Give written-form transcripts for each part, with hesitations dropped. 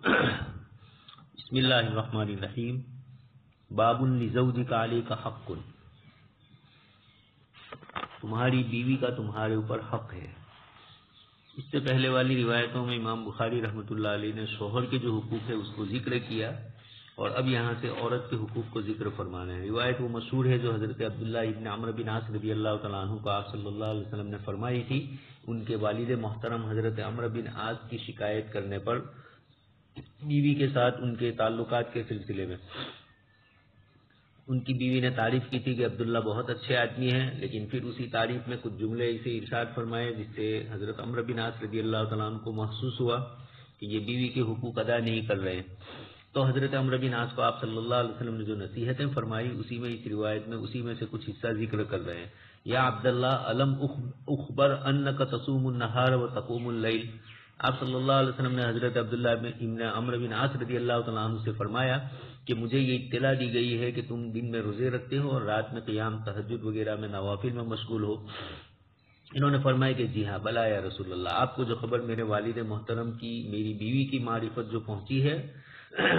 بسم اللہ الرحمن الرحیم. باب لزوجک علیک حق، تمہاری بیوی کا تمہارے اوپر حق ہے. اس سے پہلے والی روایتوں میں امام بخاری رحمۃ اللہ علیہ نے شوہر کے جو حقوق ہے اس کو ذکر کیا، اور اب یہاں سے عورت کے حقوق کو ذکر فرمانا ہے. روایت وہ مشہور ہے جو حضرت عبداللہ ابن عمرو بن عاص رضی اللہ تعالیٰ عنہ کو آپ صلی اللہ علیہ وسلم نے فرمائی تھی. ان کے والد محترم حضرت عمرو بن عاص کی شکایت کرنے پر بیوی کے ساتھ ان کے تعلقات کے سلسلے میں ان کی بیوی نے تعریف کی تھی کہ عبداللہ بہت اچھے آدمی ہیں، لیکن پھر اسی تعریف میں کچھ جملے اسے ارشاد فرمائے جس سے حضرت عمرو بن عاص رضی اللہ تعالیٰ عنہ کو محسوس ہوا کہ یہ بیوی کے حقوق ادا نہیں کر رہے ہیں. تو حضرت عمرو بن عاص کو آپ صلی اللہ علیہ وسلم نے جو نصیحتیں فرمائی اسی میں اس روایت میں اسی میں سے کچھ حصہ ذکر کر رہے ہیں. یا عبداللہ علم اخبر انک تصوم النہار و تقوم اللیل. آپ صلی اللہ علیہ وسلم نے حضرت عبداللہ ابن عمرو بن عاص رضی اللہ تعالیٰ عنہ سے فرمایا کہ مجھے یہ اطلاع دی گئی ہے کہ تم دن میں روزے رکھتے ہو اور رات میں قیام تہجد وغیرہ میں نوافل میں مشغول ہو. انہوں نے فرمایا کہ جی ہاں بلا یا رسول اللہ، آپ کو جو خبر میرے والد محترم کی میری بیوی کی معرفت جو پہنچی ہے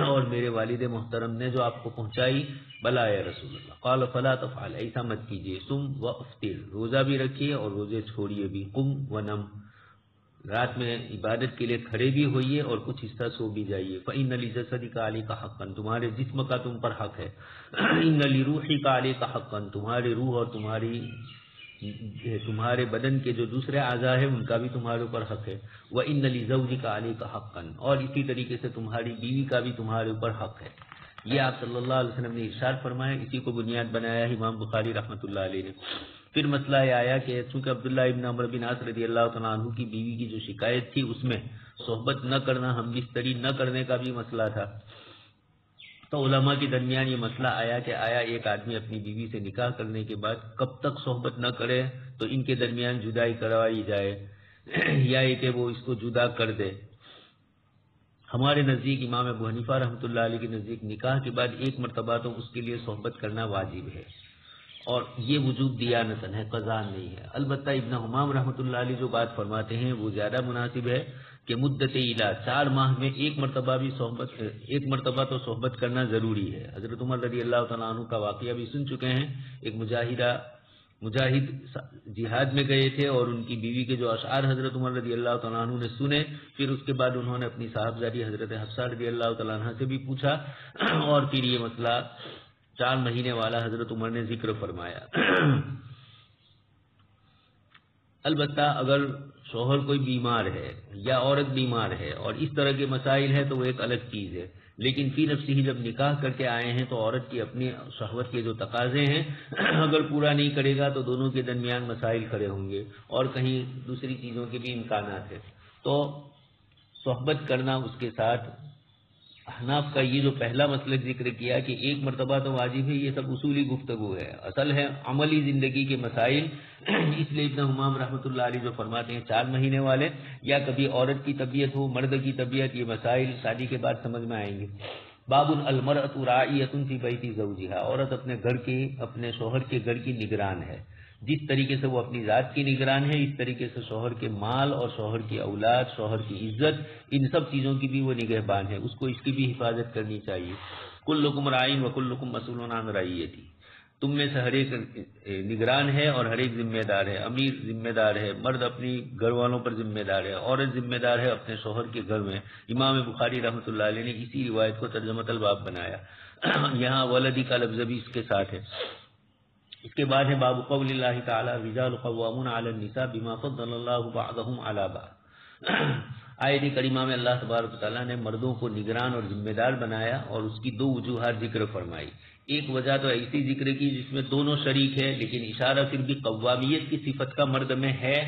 اور میرے والد محترم نے جو آپ کو پہنچائی، بلا یا رسول اللہ. قال فلا تفعل، ایسا مت کیجیے. صم و افطر، روزہ بھی رکھیے اور روزے چھوڑیے بھی. قم و نم، رات میں عبادت کے لیے کھڑے بھی ہوئیے اور کچھ حصہ سو بھی جائیے. فإن لجسدک علیک حقا، تمہارے جسم کا تم پر حق ہے. ان لروحک علیک حقا، تمہارے روح اور تمہارے بدن کے جو دوسرے اعضاء ہیں ان کا بھی تمہارے اوپر حق ہے. وإن لزوجک علیک حقا، اور اسی طریقے سے تمہاری بیوی کا بھی تمہارے اوپر حق ہے. یہ آپ صلی اللہ علیہ وسلم نے ارشاد فرمایا، اسی کو بنیاد بنایا ہے امام بخاری رحمۃ اللہ علیہ نے. پھر مسئلہ یہ آیا کہ چونکہ عبداللہ ابن عمرو بن عاص رضی اللہ تعالیٰ عنہ کی بیوی کی جو شکایت تھی اس میں صحبت نہ کرنا، ہم بستری نہ کرنے کا بھی مسئلہ تھا. تو علماء کے درمیان یہ مسئلہ آیا کہ آیا ایک آدمی اپنی بیوی سے نکاح کرنے کے بعد کب تک صحبت نہ کرے تو ان کے درمیان جدائی کروائی جائے، یا یہ کہ وہ اس کو جدا کر دے. ہمارے نزدیک امام ابو حنیفہ رحمۃ اللہ علیہ کے نزدیک نکاح کے بعد ایک مرتبہ تو اس کے لیے صحبت کرنا واجب ہے، اور یہ وجوب دیانتن ہے، قضا نہیں ہے. البتہ ابن حمام رحمۃ اللہ علیہ جو بات فرماتے ہیں وہ زیادہ مناسب ہے کہ مدت الا 4 ماہ میں ایک مرتبہ تو صحبت کرنا ضروری ہے. حضرت عمر رضی اللہ تعالیٰ عنہ کا واقعہ بھی سن چکے ہیں. ایک مجاہد جہاد میں گئے تھے اور ان کی بیوی کے جو اشعار حضرت عمر رضی اللہ تعالیٰ عنہ نے سنے، پھر اس کے بعد انہوں نے اپنی صاحبزادی حضرت حفصہ رضی اللہ تعالیٰ عنہ سے بھی پوچھا، اور پھر یہ مسئلہ 4 مہینے والا حضرت عمر نے ذکر فرمایا. البتہ اگر شوہر کوئی بیمار ہے یا عورت بیمار ہے اور اس طرح کے مسائل ہیں تو وہ ایک الگ چیز ہے، لیکن فی نفسی ہی جب نکاح کر کے آئے ہیں تو عورت کی اپنی شہوت کے جو تقاضے ہیں اگر پورا نہیں کرے گا تو دونوں کے درمیان مسائل کھڑے ہوں گے اور کہیں دوسری چیزوں کے بھی امکانات ہیں. تو صحبت کرنا اس کے ساتھ احناف کا یہ جو پہلا مسئلہ ذکر کیا کہ ایک مرتبہ تو واجب ہے، یہ سب اصولی گفتگو ہے، اصل ہے عملی زندگی کے مسائل. اس لیے ابن حمام رحمۃ اللہ علیہ جو فرماتے ہیں 4 مہینے والے، یا کبھی عورت کی طبیعت ہو مرد کی طبیعت، یہ مسائل شادی کے بعد سمجھ میں آئیں گے. باب المرأۃ راعیۃ فی بیت زوجہا، عورت اپنے شوہر کے گھر کی نگران ہے. جس طریقے سے وہ اپنی ذات کی نگران ہے اس طریقے سے شوہر کے مال اور شوہر کی اولاد، شوہر کی عزت، ان سب چیزوں کی بھی وہ نگہبان ہے، اس کو اس کی بھی حفاظت کرنی چاہیے. کلکم راعٍ وکلکم مسئول عن رعیتہ، تم میں سے ہر ایک نگران ہے اور ہر ایک ذمہ دار ہے. امیر ذمہ دار ہے، مرد اپنی گھر والوں پر ذمہ دار ہے، عورت ذمہ دار ہے اپنے شوہر کے گھر میں. امام بخاری رحمۃ اللہ علیہ نے اسی روایت کو ترجمۃ الباب بنایا. یہاں ولدی کا لفظ بھی اس کے ساتھ ہے. اس کے بعد ہے باب قول اللہ تعالی الرجال قوامون علی النساء بما فضل اللہ بعضهم علی بعض. آیت کریمہ میں اللہ تبارک و تعالیٰ نے مردوں کو نگران اور ذمہ دار بنایا اور اس کی 2 وجوہات ذکر فرمائی. ایک وجہ تو ایسی ذکر کی جس میں دونوں شریک ہے، لیکن اشارہ پھر بھی قوامیت کی صفت کا مرد میں ہے،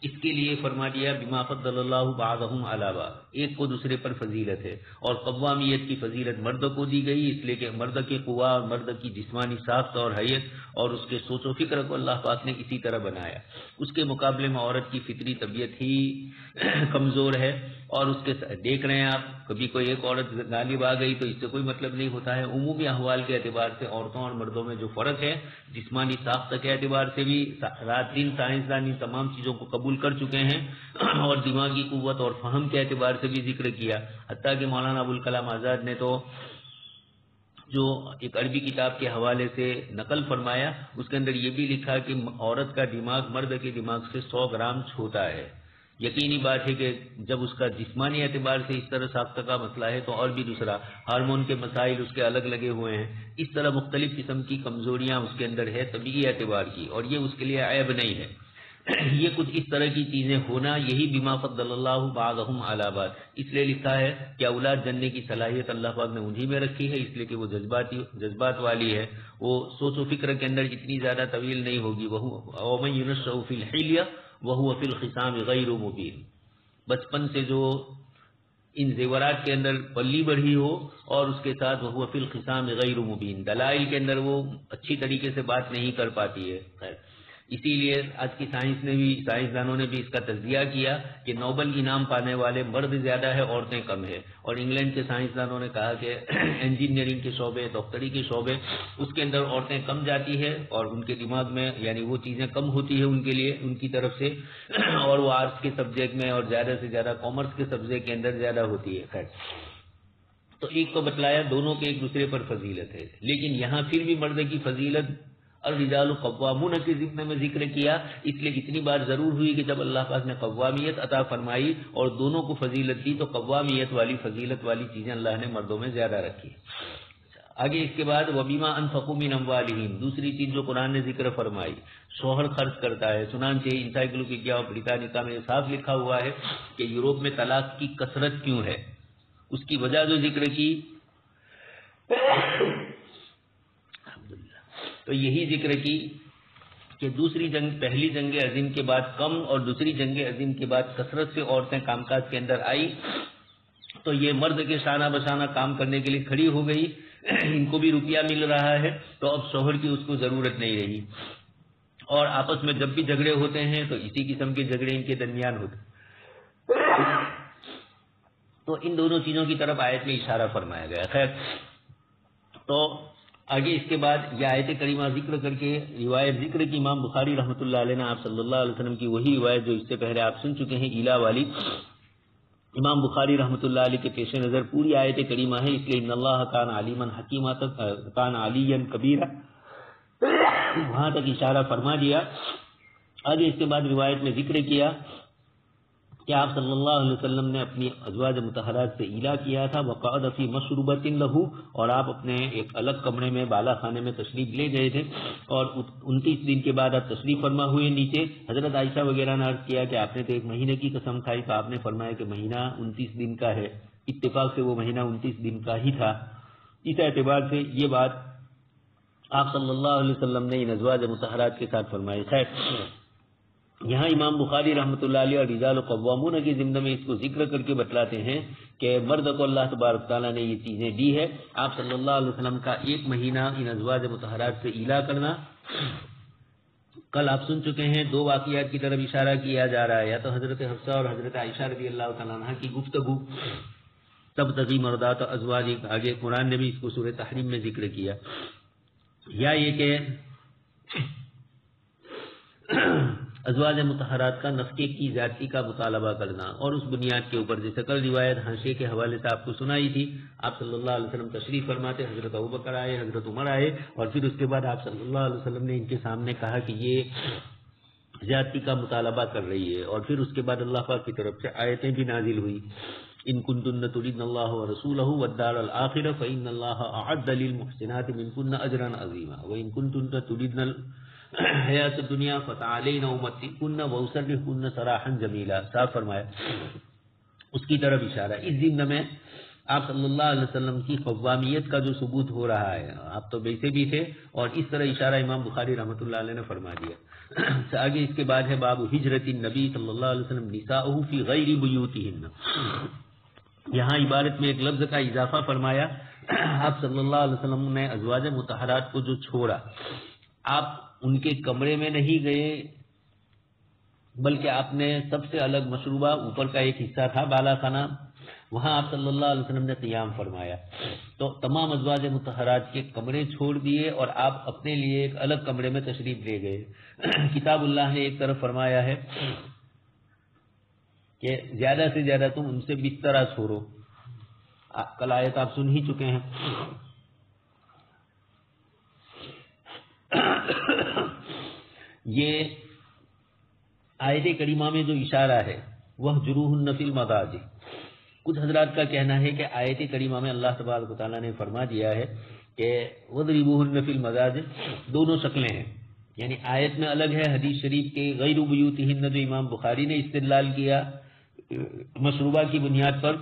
اس کے لیے فرما دیا بما فضل اللہ بعضهم علی بعض، ایک کو دوسرے پر فضیلت ہے. اور قوامیت کی فضیلت مرد کو دی گئی اس لیے کہ مرد کے قوا اور مرد کی جسمانی ساخت اور حیت اور اس کے سوچ و فکر کو اللہ پاک نے اسی طرح بنایا. اس کے مقابلے میں عورت کی فطری طبیعت ہی کمزور ہے، اور اس کے دیکھ رہے ہیں آپ کبھی کوئی ایک عورت غالب آ گئی تو اس سے کوئی مطلب نہیں ہوتا ہے. عمومی احوال کے اعتبار سے عورتوں اور مردوں میں جو فرق ہے جسمانی ساخت کے اعتبار سے بھی رات دن سائنسدان ان تمام چیزوں کو قبول کر چکے ہیں اور دماغی قوت اور فہم کے اعتبار سے بھی ذکر کیا. حتیٰ کہ مولانا ابوالکلام آزاد نے تو جو ایک عربی کتاب کے حوالے سے نقل فرمایا اس کے اندر یہ بھی لکھا کہ عورت کا دماغ مرد کے دماغ سے 100 گرام چھوٹا ہے. یقینی بات ہے کہ جب اس کا جسمانی اعتبار سے اس طرح ساختہ کا مسئلہ ہے تو اور بھی دوسرا ہارمون کے مسائل اس کے الگ لگے ہوئے ہیں. اس طرح مختلف قسم کی کمزوریاں اس کے اندر ہے طبیعی اعتبار کی اور یہ اس کے لیے عیب نہیں ہے. یہ کچھ اس طرح کی چیزیں ہونا یہی بما فضل اللہ بعضهم علی بعض. اس لیے لکھا ہے کہ اولاد جننے کی صلاحیت اللہ پاک نے انہی میں رکھی ہے اس لیے کہ وہ جذبات والی ہے. وہ سوچ و فکر کے اندر اتنی زیادہ طویل نہیں ہوگی. ومن ينشأ في الحلیہ وهو في الخصام غیر مبین. بچپن سے جو ان زیورات کے اندر پلی بڑھی ہو اور اس کے ساتھ وہ فی الخصام غیر مبین دلائل کے اندر وہ اچھی طریقے سے بات نہیں کر پاتی ہے. خیر اسی لیے آج کی سائنسدانوں نے بھی اس کا تجزیہ کیا کہ نوبل انعام پانے والے مرد زیادہ ہے عورتیں کم ہے. اور انگلینڈ کے سائنسدانوں نے کہا کہ انجینئرنگ کے شعبے ڈاکٹری کے شعبے اس کے اندر عورتیں کم جاتی ہے اور ان کے دماغ میں یعنی وہ چیزیں کم ہوتی ہے ان کے لیے ان کی طرف سے اور وہ آرٹس کے سبجیکٹ میں اور زیادہ سے زیادہ کامرس کے سبجیکٹ کے اندر زیادہ ہوتی ہے. خیر تو ایک تو بتلایا دونوں کے ایک دوسرے پر فضیلت ہے لیکن یہاں پھر بھی مرد کی فضیلت الرجال قوامون کے ضمن میں ذکر کیا. اس لیے اتنی بار ضرور ہوئی کہ جب اللہ پاک نے قوامیت عطا فرمائی اور دونوں کو فضیلت دی تو قوامیت والی فضیلت والی چیزیں اللہ نے مردوں میں زیادہ رکھی. آگے اس کے بعد وبما انفقوا من اموالہم دوسری چیز جو قرآن نے ذکر فرمائی شوہر خرچ کرتا ہے. چنانچہ انسائکلوپیڈیا اور بریٹانیکا میں صاف لکھا ہوا ہے کہ یورپ میں طلاق کی کثرت کیوں ہے. اس کی وجہ جو ذکر کی تو یہی ذکر کی کہ پہلی جنگ عظیم کے بعد کم اور دوسری جنگ عظیم کے بعد کثرت سے عورتیں کام کاج کے اندر آئی تو یہ مرد کے شانہ بشانہ کام کرنے کے لیے کھڑی ہو گئی. ان کو بھی روپیہ مل رہا ہے تو اب شوہر کی اس کو ضرورت نہیں رہی. اور آپس میں جب بھی جھگڑے ہوتے ہیں تو اسی قسم کے جھگڑے ان کے درمیان ہوتے تو ان دونوں چیزوں کی طرف آیت میں اشارہ فرمایا گیا. خیر تو آگے اس کے بعد یہ آیت کریمہ ذکر کر کے روایت ذکر کی امام بخاری رحمۃ اللہ علیہ نے آپ صلی اللہ علیہ وسلم کی وہی روایت جو اس سے پہلے آپ سن چکے ہیں ایلا والی امام بخاری رحمۃ اللہ علیہ کے پیش نظر پوری آیت کریمہ ہے. اس لیے ان اللہ کان علیما حکیما تک کان علیا کبیرا وہاں تک اشارہ فرما دیا. آگے اس کے بعد روایت میں ذکر کیا کہ آپ صلی اللہ علیہ وسلم نے اپنی ازواج مطہرات سے ایلا کیا تھا وقعد فی مشروبۃ لہ اور آپ اپنے ایک الگ کمرے میں بالا خانے میں تشریف لے گئے تھے اور 29 دن کے بعد آپ تشریف فرما ہوئے نیچے. حضرت عائشہ وغیرہ نے عرض کیا کہ آپ نے تو ایک مہینے کی قسم کھائی تو آپ نے فرمایا کہ مہینہ 29 دن کا ہے. اتفاق سے وہ مہینہ 29 دن کا ہی تھا. اس اعتبار سے یہ بات آپ صلی اللہ علیہ وسلم نے ان ازواج مطہرات کے ساتھ فرمائی. خیر یہاں امام بخاری رحمۃ اللہ علیہ اور رجال قوامون کے ضمن میں اس کو ذکر کر کے بتلاتے ہیں کہ مرد کو اللہ تبارک تعالیٰ نے یہ چیزیں دی ہے. آپ صلی اللہ علیہ وسلم کا ایک مہینہ ان ازواج مطہرات سے ایلا کرنا. کل آپ سن چکے ہیں 2 واقعات کی طرف اشارہ کیا جا رہا ہے یا تو حضرت حفصہ اور حضرت عائشہ رضی اللہ تعالیٰ عنہ کی گفتگو تب تغی مردات ازواج آگے قرآن نے بھی اس کو سورہ تحریم میں ذکر کیا یا یہ کہ ازواج مطہرات کا نفقے کی زیادتی کا مطالبہ کرنا اور اس بنیاد کے اوپر جیسے کل روایت حاشیے کے حوالے سے آپ کو سنائی تھی. آپ صلی اللہ علیہ وسلم تشریف فرماتے حضرت ابوبکر آئے حضرت عمر آئے اور پھر اس کے بعد آپ صلی اللہ علیہ وسلم نے ان کے سامنے کہا کہ یہ زیادتی کا مطالبہ کر رہی ہے اور پھر اس کے بعد اللہ پاک کی طرف سے آیتیں بھی نازل ہوئی. ان کنتن تردن اللہ ورسولہ والدار الآخرہ فإن اللہ اعد للمحسنات منکن اجرا عظیما وإن کنتن تردن حیات دنیا فتعالین امتعکن واسرحکن سراحا جمیلا. صاف فرمایا اس کی طرف اشارہ. اس ضمن میں آپ صلی اللہ علیہ وسلم کی قوامیت کا جو ثبوت ہو رہا ہے آپ تو ویسے بھی تھے اور اس طرح اشارہ امام بخاری رحمۃ اللہ علیہ نے فرما دیا. آگے اس کے بعد ہے باب ہجرت النبی صلی اللہ علیہ وسلم نساءہ فی غیر بیوتہن. یہاں عبارت میں ایک لفظ کا اضافہ فرمایا. آپ صلی اللہ علیہ وسلم نے ازواج مطہرات کو جو چھوڑا آپ ان کے کمرے میں نہیں گئے بلکہ آپ نے سب سے الگ مشروبہ اوپر کا ایک حصہ تھا بالا خانہ، وہاں آپ صلی اللہ علیہ وسلم نے قیام فرمایا، تو تمام ازواج مطہرات کے کمرے چھوڑ دیے اور آپ اپنے لیے ایک الگ کمرے میں تشریف لے گئے۔ کتاب اللہ نے ایک طرف فرمایا ہے کہ زیادہ سے زیادہ تم ان سے بسترا چھوڑو، کل آیت آپ سن ہی چکے ہیں۔ یہ آیت کریمہ میں جو اشارہ ہے وہ جروحن فی المضاجع، کچھ حضرات کا کہنا ہے کہ آیت کریمہ میں اللہ تبارک و تعالیٰ نے فرما دیا ہے کہ وَضْرِبُوهُنَّ فِي الْمَضَاجِعِ، دونوں شکلیں ہیں، یعنی آیت میں الگ ہے، حدیث شریف کے غیر بیوتہن جو امام بخاری نے استدلال کیا مشروبہ کی بنیاد پر،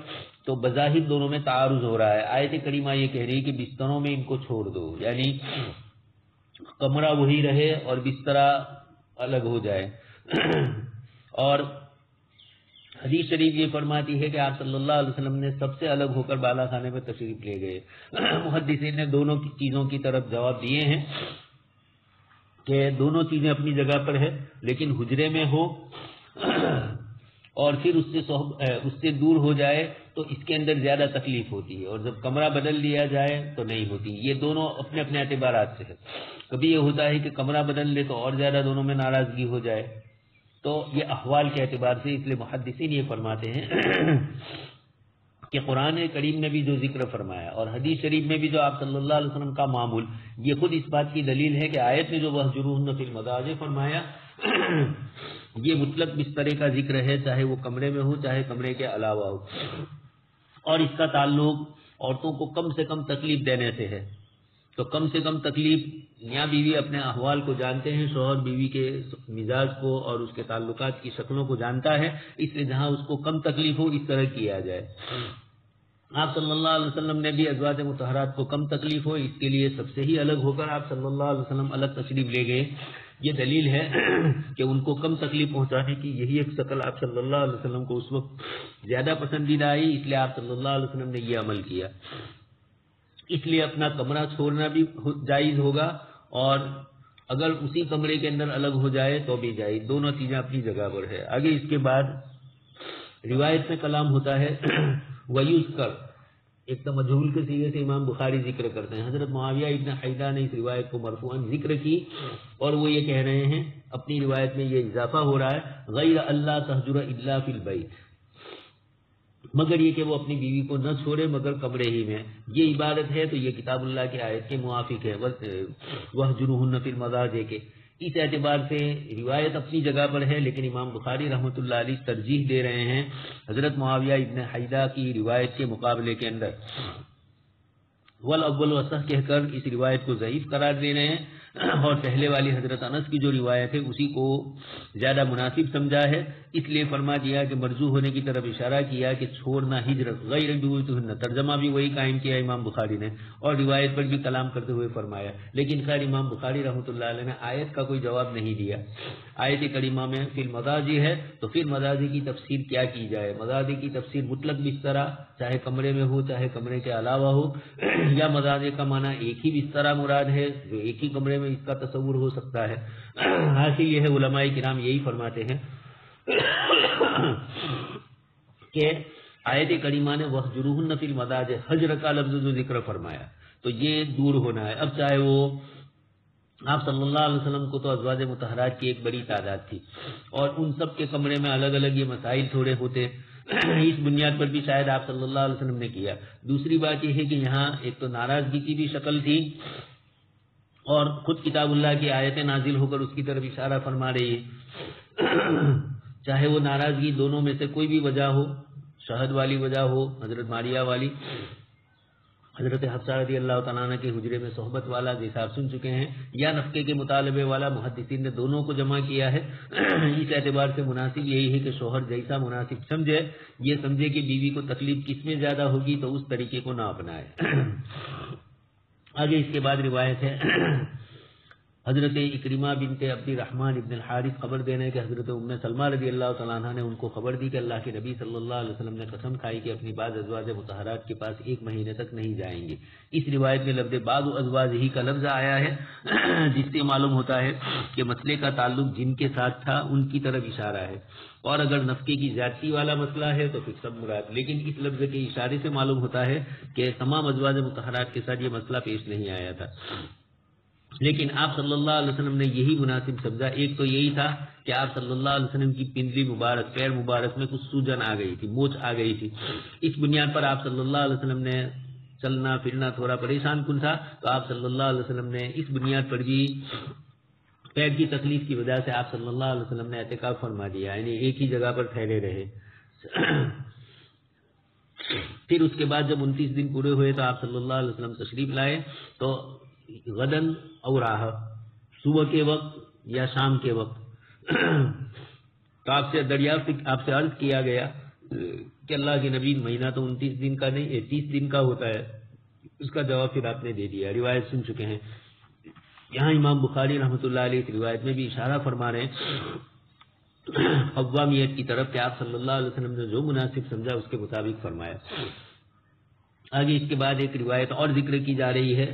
تو بظاہر دونوں میں تعارض ہو رہا ہے۔ آیت کریمہ یہ کہہ رہی ہے کہ بستروں میں ان کو چھوڑ دو، یعنی کمرہ وہی رہے اور بسترا الگ ہو جائے، اور حدیث شریف یہ فرماتی ہے کہ آپ صلی اللہ علیہ وسلم نے سب سے الگ ہو کر بالا خانے میں تشریف لے گئے۔ محدثین نے دونوں چیزوں کی طرف جواب دیے ہیں کہ دونوں چیزیں اپنی جگہ پر ہے، لیکن حجرے میں ہو اور پھر اس سے دور ہو جائے تو اس کے اندر زیادہ تکلیف ہوتی ہے، اور جب کمرہ بدل لیا جائے تو نہیں ہوتی۔ یہ دونوں اپنے اپنے اعتبارات سے ہے، کبھی یہ ہوتا ہے کہ کمرہ بدل لے تو اور زیادہ دونوں میں ناراضگی ہو جائے، تو یہ احوال کے اعتبار سے، اس لیے محدثین یہ فرماتے ہیں کہ قرآن کریم نے بھی جو ذکر فرمایا اور حدیث شریف میں بھی جو آپ صلی اللہ علیہ وسلم کا معمول، یہ خود اس بات کی دلیل ہے کہ آیت میں جو وَاهْجُرُوهُنَّ فِي الْمَضَاجِعِ فرمایا، یہ مطلق بسترے کا ذکر ہے، چاہے وہ کمرے میں ہو چاہے کمرے کے علاوہ ہو، اور اس کا تعلق عورتوں کو کم سے کم تکلیف دینے سے ہے۔ تو کم سے کم تکلیف، میاں بیوی اپنے احوال کو جانتے ہیں، شوہر بیوی کے مزاج کو اور اس کے تعلقات کی شکلوں کو جانتا ہے، اس لیے جہاں اس کو کم تکلیف ہو اس طرح کیا جائے۔ آپ صلی اللہ علیہ وسلم نے بھی ازواج مطہرات کو کم تکلیف ہو اس کے لیے سب سے ہی الگ ہو کر آپ صلی اللہ علیہ وسلم الگ تشریف لے گئے۔ یہ دلیل ہے کہ ان کو کم تکلیف پہنچانے کی یہی ایک شکل آپ صلی اللہ علیہ وسلم کو اس وقت زیادہ پسندیدہ آئی، اس لیے آپ صلی اللہ علیہ وسلم نے یہ عمل کیا۔ اس لیے اپنا کمرہ چھوڑنا بھی جائز ہوگا، اور اگر اسی کمرے کے اندر الگ ہو جائے تو بھی جائز، دونوں چیزیں اپنی جگہ پر ہے۔ آگے اس کے بعد روایت میں کلام ہوتا ہے وَيُذْكَرُ، ایک تو مجہول کے صیغے سے امام بخاری ذکر کرتے ہیں، حضرت معاویہ ابن حیدہ نے اس روایت کو مرفوعاً ذکر کی، اور وہ یہ کہہ رہے ہیں اپنی روایت میں یہ اضافہ ہو رہا ہے غیر اللہ تہجر الا فی البیت، مگر یہ کہ وہ اپنی بیوی کو نہ چھوڑے مگر کمرے ہی میں۔ یہ عبادت ہے تو یہ کتاب اللہ کی آیت کے موافق ہے، وَاهْجُرُوهُنَّ فِي الْمَضَاجِعِ کے۔ اس اعتبار سے روایت اپنی جگہ پر ہے، لیکن امام بخاری رحمۃ اللہ علیہ ترجیح دے رہے ہیں حضرت معاویہ ابن حیدہ کی روایت کے مقابلے کے اندر، والاول وصح کہہ کر اس روایت کو ضعیف قرار دے رہے ہیں، اور پہلے والی حضرت انس کی جو روایت ہے اسی کو زیادہ مناسب سمجھا ہے، اس لیے فرما دیا کہ مرجوح ہونے کی طرف اشارہ کیا کہ چھوڑنا ہجرت غیر بیوتہن، ترجمہ بھی وہی قائم کیا امام بخاری نے، اور روایت پر بھی کلام کرتے ہوئے فرمایا، لیکن خیر امام بخاری رحمۃ اللہ علیہ نے آیت کا کوئی جواب نہیں دیا۔ آیت کریمہ میں فی المضاجع ہے تو پھر مضاجع کی تفسیر کیا کی جائے؟ مضاجع کی تفسیر مطلق بسترا، چاہے کمرے میں ہو چاہے کمرے کے علاوہ ہو، یا مضاجع کا معنی ایک ہی بسترا مراد ہے جو ایک ہی کمرے میں اس کا تصور ہو سکتا ہے؟ حاصل یہ ہے علماء کرام یہی فرماتے ہیں کہ آیت کریمہ نے وَاهْجُرُوهُنَّ فِي الْمَضَاجِعِ، حجر کا لفظ جو ذکر فرمایا تو یہ دور ہونا ہے۔ اب چاہے وہ آپ صلی اللہ علیہ وسلم کو تو ازواج مطہرات کی ایک بڑی تعداد تھی، اور ان سب کے کمرے میں الگ الگ یہ مسائل تھوڑے ہوتے، اس بنیاد پر بھی شاید آپ صلی اللہ علیہ وسلم نے کیا۔ دوسری بات یہ ہے کہ یہاں ایک تو ناراضگی کی بھی شکل تھی، اور خود کتاب اللہ کی آیتیں نازل ہو کر اس کی طرف اشارہ فرما رہی ہے، چاہے وہ ناراضگی دونوں میں سے کوئی بھی وجہ ہو، شہد والی وجہ ہو، حضرت ماریہ والی، حضرت حفصہ رضی اللہ تعالیٰ عنہ کے حجرے میں صحبت والا جیسا آپ سن چکے ہیں، یا نفقے کے مطالبے والا، محدثین نے دونوں کو جمع کیا ہے۔ اس اعتبار سے مناسب یہی ہے کہ شوہر جیسا مناسب سمجھے، یہ سمجھے کہ بیوی کو تکلیف کس میں زیادہ ہوگی تو اس طریقے کو نہ اپنائے۔ آگے اس کے بعد روایت ہے حضرت اکرمہ بنت عبد الرحمن ابن الحارث خبر دینے کہ حضرت ام سلمہ رضی اللہ تعالیٰ عنہ نے ان کو خبر دی کہ اللہ کے نبی صلی اللہ علیہ وسلم نے قسم کھائی کہ اپنی بعض ازواج مطہرات کے پاس 1 مہینے تک نہیں جائیں گے۔ اس روایت میں لفظ بعض ازواج ہی کا لفظ آیا ہے، جس سے معلوم ہوتا ہے کہ مسئلے کا تعلق جن کے ساتھ تھا ان کی طرف اشارہ ہے، اور اگر نفقے کی زیادتی والا مسئلہ ہے تو پھر سب مراد، لیکن اس لفظ کے اشارے سے معلوم ہوتا ہے کہ تمام ازواج مطہرات کے ساتھ یہ مسئلہ پیش نہیں آیا تھا۔ لیکن آپ صلی اللہ علیہ وسلم نے یہی مناسب سمجھا۔ ایک تو یہی تھا کہ آپ صلی اللہ علیہ وسلم کی پنڈلی مبارک، پیر مبارک میں کچھ سوجن آ گئی تھی، موچ آ گئی تھی، اس بنیاد پر آپ صلی اللہ علیہ وسلم نے چلنا پھرنا تھوڑا پریشان کن تھا، تو آپ صلی اللہ علیہ وسلم نے اس بنیاد پر بھی پیر کی تکلیف کی وجہ سے آپ صلی اللہ علیہ وسلم نے اعتکاف فرما دیا، یعنی ایک ہی جگہ پر ٹھہرے رہے۔ پھر اس کے بعد جب 29 دن پورے ہوئے تو آپ صلی اللہ علیہ وسلم تشریف لائے، تو غدن اور صبح کے وقت یا شام کے وقت تو آپ سے دریافت، آپ سے عرض کیا گیا کہ اللہ کے نبی مہینہ تو 29 دن کا نہیں 30 دن کا ہوتا ہے، اس کا جواب پھر آپ نے دے دیا، روایت سن چکے ہیں۔ یہاں امام بخاری رحمۃ اللہ علیہ اس روایت میں بھی اشارہ فرما رہے ہیں قوامیت کی طرف کہ آپ صلی اللہ علیہ وسلم نے جو مناسب سمجھا اس کے مطابق فرمایا۔ آگے اس کے بعد ایک روایت اور ذکر کی جا رہی ہے۔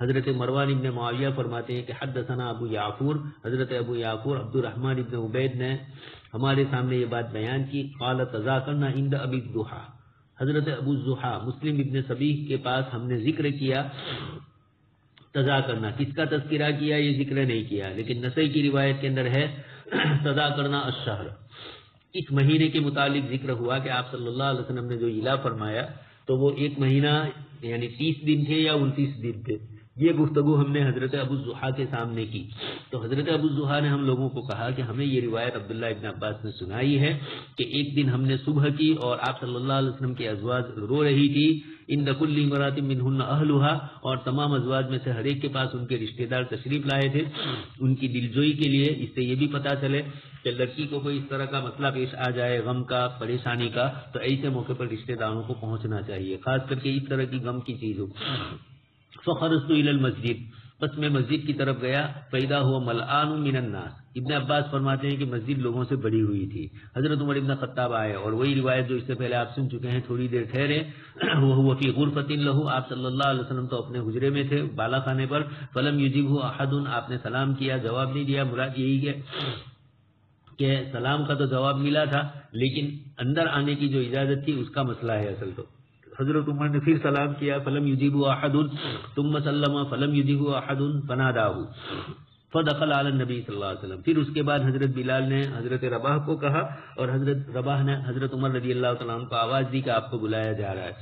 حضرت مروان ابن معاویہ فرماتے ہیں کہ حدثنا ابو یعفور، حضرت ابو یعفور عبد الرحمن ابن عبید نے ہمارے سامنے یہ بات بیان کی، قال تذاکرنا عند ابی الضحى، حضرت ابو الضحى مسلم ابن صبیح کے پاس ہم نے ذکر کیا، تذاکرنا کس کا تذکرہ کیا یہ ذکر نہیں کیا، لیکن نسائی کی روایت کے اندر ہے تذاکرنا الشہر، اس مہینے کے متعلق ذکر ہوا کہ آپ صلی اللہ علیہ وسلم نے جو الا فرمایا تو وہ 1 مہینہ یعنی 30 دن تھے یا 29 دن تھے۔ یہ گفتگو ہم نے حضرت ابو الضحى کے سامنے کی، تو حضرت ابو الضحى نے ہم لوگوں کو کہا کہ ہمیں یہ روایت عبداللہ ابن عباس نے سنائی ہے کہ ایک دن ہم نے صبح کی اور آپ صلی اللہ علیہ وسلم کے ازواج رو رہی تھی، ان کل امرأۃ منہن اہلھا، اور تمام ازواج میں سے ہر ایک کے پاس ان کے رشتہ دار تشریف لائے تھے ان کی دلجوئی کے لیے۔ اس سے یہ بھی پتہ چلے کہ لڑکی کو کوئی اس طرح کا مسئلہ پیش آ جائے غم کا، پریشانی کا، تو ایسے موقع پر رشتہ داروں کو پہنچنا چاہیے، خاص کر کے اس طرح کی غم کی چیز ہو۔ فخرجت الى المسجد، بس میں مسجد کی طرف گیا، فاذا هو ملآن من الناس، ابن عباس فرماتے ہیں کہ مسجد لوگوں سے بھری ہوئی تھی۔ حضرت عمر ابن خطاب آئے اور وہی روایت جو اس سے پہلے آپ سن چکے ہیں، تھوڑی دیر ٹھہرے، وہ فی غرفۃ له، آپ صلی اللہ علیہ وسلم تو اپنے حجرے میں تھے بالا خانے پر، فلم یجبہ احد، آپ نے سلام کیا، جواب نہیں دیا۔ مراد یہی ہے کہ سلام کا تو جواب ملا تھا لیکن اندر آنے کی جو اجازت تھی اس کا مسئلہ ہے اصل تو۔ حضرت عمر نے پھر سلام کیا، فلم یجیبہ احد، ثم سلم فلم یجیبہ احد فناداہ فدخل علی النبی صلی اللہ علیہ وسلم۔ پھر اس کے بعد حضرت بلال نے حضرت رباح کو کہا اور حضرت رباح نے حضرت عمر رضی اللہ تعالیٰ عنہ کو آواز دی کہ آپ کو بلایا جا رہا ہے۔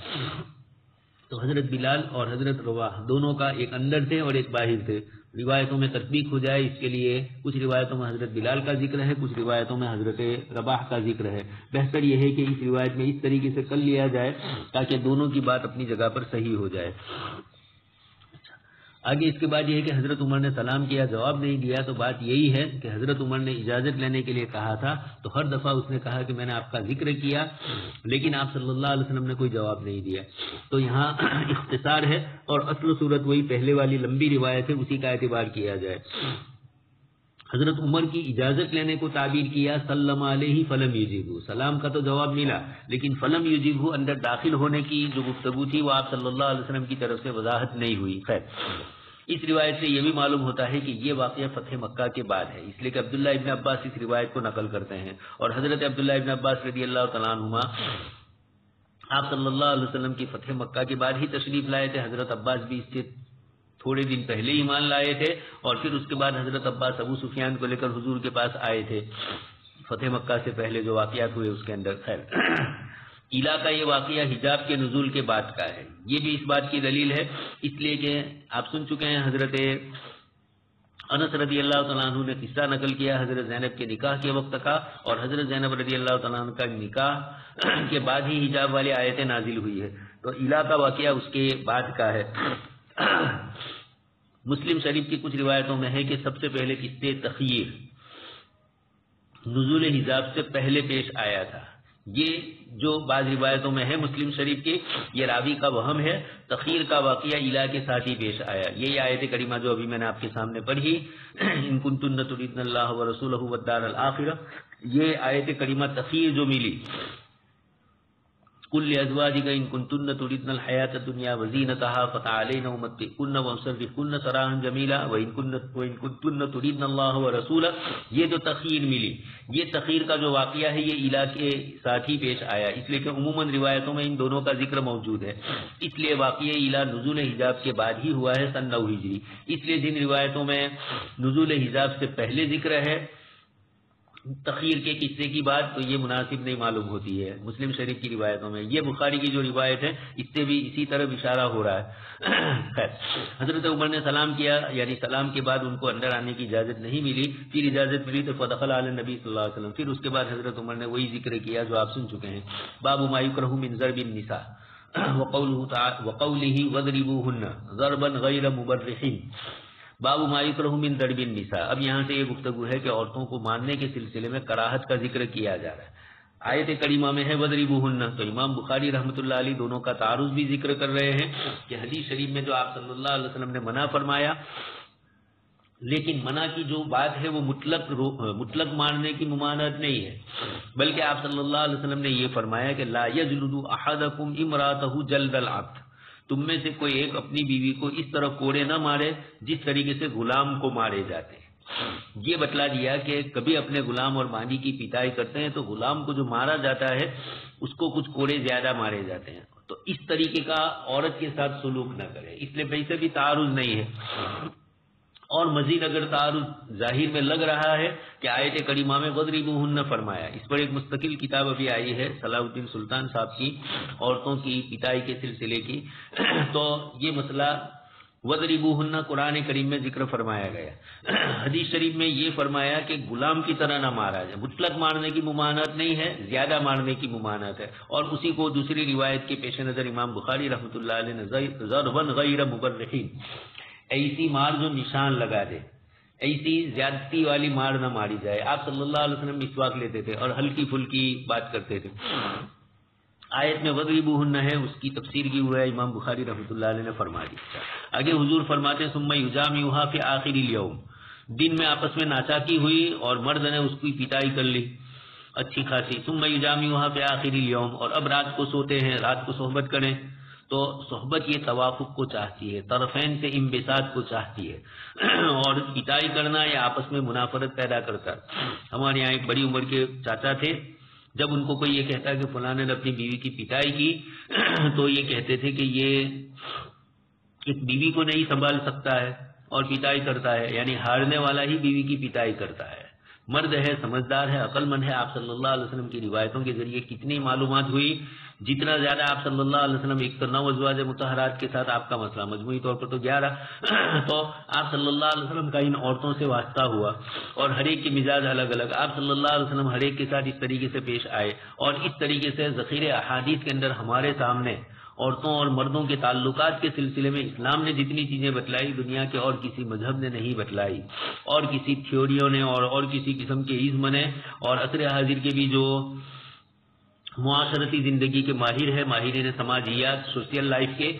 تو حضرت بلال اور حضرت رباح دونوں کا ایک اندر تھے اور ایک باہر تھے۔ روایتوں میں تطبیق ہو جائے اس کے لیے کچھ روایتوں میں حضرت بلال کا ذکر ہے، کچھ روایتوں میں حضرت رباح کا ذکر ہے۔ بہتر یہ ہے کہ اس روایت میں اس طریقے سے کر لیا جائے تاکہ دونوں کی بات اپنی جگہ پر صحیح ہو جائے۔ آگے اس کے بعد یہ ہے کہ حضرت عمر نے سلام کیا، جواب نہیں دیا، تو بات یہی ہے کہ حضرت عمر نے اجازت لینے کے لیے کہا تھا، تو ہر دفعہ اس نے کہا کہ میں نے آپ کا ذکر کیا لیکن آپ صلی اللہ علیہ وسلم نے کوئی جواب نہیں دیا۔ تو یہاں اختصار ہے اور اصل صورت وہی پہلے والی لمبی روایت ہے، اسی کا اعتبار کیا جائے۔ حضرت عمر کی اجازت لینے کو تعبیر کیا سلم علیہ فلم یجیبہ، سلام کا تو جواب ملا لیکن فلم یجیبہ اندر داخل ہونے کی جو گفتگو تھی وہ آپ صلی اللہ علیہ وسلم کی طرف سے وضاحت نہیں ہوئی۔ خیر، اس روایت سے یہ بھی معلوم ہوتا ہے کہ یہ واقعہ فتح مکہ کے بعد ہے، اس لیے کہ عبداللہ ابن عباس اس روایت کو نقل کرتے ہیں اور حضرت عبداللہ ابن عباس رضی اللہ تعالیٰ عنہما آپ صلی اللہ علیہ وسلم کی فتح مکہ کے بعد ہی تشریف لائے تھے۔ حضرت عباس بھی اس سے تھوڑے دن پہلے ایمان لائے تھے اور پھر اس کے بعد حضرت عباس ابو سفیان کو لے کر حضور کے پاس آئے تھے فتح مکہ سے پہلے جو واقعات ہوئے اس کے اندر۔ خیر، الا کا یہ واقعہ حجاب کے نزول کے بعد کا ہے، یہ بھی اس بات کی دلیل ہے، اس لیے کہ آپ سن چکے ہیں حضرت انس رضی اللہ تعالیٰ عنہ نے قصہ نقل کیا حضرت زینب کے نکاح کے وقت کا، اور حضرت زینب رضی اللہ تعالیٰ عنہ کا نکاح کے بعد ہی حجاب والی آیتیں نازل ہوئی ہے، تو الا کا واقعہ اس کے بعد کا ہے۔ مسلم شریف کی کچھ روایتوں میں ہے کہ سب سے پہلے قصے تخیر نزول حجاب سے پہلے پیش آیا تھا، یہ جو بعض روایتوں میں ہے مسلم شریف کی، یہ راوی کا وہم ہے، تخیر کا واقعہ الہ کے ساتھ ہی پیش آیا. یہی آیت کریمہ جو ابھی میں نے آپ کے سامنے پڑھی، ان کنتن تردن اللہ ورسولہ والدار الآخرہ، یہ آیت کریمہ تخیر جو ملی، قل لأزواجك إن كنتن تردن الحياة الدنيا وزينتها فتعالين أمتعكن وأسرحكن سراحا جميلا وإن كنتن تردن الله ورسوله، یہ جو تخیر ملی، یہ تخیر کا جو واقعہ ہے یہ الہ کے ساتھ ہی پیش آیا، اس لیے کہ عموماً روایتوں میں ان دونوں کا ذکر موجود ہے، اس لیے واقعہ الہ نزول حجاب کے بعد ہی ہوا ہے سن 9 ہجری. اس لیے جن روایتوں میں نزول حجاب سے پہلے ذکر ہے تخیر کے قصے کی بات، تو یہ مناسب نہیں معلوم ہوتی ہے مسلم شریف کی روایتوں میں. یہ بخاری کی جو روایت ہے اس سے بھی اسی طرح اشارہ ہو رہا ہے. خیر، حضرت عمر نے سلام کیا، یعنی سلام کے بعد ان کو اندر آنے کی اجازت نہیں ملی، پھر اجازت ملی تو فدخل علی نبی صلی اللہ علیہ وسلم. پھر اس کے بعد حضرت عمر نے وہی ذکر کیا جو آپ سن چکے ہیں، باب ما یکرہ من ضرب النساء وقولہ وضربوہن ضربا غیر مبرح، باب ما یکرہ من ضرب النساء. اب یہاں سے یہ گفتگو ہے کہ عورتوں کو مارنے کے سلسلے میں کراہت کا ذکر کیا جا رہا ہے. آیت کریمہ میں ہے وضربوہن، تو امام بخاری رحمۃ اللہ علیہ دونوں کا تعارض بھی ذکر کر رہے ہیں کہ حدیث شریف میں جو آپ صلی اللہ علیہ وسلم نے منع فرمایا، لیکن منع کی جو بات ہے وہ مطلق مارنے کی ممانعت نہیں ہے، بلکہ آپ صلی اللہ علیہ وسلم نے یہ فرمایا کہ لا یجلد احدکم امرأتہ جلد العبد، تم میں سے کوئی ایک اپنی بیوی کو اس طرح کوڑے نہ مارے جس طریقے سے غلام کو مارے جاتے ہیں. یہ بتلا دیا کہ کبھی اپنے غلام اور بانی کی پٹائی کرتے ہیں تو غلام کو جو مارا جاتا ہے اس کو کچھ کوڑے زیادہ مارے جاتے ہیں، تو اس طریقے کا عورت کے ساتھ سلوک نہ کرے. اس لیے ویسے بھی تعارض نہیں ہے. اور مزید اگر تعارض ظاہر میں لگ رہا ہے کہ آیت کریمہ میں وضربوہن فرمایا، اس پر ایک مستقل کتاب ابھی آئی ہے صلاح الدین سلطان صاحب کی، عورتوں کی پٹائی کے سلسلے کی، تو یہ مسئلہ وضربوہن قرآن کریم میں ذکر فرمایا گیا. حدیث شریف میں یہ فرمایا کہ غلام کی طرح نہ مارا جائے، مطلق مارنے کی ممانعت نہیں ہے، زیادہ مارنے کی ممانعت ہے. اور اسی کو دوسری روایت کے پیش نظر امام بخاری رحمۃ اللہ علیہ نے ضربا غیر مبرح، ایسی مار جو نشان لگا دے، ایسی زیادتی والی مار نہ ماری جائے. آپ صلی اللہ علیہ وسلم مسواک لیتے تھے اور ہلکی پھلکی بات کرتے تھے. آیت میں وضربوہن ہے، اس کی تفسیر کی ہوا ہے امام بخاری رحمۃ اللہ علیہ نے فرما دی. آگے حضور فرماتے ہیں ثم یجامعھا فی آخر الیوم، دن میں آپس میں ناچاکی ہوئی اور مرد نے اس کی پٹائی کر لی اچھی خاصی. ثم یجامعھا فی آخر الیوم، اور اب رات کو سوتے ہیں، رات کو صحبت کریں. تو صحبت یہ توافق کو چاہتی ہے، طرفین سے انبساط کو چاہتی ہے، اور پٹائی کرنا یہ آپس میں منافرت پیدا کرتا ہے. ہمارے یہاں ایک بڑی عمر کے چاچا تھے، جب ان کو کوئی یہ کہتا ہے کہ فلاں نے اپنی بیوی کی پٹائی کی تو یہ کہتے تھے کہ یہ ایک بیوی کو نہیں سنبھال سکتا ہے اور پٹائی کرتا ہے، یعنی ہارنے والا ہی بیوی کی پٹائی کرتا ہے. مرد ہے، سمجھدار ہے، عقل مند ہے. آپ صلی اللہ علیہ وسلم کی روایتوں کے ذریعے کتنی معلومات ہوئی، جتنا زیادہ آپ صلی اللہ علیہ وسلم، ایک تو 9 ازواج مطہرات کے ساتھ آپ کا مسئلہ مجموعی طور پر تو 11، تو آپ صلی اللہ علیہ وسلم کا ان عورتوں سے واسطہ ہوا، اور ہر ایک کے مزاج الگ الگ. آپ صلی اللہ علیہ وسلم ہر ایک کے ساتھ اس طریقے سے پیش آئے، اور اس طریقے سے ذخیرے احادیث کے اندر ہمارے سامنے عورتوں اور مردوں کے تعلقات کے سلسلے میں اسلام نے جتنی چیزیں بتلائی دنیا کے اور کسی مذہب نے نہیں بتلائی، اور کسی تھیوریوں نے اور کسی قسم کے ازم نے، اور عصر حاضر کے بھی جو معاشرتی زندگی کے ماہر ہے، ماہرین سماجیات، سوشل لائف کے،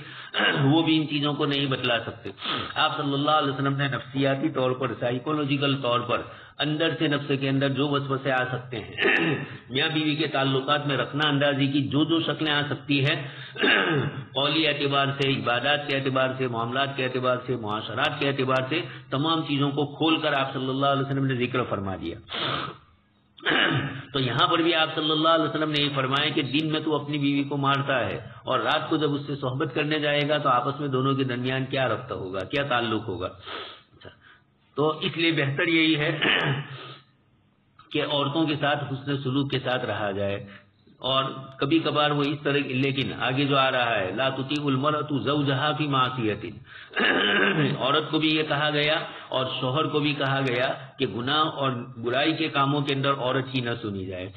وہ بھی ان چیزوں کو نہیں بتلا سکتے. آپ صلی اللہ علیہ وسلم نے نفسیاتی طور پر، سائیکولوجیکل طور پر اندر سے نفس کے اندر جو وسوسے آ سکتے ہیں، میاں بیوی کے تعلقات میں رکھنا اندازی کی جو شکلیں آ سکتی ہیں، قولی اعتبار سے، عبادات کے اعتبار سے، معاملات کے اعتبار سے، معاشرات کے اعتبار سے، تمام چیزوں کو کھول کر آپ صلی اللہ علیہ وسلم نے ذکر فرما دیا. تو یہاں پر بھی آپ صلی اللہ علیہ وسلم نے یہ فرمایا کہ دن میں تو اپنی بیوی کو مارتا ہے، اور رات کو جب اس سے صحبت کرنے جائے گا تو آپس میں دونوں کے درمیان کیا رابطہ ہوگا، کیا تعلق ہوگا. تو اس لیے بہتر یہی ہے کہ عورتوں کے ساتھ حسن سلوک کے ساتھ رہا جائے. اور کبھی کبھار وہ اس طرح، لیکن آگے جو آ رہا ہے لا تطیع المرأۃ زوجہا فی معصیۃ، عورت کو بھی یہ کہا گیا اور شوہر کو بھی کہا گیا کہ گناہ اور برائی کے کاموں کے اندر عورت کی نہ سنی جائے.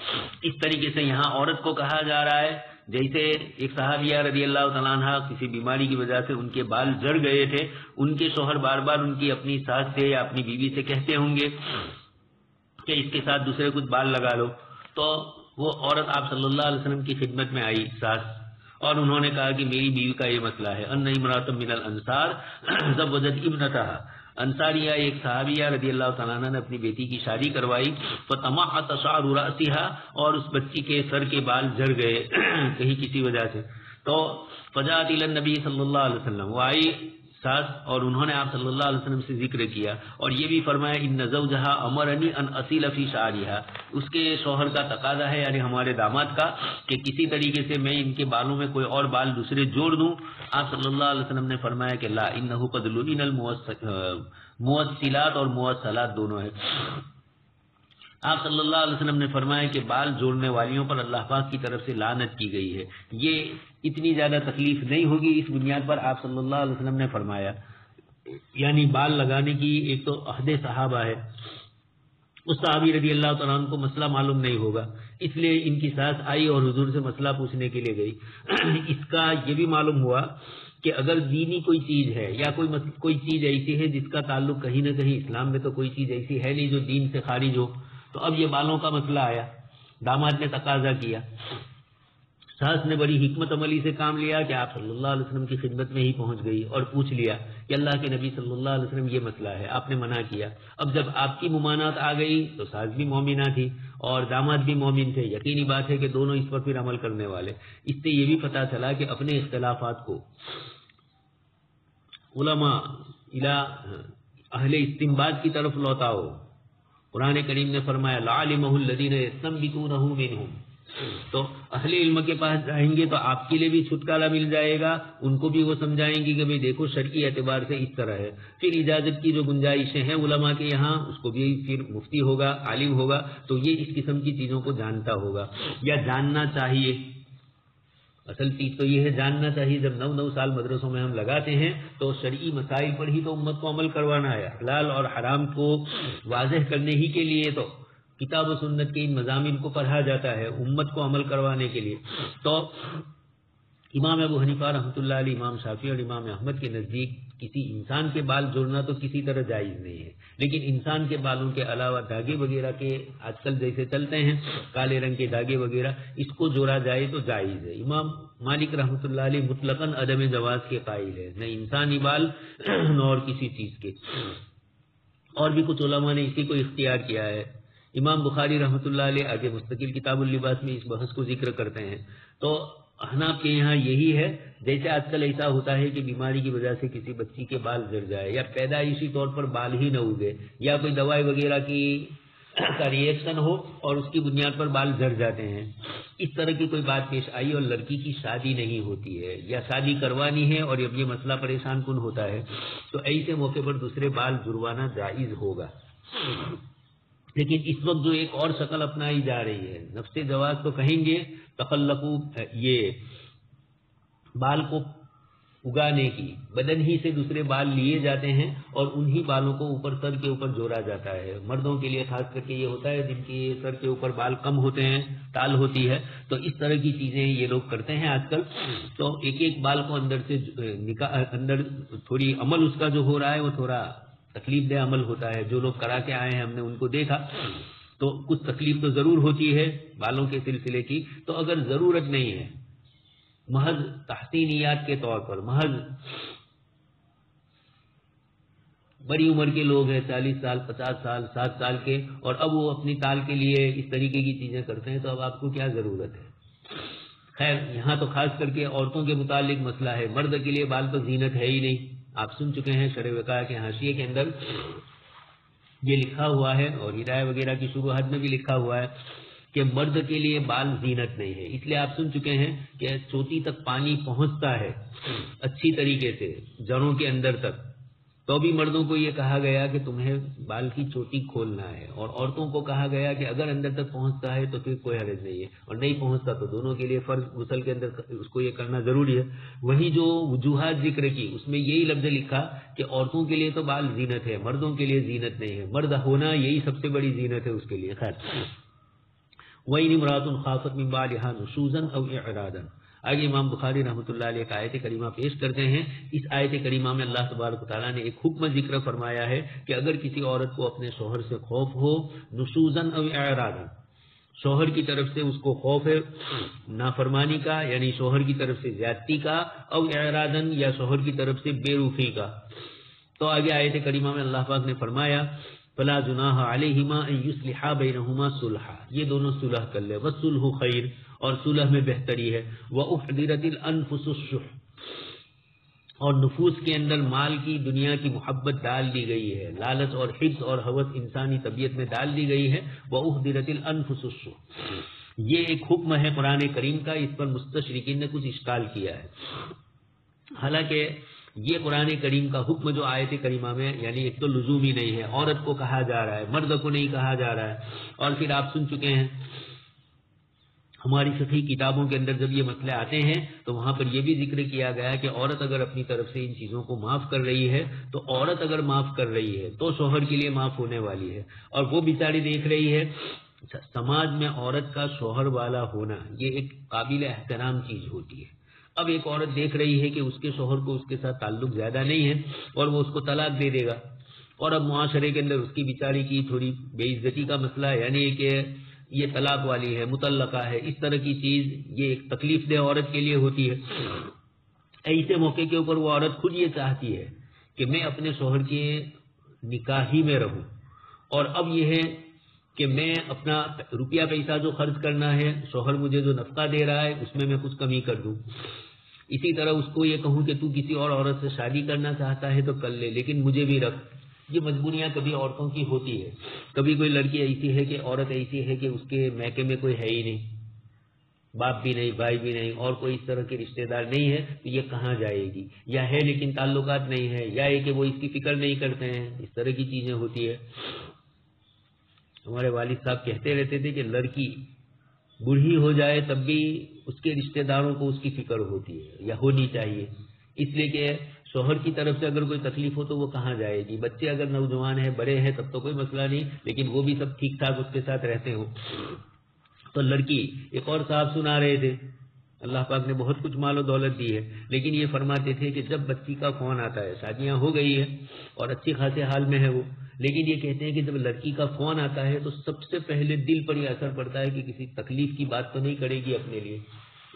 اس طریقے سے یہاں عورت کو کہا جا رہا ہے، جیسے ایک صحابیہ رضی اللہ تعالیٰ عنہ کسی بیماری کی وجہ سے ان کے بال جڑ گئے تھے، ان کے شوہر بار بار ان کی اپنی ساس سے یا اپنی بیوی سے کہتے ہوں گے کہ اس کے ساتھ دوسرے کچھ بال لگا لو، تو وہ عورت آپ صلی اللہ علیہ وسلم کی خدمت میں آئی ساس، اور انہوں نے کہا کہ میری بیوی کا یہ مسئلہ ہے، ان امرأۃ من الانصار زوجت ابنتها، انصاریہ ایک صحابیہ رضی اللہ تعالیٰ عنہ نے اپنی بیٹی کی شادی کروائی، فتمحت شعر رأسها، اور اس بچی کے سر کے بال جھڑ گئے کہیں کسی وجہ سے، تو فجاءت الی النبی صلی اللہ علیہ وسلم، وہ آئی ساس اور انہوں نے آپ صلی اللہ علیہ وسلم سے ذکر کیا، اور یہ بھی فرمایا ان زوجہا امرنی ان اصیل فی شعرہا، اس کے شوہر کا تقاضا ہے یعنی ہمارے داماد کا کہ کسی طریقے سے میں ان کے بالوں میں کوئی اور بال دوسرے جوڑ دوں۔ آپ صلی اللہ علیہ وسلم نے فرمایا کہ لا انہ قد لعن الموصلات اور موصلات دونوں ہے۔ آپ صلی اللہ علیہ وسلم نے فرمایا کہ بال جوڑنے والیوں پر اللہ پاک کی طرف سے لعنت کی گئی ہے، یہ اتنی زیادہ تکلیف نہیں ہوگی، اس بنیاد پر آپ صلی اللہ علیہ وسلم نے فرمایا، یعنی بال لگانے کی ایک تو عہد صحابہ ہے، اس صحابی رضی اللہ تعالیٰ عنہ کو مسئلہ معلوم نہیں ہوگا، اس لیے ان کی ساس آئی اور حضور سے مسئلہ پوچھنے کے لیے گئی۔ اس کا یہ بھی معلوم ہوا کہ اگر دینی کوئی چیز ہے یا کوئی چیز ایسی ہے جس کا تعلق کہیں نہ کہیں اسلام میں تو کوئی چیز ایسی ہے نہیں جو دین سے خارج ہو، تو اب یہ بالوں کا مسئلہ آیا، داماد نے تقاضا کیا، ساس نے بڑی حکمت عملی سے کام لیا کہ آپ صلی اللہ علیہ وسلم کی خدمت میں ہی پہنچ گئی اور پوچھ لیا کہ اللہ کے نبی صلی اللہ علیہ وسلم یہ مسئلہ ہے، آپ نے منع کیا۔ اب جب آپ کی ممانعت آ گئی تو ساس بھی مومنہ تھی اور داماد بھی مومن تھے، یقینی بات ہے کہ دونوں اس پر پھر عمل کرنے والے۔ اس سے یہ بھی پتہ چلا کہ اپنے اختلافات کو علماء اہل استنباط کی طرف لوٹاؤ۔ قرآن کریم نے فرمایا لعلمہ الذین یستنبطونہ منہم، تو اہل علم کے پاس جائیں گے تو آپ کے لیے بھی چھٹکارا مل جائے گا، ان کو بھی وہ سمجھائیں گے کہ بھئی دیکھو شرعی اعتبار سے اس طرح ہے۔ پھر اجازت کی جو گنجائشیں ہیں علماء کے یہاں، اس کو بھی پھر مفتی ہوگا، عالم ہوگا تو یہ اس قسم کی چیزوں کو جانتا ہوگا یا جاننا چاہیے۔ اصل چیز تو یہ ہے جاننا چاہیے۔ جب 9 سال مدرسوں میں ہم لگاتے ہیں تو شرعی مسائل پر ہی تو امت کو عمل کروانا ہے، حلال اور حرام کو واضح کرنے ہی کے لیے تو کتاب و سنت کے ان مضامین کو پڑھا جاتا ہے امت کو عمل کروانے کے لیے۔ تو امام ابو حنیفہ رحمۃ اللہ علیہ، امام شافعی اور امام احمد کے نزدیک کسی انسان کے بال جوڑنا تو کسی طرح جائز نہیں ہے، لیکن انسان کے بالوں کے علاوہ داغے وغیرہ کے آج کل جیسے چلتے ہیں کالے رنگ کے داغے وغیرہ، اس کو جوڑا جائے تو جائز ہے۔ امام مالک رحمۃ اللہ علیہ مطلقاً عدم جواز کے قائل ہے، نہ انسانی بال نہ اور کسی چیز کے۔ اور بھی کچھ علماء نے اسی کو اختیار کیا ہے۔ امام بخاری رحمۃ اللہ علیہ آگے مستقل کتاب اللباس میں اس بحث کو ذکر کرتے ہیں۔ تو احناف کے یہاں یہی ہے، جیسے آج کل ایسا ہوتا ہے کہ بیماری کی وجہ سے کسی بچی کے بال جھڑ جائے یا پیدائشی طور پر بال ہی نہ اگے یا کوئی دوائی وغیرہ کی کا ریئیکشن ہو اور اس کی بنیاد پر بال جھڑ جاتے ہیں، اس طرح کی کوئی بات پیش آئی اور لڑکی کی شادی نہیں ہوتی ہے یا شادی کروانی ہے اور اب یہ مسئلہ پریشان کن ہوتا ہے، تو ایسے موقع پر دوسرے بال جڑوانا جائز ہوگا۔ لیکن اس وقت جو ایک اور شکل اپنائی جا رہی ہے، نفس جواز تو کہیں گے، تخلقو، یہ بال کو اگانے کی، بدن ہی سے دوسرے بال لیے جاتے ہیں اور انہی بالوں کو اوپر سر کے اوپر جوڑا جاتا ہے۔ مردوں کے لیے خاص کر کے یہ ہوتا ہے جن کے سر کے اوپر بال کم ہوتے ہیں، ٹال ہوتی ہے، تو اس طرح کی چیزیں یہ لوگ کرتے ہیں آج کل۔ تو ایک ایک بال کو اندر سے اندر تھوڑی عمل اس کا جو ہو رہا ہے وہ تھوڑا تکلیف دہ عمل ہوتا ہے۔ جو لوگ کرا کے آئے ہیں ہم نے ان کو دیکھا تو کچھ تکلیف تو ضرور ہوتی ہے بالوں کے سلسلے کی، تو اگر ضرورت نہیں ہے، محض تحسینیات کے طور پر، محض بڑی عمر کے لوگ ہیں 40 سال 50 سال 60 سال کے، اور اب وہ اپنی تال کے لیے اس طریقے کی چیزیں کرتے ہیں، تو اب آپ کو کیا ضرورت ہے؟ خیر یہاں تو خاص کر کے عورتوں کے متعلق مسئلہ ہے، مرد کے لیے بال تو زینت ہے ہی نہیں۔ آپ سن چکے ہیں شرح وقایہ کے حاشیے کے اندر یہ لکھا ہوا ہے اور ہدایہ وغیرہ کی شروحات میں بھی لکھا ہوا ہے کہ مرد کے لیے بال زینت نہیں ہے۔ اس لیے آپ سن چکے ہیں کہ چوٹی تک پانی پہنچتا ہے اچھی طریقے سے جڑوں کے اندر تک، تو بھی مردوں کو یہ کہا گیا کہ تمہیں بال کی چوٹی کھولنا ہے، اور عورتوں کو کہا گیا کہ اگر اندر تک پہنچتا ہے تو پھر کوئی حرج نہیں ہے، اور نہیں پہنچتا تو دونوں کے لیے فرض غسل کے اندر اس کو یہ کرنا ضروری ہے۔ وہی جو وجوہات ذکر کی اس میں یہی لفظ لکھا کہ عورتوں کے لیے تو بال زینت ہے، مردوں کے لیے زینت نہیں ہے، مرد ہونا یہی سب سے بڑی زینت ہے اس کے لیے۔ خیر وَإِنِ امْرَأَةٌ خَافَتْ مِنْ بَعْلِهَا نُشُوزًا أَوْ إِعْرَاضًا۔ آگے امام بخاری رحمۃ اللہ علیہ ایک آیت کریمہ پیش کرتے ہیں۔ اس آیت کریمہ میں اللہ تبارک و تعالیٰ نے ایک حکم ذکر فرمایا ہے کہ اگر کسی عورت کو اپنے شوہر سے خوف ہو، نشوزاً او اعراضاً، شوہر کی طرف سے اس کو خوف ہے نافرمانی کا، یعنی شوہر کی طرف سے زیادتی کا، او اعراضن یا شوہر کی طرف سے بے رخی کا. تو آگے آیت کریمہ میں اللہ پاک نے فرمایا فلا جناح علیہما ان یصلحا بینہما صلحا، یہ دونوں صلح کر لے، والصلح خیر، اور صلح میں بہتری ہے، واحضرت الانفس الشح، اور نفوس کے اندر مال کی دنیا کی محبت ڈال دی گئی ہے، لالچ اور حرص اور ہوس انسانی طبیعت میں ڈال دی گئی ہے، واحضرت الانفس الشح. یہ ایک حکم ہے قرآن کریم کا، اس پر مستشرقین نے کچھ اشکال کیا ہے. حالانکہ یہ قرآن کریم کا حکم جو آیت کریمہ میں، یعنی ایک تو لزومی نہیں ہے، عورت کو کہا جا رہا ہے، مرد کو نہیں کہا جا رہا ہے. اور پھر آپ سن چکے ہیں ہماری فقہی کتابوں کے اندر جب یہ مسئلے آتے ہیں تو وہاں پر یہ بھی ذکر کیا گیا کہ عورت اگر اپنی طرف سے ان چیزوں کو معاف کر رہی ہے تو عورت اگر معاف کر رہی ہے تو شوہر کے لیے معاف ہونے والی ہے. اور وہ بیچاری دیکھ رہی ہے سماج میں عورت کا شوہر والا ہونا یہ ایک قابل احترام چیز ہوتی ہے. اب ایک عورت دیکھ رہی ہے کہ اس کے شوہر کو اس کے ساتھ تعلق زیادہ نہیں ہے اور وہ اس کو طلاق دے دے گا، اور اب معاشرے کے اندر اس کی بیچاری کی تھوڑی بے عزتی کا مسئلہ ہے، یعنی کہ یہ طلاق والی ہے، مطلقہ ہے، اس طرح کی چیز یہ ایک تکلیف دہ عورت کے لیے ہوتی ہے. ایسے موقع کے اوپر وہ عورت خود یہ چاہتی ہے کہ میں اپنے شوہر کے نکاح ہی میں رہوں، اور اب یہ ہے کہ میں اپنا روپیہ پیسہ جو خرچ کرنا ہے، شوہر مجھے جو نفقہ دے رہا ہے اس میں کچھ کمی کر دوں. اسی طرح اس کو یہ کہوں کہ تو کسی اور عورت سے شادی کرنا چاہتا ہے تو کر لے لیکن مجھے بھی رکھ. یہ مجبوریاں کبھی عورتوں کی ہوتی ہے. کبھی کوئی لڑکی ایسی ہے کہ عورت ایسی ہے کہ اس کے میکے میں کوئی ہے ہی نہیں، باپ بھی نہیں، بھائی بھی نہیں، اور کوئی اس طرح کے رشتہ دار نہیں ہے، تو یہ کہاں جائے گی؟ یا ہے لیکن تعلقات نہیں ہے، یا یہ کہ وہ اس کی فکر نہیں کرتے ہیں، اس طرح کی چیزیں ہوتی ہے. ہمارے والد صاحب کہتے رہتے تھے کہ لڑکی بوڑھی ہو جائے تب بھی اس کے رشتہ داروں کو اس کی فکر ہوتی ہے یا ہونی چاہیے، اس لیے کہ شوہر کی طرف سے اگر کوئی تکلیف ہو تو وہ کہاں جائے گی. بچے اگر نوجوان ہیں، بڑے ہیں، تب تو کوئی مسئلہ نہیں، لیکن وہ بھی سب ٹھیک ٹھاک اس کے ساتھ رہتے ہوں. تو لڑکی، ایک اور صاحب سنا رہے تھے، اللہ پاک نے بہت کچھ مال و دولت دی ہے، لیکن یہ فرماتے تھے کہ جب بچی کا فون آتا ہے، شادیاں ہو گئی ہے اور اچھی خاصے حال میں ہے وہ، لیکن یہ کہتے ہیں کہ جب لڑکی کا فون آتا ہے تو سب سے پہلے دل پر یہ اثر پڑتا ہے کہ کسی تکلیف کی بات تو نہیں کرے گی اپنے لیے،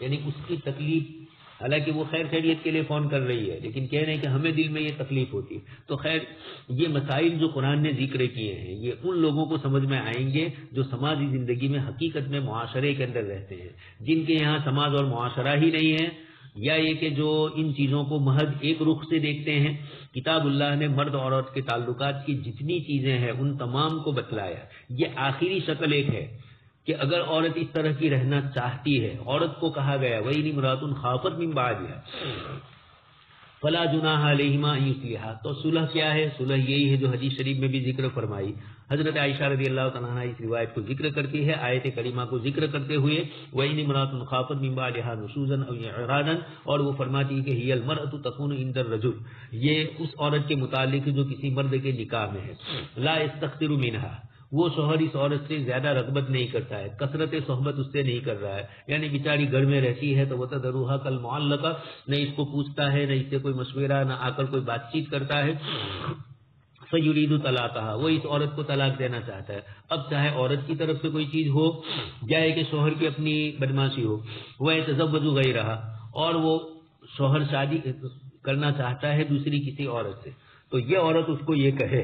یعنی اس کی تکلیف، حالانکہ وہ خیر خیریت کے لیے فون کر رہی ہے لیکن کہہ رہے ہیں کہ ہمیں دل میں یہ تکلیف ہوتی ہے. تو خیر یہ مسائل جو قرآن نے ذکر کیے ہیں یہ ان لوگوں کو سمجھ میں آئیں گے جو سماجی زندگی میں حقیقت میں معاشرے کے اندر رہتے ہیں، جن کے یہاں سماج اور معاشرہ ہی نہیں ہے، یا یہ کہ جو ان چیزوں کو محض ایک رخ سے دیکھتے ہیں. کتاب اللہ نے مرد اور عورت کے تعلقات کی جتنی چیزیں ہیں ان تمام کو بتلایا. یہ آخری شکل ایک ہے کہ اگر عورت اس طرح کی رہنا چاہتی ہے، عورت کو کہا گیا وَإِنِ امْرَأَةٌ خَافَتْ مِنْ بَعْلِهَا فَلَا جُنَاحَ عَلَيْهِمَا أَن يُصْلِحَا. تو صلح کیا ہے؟ صلح یہی ہے جو حدیث شریف میں بھی ذکر فرمائی. حضرت عائشہ رضی اللہ تعالیٰ عنہ اس روایت کو ذکر کرتی ہے، آیت کریمہ کو ذکر کرتے ہوئے وَإِنِ امْرَأَةٌ خَافَتْ مِنْ بَعْلِهَا نُشُوزًا أَوْ إِعْرَاضًا، اور وہ فرماتی ہے کہ هِيَ الْمَرْأَةُ تَكُونُ عِنْدَ الرَّجُلِ، یہ اس عورت کے متعلق جو کسی مرد کے نکاح میں ہے. لَا يَسْتَكْثِرُ مِنْهَا، وہ شوہر اس عورت سے زیادہ رغبت نہیں کرتا ہے، کثرت صحبت اس سے نہیں کر رہا ہے، یعنی بیچاری گھر میں رہتی ہے تو وہ تدروہا کل معلقہ، نہ اس کو پوچھتا ہے، نہ اس سے کوئی مشورہ، نہ آ کر کوئی بات چیت کرتا ہے. فیرید طلاقها، وہ اس عورت کو طلاق دینا چاہتا ہے. اب چاہے عورت کی طرف سے کوئی چیز ہو یا کہ شوہر کی اپنی بدماشی ہو، وہ یتزوج غیرہا، اور وہ شوہر شادی کرنا چاہتا ہے دوسری کسی عورت سے، تو یہ عورت اس کو یہ کہے.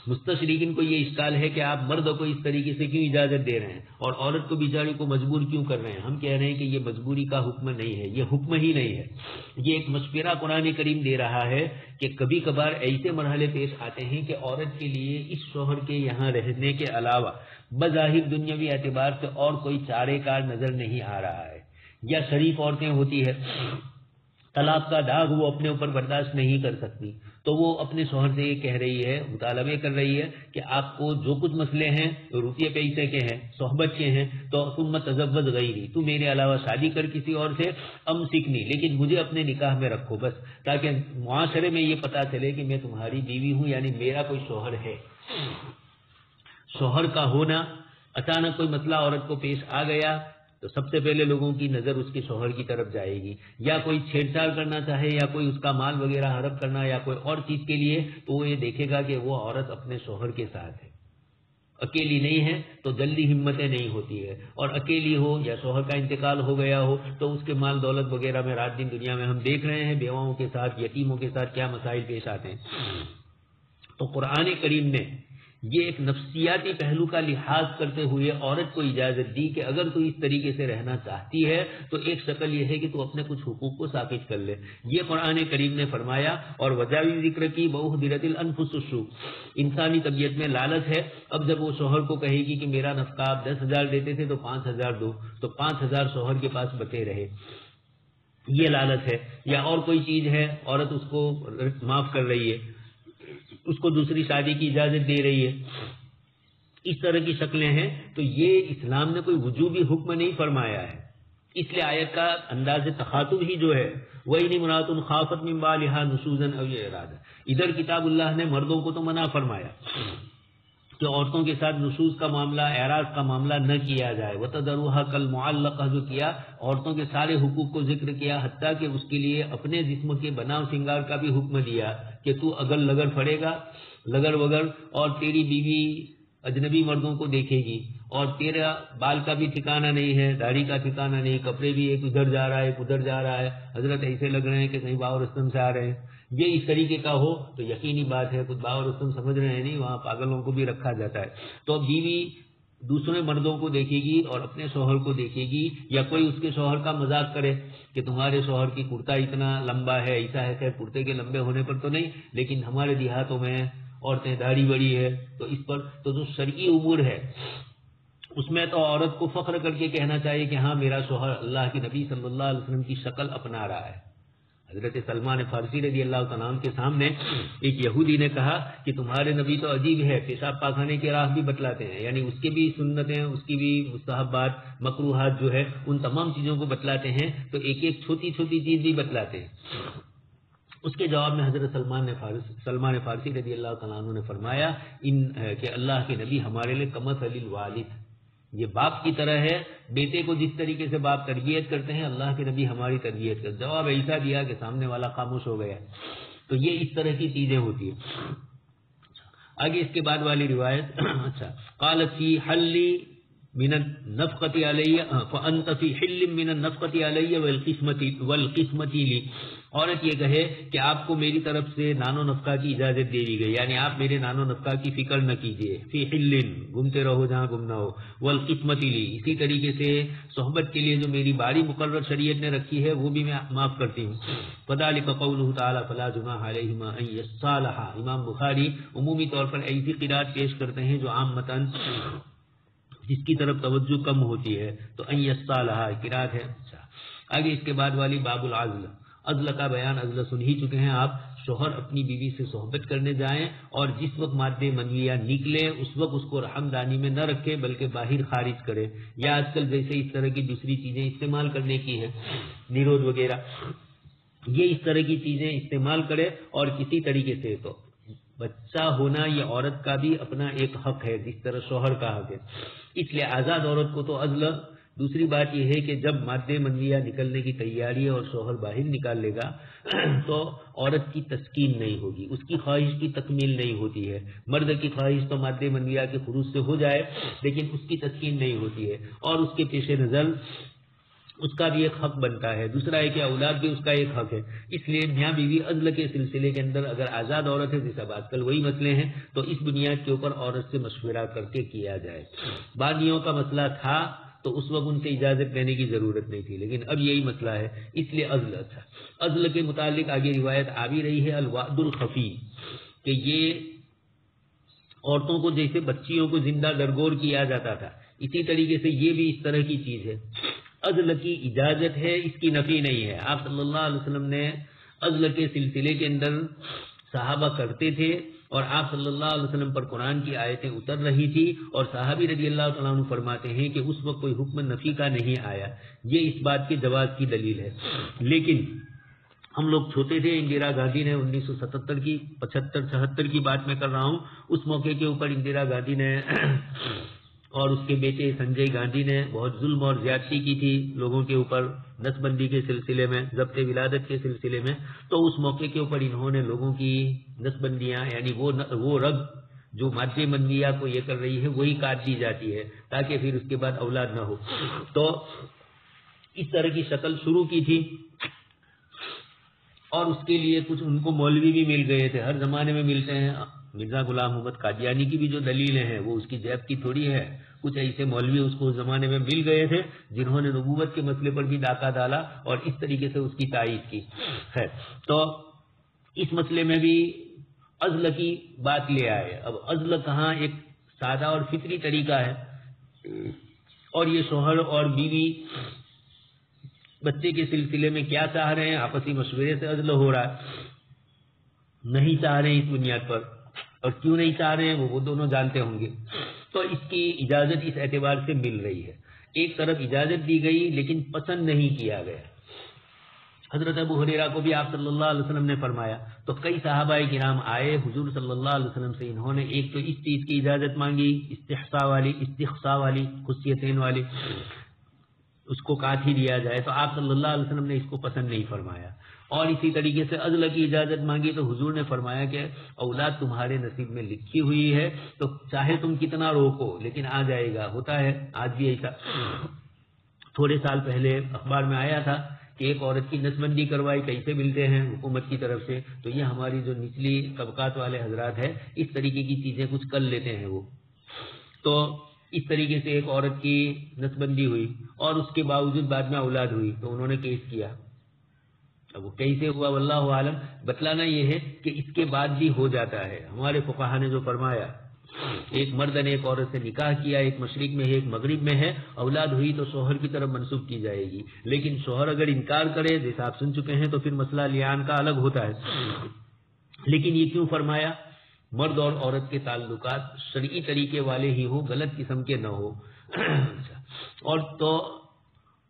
مستشرقین کو یہ اشکال ہے کہ آپ مرد کو اس طریقے سے کیوں اجازت دے رہے ہیں اور عورت کو بیچاری کو مجبور کیوں کر رہے ہیں. ہم کہہ رہے ہیں کہ یہ مجبوری کا حکم نہیں ہے، یہ حکم ہی نہیں ہے، یہ ایک مشورہ قرآن کریم دے رہا ہے کہ کبھی کبھار ایسے مرحلے پیش آتے ہیں کہ عورت کے لیے اس شوہر کے یہاں رہنے کے علاوہ بظاہر دنیاوی اعتبار سے اور کوئی چارے کار نظر نہیں آ رہا ہے. یا شریف عورتیں ہوتی ہے، طلاق کا داغ وہ اپنے اوپر برداشت نہیں کر سکتی، تو وہ اپنے شوہر سے یہ کہہ رہی ہے، مطالبے کر رہی ہے کہ آپ کو جو کچھ مسئلے ہیں روپیے پیسے کے ہیں، صحبت کے ہیں، تو تم تزوج غیری، تو میرے علاوہ شادی کر کسی اور سے، امسکنی، لیکن مجھے اپنے نکاح میں رکھو بس، تاکہ معاشرے میں یہ پتا چلے کہ میں تمہاری بیوی ہوں، یعنی میرا کوئی شوہر ہے. شوہر کا ہونا، اچانک کوئی مسئلہ عورت کو پیش آ گیا تو سب سے پہلے لوگوں کی نظر اس کے شوہر کی طرف جائے گی، یا کوئی چھیڑ چھاڑ کرنا چاہے یا کوئی اس کا مال وغیرہ ہڑپ کرنا یا کوئی اور چیز کے لیے، تو وہ یہ دیکھے گا کہ وہ عورت اپنے شوہر کے ساتھ ہے. اکیلی نہیں ہے تو جلدی ہمتیں نہیں ہوتی ہے، اور اکیلی ہو یا شوہر کا انتقال ہو گیا ہو تو اس کے مال دولت وغیرہ میں رات دن دنیا میں ہم دیکھ رہے ہیں بیواؤں کے ساتھ، یتیموں کے ساتھ کیا مسائل پیش آتے ہیں۔ تو قرآن کریم نے یہ ایک نفسیاتی پہلو کا لحاظ کرتے ہوئے عورت کو اجازت دی کہ اگر تو اس طریقے سے رہنا چاہتی ہے تو ایک شکل یہ ہے کہ تو اپنے کچھ حقوق کو ثابت کر لے، یہ قرآن کریم نے فرمایا۔ اور وجہ بھی ذکر کی، بَأُحْضِرَتِ الْأَنفُسُ الشُّحَّ، انسانی طبیعت میں لالچ ہے۔ اب جب وہ شوہر کو کہے گی کہ میرا نفقہ آپ 10,000 دیتے تھے تو 5,000 دو، تو 5,000 شوہر کے پاس بچے رہے، یہ لالچ ہے۔ یا اور کوئی چیز ہے، عورت اس کو معاف کر رہی ہے، اس کو دوسری شادی کی اجازت دے رہی ہے، اس طرح کی شکلیں ہیں، تو یہ اسلام نے کوئی وجوبی حکم نہیں فرمایا ہے۔ اس لیے آیت کا انداز تخاطب ہی جو ہے وَإِنِ امْرَأَةٌ خَافَتْ مِنْ بَالِهَا نُشُوزًا أَوْ إِعْرَاضًا، ادھر کتاب اللہ نے مردوں کو تو منع فرمایا کہ عورتوں کے ساتھ نشوز کا معاملہ، اعراض کا معاملہ نہ کیا جائے، وَتَذَرُوهَا كَالْمُعَلَّقَةِ جو کیا، عورتوں کے سارے حقوق کو ذکر کیا، حتیٰ کہ اس کے لیے اپنے جسم کے بناؤ سنگار کا بھی حکم دیا کہ تو اگر لگر پھڑے گا، لگر وگر، اور تیری بیوی اجنبی مردوں کو دیکھے گی، اور تیرا بال کا بھی ٹھکانہ نہیں ہے، داڑھی کا ٹھکانہ نہیں، کپڑے بھی ایک ادھر جا رہا ہے ایک ادھر جا رہا ہے، حضرت ایسے لگ رہے ہیں کہ کہیں باور رستم سے آ رہے ہیں، یہ اس طریقے کا ہو تو یقینی بات ہے کچھ باور رستم سمجھ رہے ہیں نہیں، وہاں پاگلوں کو بھی رکھا جاتا ہے۔ تو بیوی دوسرے مردوں کو دیکھے گی اور اپنے شوہر کو دیکھے گی، یا کوئی اس کے شوہر کا مذاق کرے کہ تمہارے شوہر کی کرتا اتنا لمبا ہے، ایسا ہے، خیر کرتے کے لمبے ہونے پر تو نہیں، لیکن ہمارے دیہاتوں میں عورتیں داڑھی بڑی ہے، تو اس پر تو جو شرعی امور ہے اس میں تو عورت کو فخر کر کے کہنا چاہیے کہ ہاں میرا شوہر اللہ کے نبی صلی اللہ علیہ وسلم کی شکل اپنا رہا ہے۔ حضرت سلمان فارسی رضی اللہ تعالیٰ عنہ کے سامنے ایک یہودی نے کہا کہ تمہارے نبی تو عجیب ہے، پیشاب پاخانے کی راہ بھی بتلاتے ہیں، یعنی اس کے بھی سنتیں، اس کی بھی مستحبات، مکروہات جو ہے ان تمام چیزوں کو بتلاتے ہیں، تو ایک ایک چھوٹی چھوٹی چیز بھی بتلاتے ہیں۔ اس کے جواب میں حضرت سلمان فارسی رضی اللہ تعالیٰ عنہ نے فرمایا کہ اللہ کے نبی ہمارے لیے کمثل الوالد، یہ باپ کی طرح ہے، بیٹے کو جس طریقے سے باپ تربیت کرتے ہیں اللہ کے نبی ہماری تربیت کرتے۔ جواب ایسا دیا کہ سامنے والا خاموش ہو گیا۔ تو یہ اس طرح کی چیزیں ہوتی ہیں۔ آگے اس کے بعد والی روایت، اچھا، قالت فی حلی من النفقۃ علی فانت فی حل من النفقۃ علی والقسمۃ لی، عورت یہ کہے کہ آپ کو میری طرف سے نان و نفقہ کی اجازت دے دی گئی، یعنی آپ میرے نان و نفقہ کی فکر نہ کیجیے، فی حل، گھومتے رہو جہاں گھومنا ہو، والقسمۃ لی، اسی طریقے سے صحبت کے لیے جو میری باری مقرر شریعت نے رکھی ہے وہ بھی میں معاف کرتی ہوں۔ فذلک قولہ تعالی فلا جناح علیہما ان یصالحا، امام بخاری عمومی طور پر ایسی قرات پیش کرتے ہیں جو عامتاً جس کی طرف توجہ کم ہوتی ہے، تو ان یصالحا قرات ہے۔ اچھا، آگے اس کے بعد والی باب العزل، عزل کا بیان عزل سن ہی چکے ہیں آپ۔ شوہر اپنی بیوی سے صحبت کرنے جائیں اور جس وقت مادے منویہ نکلے اس وقت اس کو رحم دانی میں نہ رکھے بلکہ باہر خارج کرے، یا آج کل جیسے اس طرح کی دوسری چیزیں استعمال کرنے کی ہے، نیرود وغیرہ، یہ اس طرح کی چیزیں استعمال کرے، اور کسی طریقے سے تو بچہ ہونا یہ عورت کا بھی اپنا ایک حق ہے جس طرح شوہر کا حق ہے، اس لیے آزاد عورت کو تو عزل۔ دوسری بات یہ ہے کہ جب مادے منویہ نکلنے کی تیاری ہے اور شوہر باہر نکال لے گا تو عورت کی تسکین نہیں ہوگی، اس کی خواہش کی تکمیل نہیں ہوتی ہے۔ مرد کی خواہش تو مادے منویہ کے خروج سے ہو جائے لیکن اس کی تسکین نہیں ہوتی ہے، اور اس کے پیش نظر اس کا بھی ایک حق بنتا ہے۔ دوسرا ہے کہ اولاد بھی اس کا ایک حق ہے، اس لیے میاں بیوی عزل کے سلسلے کے اندر اگر آزاد عورت ہے، جیسا آج کل وہی مسئلے ہیں، تو اس بنیاد کے اوپر عورت سے مشورہ کر کے کیا جائے۔ باغیوں کا مسئلہ تھا تو اس وقت ان سے اجازت لینے کی ضرورت نہیں تھی، لیکن اب یہی مسئلہ ہے، اس لیے عزل تھا۔ عزل کے متعلق آگے روایت آ بھی رہی ہے الوعد الخفی، کہ یہ عورتوں کو جیسے بچیوں کو زندہ درگور کیا جاتا تھا اسی طریقے سے یہ بھی اس طرح کی چیز ہے۔ عزل کی اجازت ہے، اس کی نفی نہیں ہے۔ آپ صلی اللہ علیہ وسلم نے عزل کے سلسلے کے اندر صحابہ کرتے تھے، اور آپ صلی اللہ علیہ وسلم پر قرآن کی آیتیں اتر رہی تھی، اور صحابی رضی اللہ تعالیٰ عنہ فرماتے ہیں کہ اس وقت کوئی حکم نفی کا نہیں آیا، یہ اس بات کے جواز کی دلیل ہے۔ لیکن ہم لوگ چھوٹے تھے، اندرا گاندھی نے 1977 کی 75-76 کی بات میں کر رہا ہوں، اس موقع کے اوپر اندرا گاندھی نے اور اس کے بیٹے سنجے گاندھی نے بہت ظلم اور زیادتی کی تھی لوگوں کے اوپر، نس بندی کے سلسلے میں، ضبط ولادت کے سلسلے میں۔ تو اس موقع کے اوپر انہوں نے لوگوں کی نس بندیاں، یعنی وہ رگ جو مادے منویہ کو یہ کر رہی ہے وہی کاٹ دی جاتی ہے تاکہ پھر اس کے بعد اولاد نہ ہو. تو اس طرح کی شکل شروع کی تھی اور اس کے لیے کچھ ان کو مولوی بھی مل گئے تھے. ہر زمانے میں ملتے ہیں. مرزا غلام محمد قادیانی کی بھی جو دلیلیں ہیں وہ اس کی جیب کی تھوڑی ہے. کچھ ایسے مولوی اس کو اس زمانے میں مل گئے تھے جنہوں نے نبوت کے مسئلے پر بھی ڈاکہ ڈالا اور اس طریقے سے اس کی تائید کی ہے. تو اس مسئلے میں بھی عزل کی بات لے آئے. اب عزل کہاں ایک سادہ اور فطری طریقہ ہے اور یہ شوہر اور بیوی بچے کے سلسلے میں کیا چاہ رہے ہیں آپسی مشورے سے عزل ہو رہا ہے. نہیں چاہ رہے ہیں اس بنیاد پر اور کیوں نہیں چاہ رہے ہیں وہ دونوں جانتے ہوں گے. تو اس کی اجازت اس اعتبار سے مل رہی ہے. ایک طرف اجازت دی گئی لیکن پسند نہیں کیا گیا. حضرت ابو ہریرہ کو بھی آپ صلی اللہ علیہ وسلم نے فرمایا تو کئی صحابہ کرام آئے حضور صلی اللہ علیہ وسلم سے. انہوں نے ایک تو اس چیز کی اجازت مانگی استحصاء والی خصیتین والی اس کو کاٹ ہی دیا جائے تو آپ صلی اللہ علیہ وسلم نے اس کو پسند نہیں فرمایا. اور اسی طریقے سے عزل کی اجازت مانگی تو حضور نے فرمایا کہ اولاد تمہارے نصیب میں لکھی ہوئی ہے تو چاہے تم کتنا روکو لیکن آ جائے گا. ہوتا ہے آج بھی ایسا. تھوڑے سال پہلے اخبار میں آیا تھا کہ ایک عورت کی نسبندی کروائی. کیسے ملتے ہیں حکومت کی طرف سے. تو یہ ہماری جو نچلی طبقات والے حضرات ہیں اس طریقے کی چیزیں کچھ کر لیتے ہیں. وہ تو اس طریقے سے ایک عورت کی نسبندی ہوئی اور اس کے باوجود بعد میں اولاد ہوئی تو انہوں نے کیس کیا. اب وہ کیسے ہوا واللہ عالم. بتلانا یہ ہے کہ اس کے بعد بھی ہو جاتا ہے. ہمارے فقہا نے جو فرمایا ایک مرد نے ایک عورت سے نکاح کیا, ایک مشرق میں ہے ایک مغرب میں ہے, اولاد ہوئی تو شوہر کی طرف منسوب کی جائے گی. لیکن شوہر اگر انکار کرے جیسا آپ سن چکے ہیں تو پھر مسئلہ لیان کا الگ ہوتا ہے. لیکن یہ کیوں فرمایا مرد اور عورت کے تعلقات شرعی طریقے والے ہی ہو, غلط قسم کے نہ ہو. اور تو